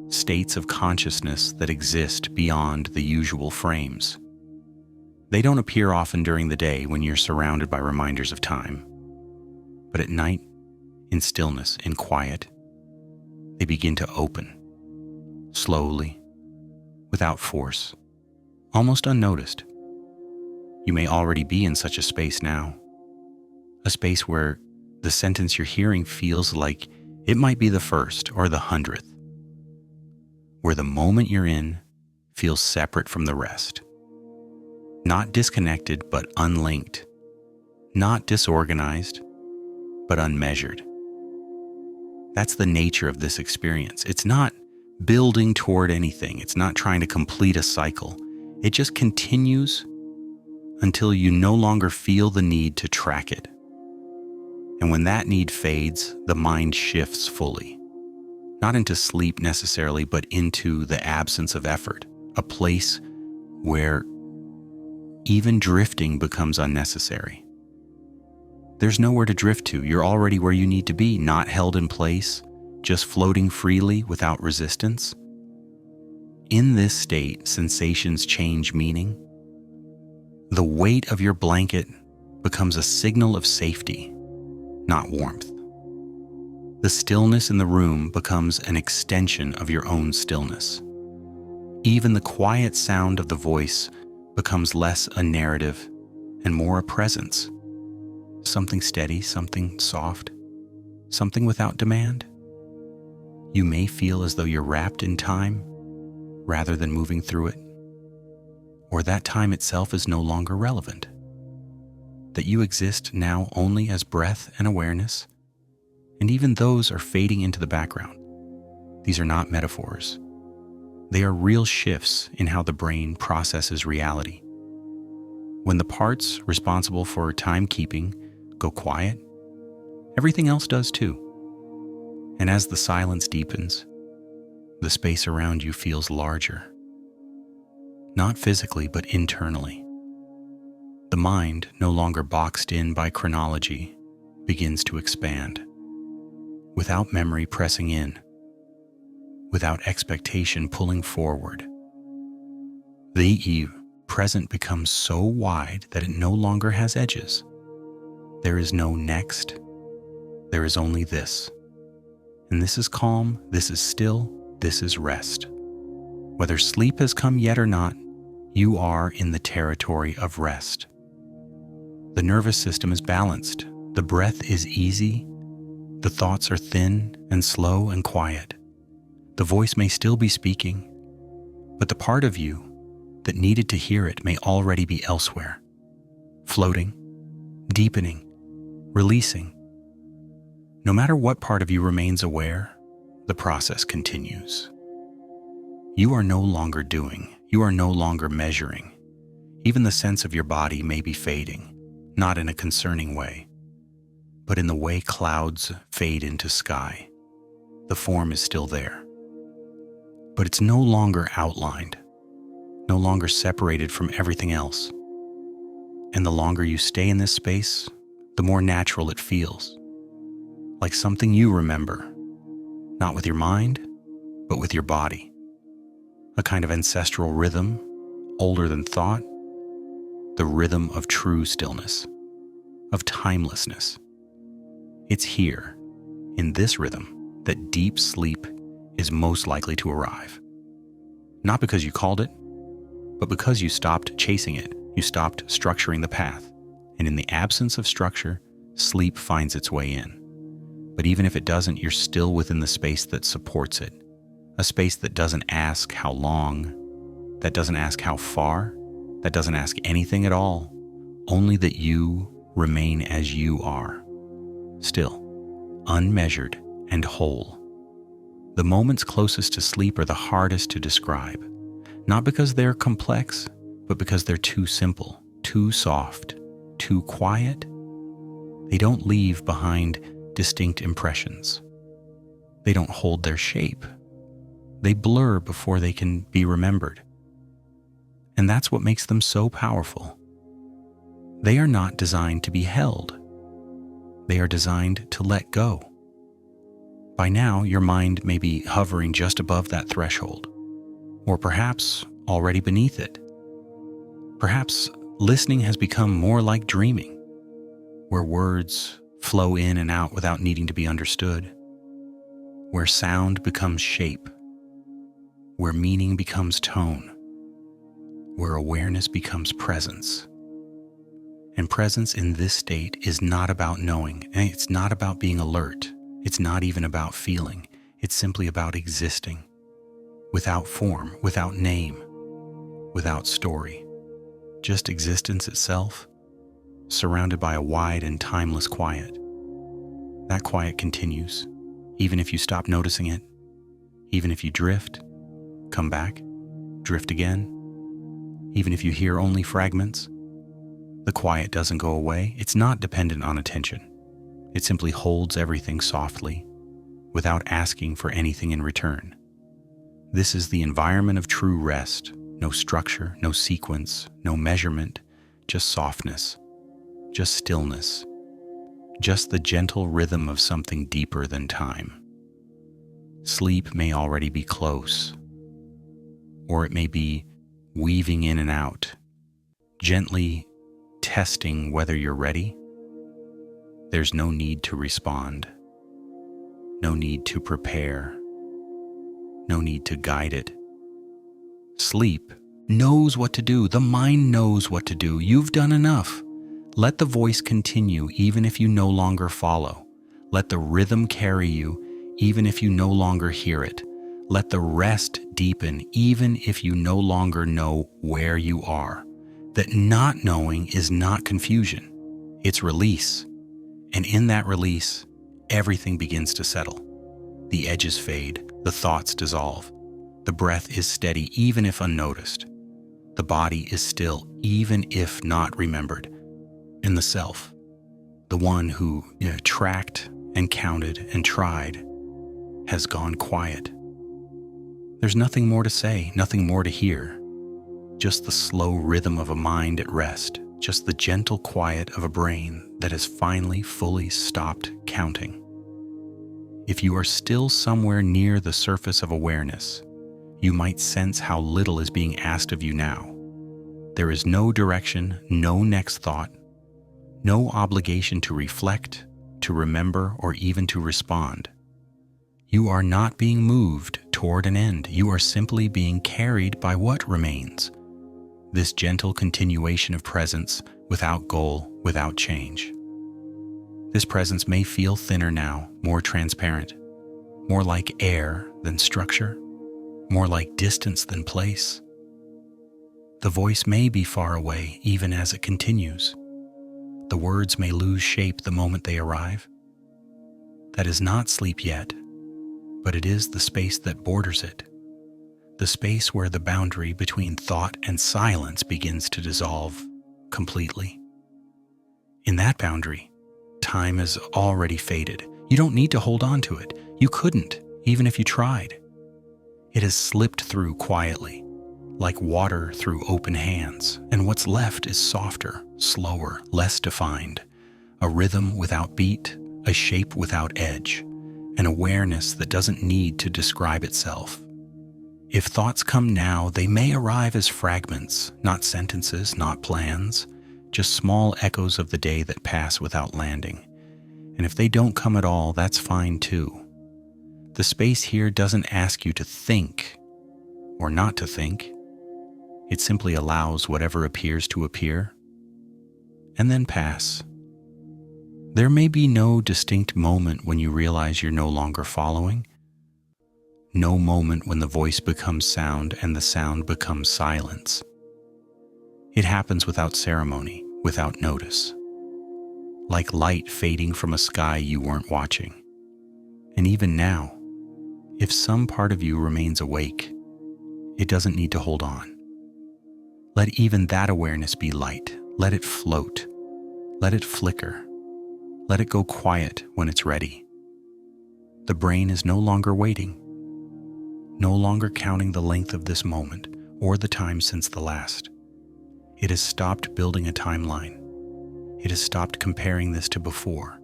Speaker 1: states of consciousness that exist beyond the usual frames. They don't appear often during the day when you're surrounded by reminders of time, but at night, in stillness, in quiet, they begin to open, slowly, without force, almost unnoticed. You may already be in such a space now, a space where the sentence you're hearing feels like it might be the first or the 100th, where the moment you're in feels separate from the rest, not disconnected but unlinked, not disorganized but unmeasured. That's the nature of this experience. It's not building toward anything. It's not trying to complete a cycle. It just continues until you no longer feel the need to track it. And when that need fades, the mind shifts fully. Not into sleep necessarily, but into the absence of effort, a place where even drifting becomes unnecessary. There's nowhere to drift to. You're already where you need to be, not held in place, just floating freely without resistance. In this state, sensations change meaning. The weight of your blanket becomes a signal of safety, not warmth. The stillness in the room becomes an extension of your own stillness. Even the quiet sound of the voice becomes less a narrative and more a presence. Something steady, something soft, something without demand. You may feel as though you're wrapped in time rather than moving through it, or that time itself is no longer relevant, that you exist now only as breath and awareness, and even those are fading into the background. These are not metaphors. They are real shifts in how the brain processes reality. When the parts responsible for timekeeping go quiet, everything else does too. And as the silence deepens, the space around you feels larger. Not physically, but internally. The mind, no longer boxed in by chronology, begins to expand. Without memory pressing in, without expectation pulling forward. The present becomes so wide that it no longer has edges. There is no next. There is only this. And this is calm, this is still, this is rest. Whether sleep has come yet or not, you are in the territory of rest. The nervous system is balanced. The breath is easy. The thoughts are thin and slow and quiet. The voice may still be speaking, but the part of you that needed to hear it may already be elsewhere, floating, deepening, releasing. No matter what part of you remains aware, the process continues. You are no longer doing, you are no longer measuring. Even the sense of your body may be fading, not in a concerning way, but in the way clouds fade into sky. The form is still there, but it's no longer outlined, no longer separated from everything else. And the longer you stay in this space, the more natural it feels. Like something you remember, not with your mind, but with your body. A kind of ancestral rhythm, older than thought, the rhythm of true stillness, of timelessness. It's here, in this rhythm, that deep sleep is most likely to arrive. Not because you called it, but because you stopped chasing it, you stopped structuring the path. And in the absence of structure, sleep finds its way in. But even if it doesn't, you're still within the space that supports it. A space that doesn't ask how long, that doesn't ask how far, that doesn't ask anything at all, only that you remain as you are, still, unmeasured and whole. The moments closest to sleep are the hardest to describe, not because they're complex, but because they're too simple, too soft, too quiet. They don't leave behind distinct impressions. They don't hold their shape. They blur before they can be remembered. And that's what makes them so powerful. They are not designed to be held. They are designed to let go. By now, your mind may be hovering just above that threshold, or perhaps already beneath it. Perhaps listening has become more like dreaming, where words flow in and out without needing to be understood, where sound becomes shape, where meaning becomes tone, where awareness becomes presence. And presence in this state is not about knowing, and it's not about being alert. It's not even about feeling. It's simply about existing, without form, without name, without story. Just existence itself, surrounded by a wide and timeless quiet. That quiet continues, even if you stop noticing it, even if you drift, come back, drift again, even if you hear only fragments. The quiet doesn't go away. It's not dependent on attention. It simply holds everything softly, without asking for anything in return. This is the environment of true rest. No structure, no sequence, no measurement, just softness, just stillness, just the gentle rhythm of something deeper than time. Sleep may already be close, or it may be weaving in and out, gently testing whether you're ready. There's no need to respond, no need to prepare, no need to guide it. Sleep knows what to do. The mind knows what to do. You've done enough. Let the voice continue even if you no longer follow. Let the rhythm carry you even if you no longer hear it. Let the rest deepen even if you no longer know where you are. That not knowing is not confusion. It's release. And in that release, everything begins to settle. The edges fade. The thoughts dissolve. The breath is steady even if unnoticed. The body is still even if not remembered. And the self, The one who tracked and counted and tried has gone quiet. There's nothing more to say, nothing more to hear. Just the slow rhythm of a mind at rest, just the gentle quiet of a brain that has finally fully stopped counting. If you are still somewhere near the surface of awareness, you might sense how little is being asked of you now. There is no direction, no next thought, no obligation to reflect, to remember, or even to respond. You are not being moved toward an end. You are simply being carried by what remains. This gentle continuation of presence without goal, without change. This presence may feel thinner now, more transparent, more like air than structure, more like distance than place. The voice may be far away even as it continues. The words may lose shape the moment they arrive. That is not sleep yet, but it is the space that borders it, the space where the boundary between thought and silence begins to dissolve completely. In that boundary, time has already faded. You don't need to hold on to it. You couldn't, even if you tried. It has slipped through quietly, like water through open hands, and what's left is softer, slower, less defined, a rhythm without beat, a shape without edge, an awareness that doesn't need to describe itself. If thoughts come now, they may arrive as fragments, not sentences, not plans, just small echoes of the day that pass without landing. And if they don't come at all, that's fine too. The space here doesn't ask you to think or not to think. It simply allows whatever appears to appear and then pass. There may be no distinct moment when you realize you're no longer following. No moment when the voice becomes sound and the sound becomes silence. It happens without ceremony, without notice. Like light fading from a sky you weren't watching. And even now, if some part of you remains awake, it doesn't need to hold on. Let even that awareness be light. Let it float. Let it flicker. Let it go quiet when it's ready. The brain is no longer waiting, no longer counting the length of this moment or the time since the last. It has stopped building a timeline. It has stopped comparing this to before.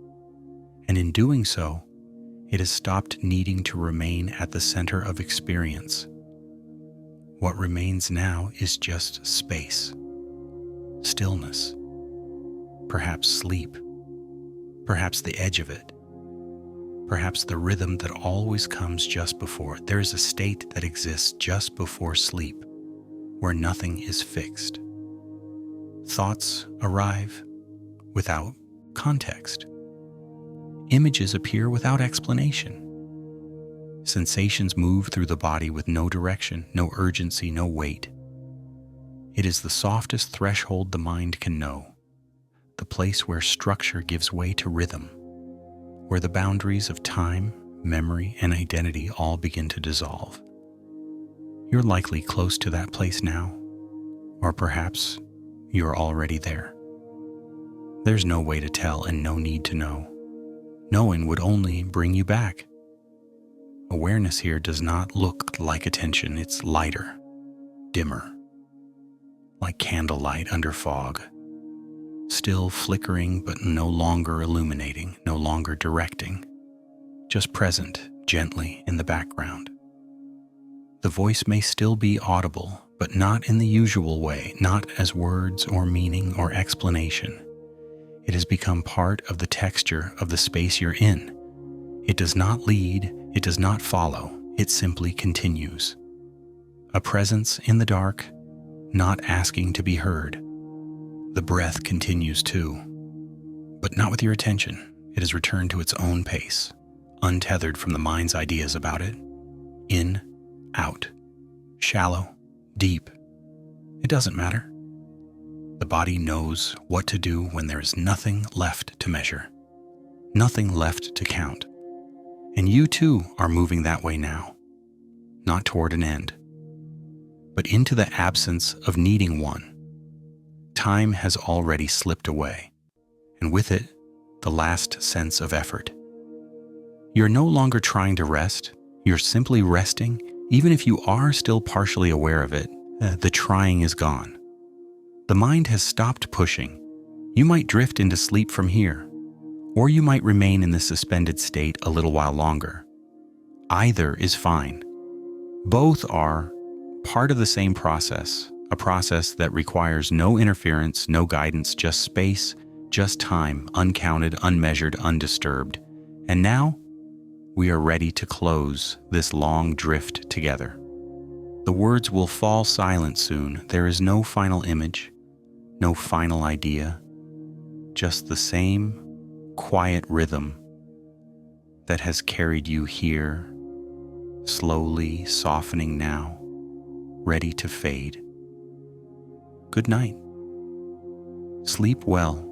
Speaker 1: And in doing so, it has stopped needing to remain at the center of experience. What remains now is just space, stillness, perhaps sleep, perhaps the edge of it, perhaps the rhythm that always comes just before. There is a state that exists just before sleep, where nothing is fixed. Thoughts arrive without context. Images appear without explanation. Sensations move through the body with no direction, no urgency, no weight. It is the softest threshold the mind can know, the place where structure gives way to rhythm, where the boundaries of time, memory, and identity all begin to dissolve. You're likely close to that place now, or perhaps you're already there. There's no way to tell and no need to know. Knowing would only bring you back. Awareness here does not look like attention. It's lighter, dimmer, like candlelight under fog, still flickering but no longer illuminating, no longer directing, just present gently in the background. The voice may still be audible, but not in the usual way, not as words or meaning or explanation. It has become part of the texture of the space you're in. It does not lead, it does not follow, it simply continues. A presence in the dark, not asking to be heard. The breath continues too, but not with your attention. It has returned to its own pace, untethered from the mind's ideas about it. In, out, shallow, deep. It doesn't matter. The body knows what to do when there is nothing left to measure, nothing left to count. And you too are moving that way now, not toward an end, but into the absence of needing one. Time has already slipped away, and with it, the last sense of effort. You're no longer trying to rest, you're simply resting. Even if you are still partially aware of it, the trying is gone. The mind has stopped pushing. You might drift into sleep from here, or you might remain in the suspended state a little while longer. Either is fine. Both are part of the same process, a process that requires no interference, no guidance, just space, just time, uncounted, unmeasured, undisturbed. And now, we are ready to close this long drift together. The words will fall silent soon. There is no final image, no final idea, just the same quiet rhythm that has carried you here, slowly softening now, ready to fade. Good night. Sleep well.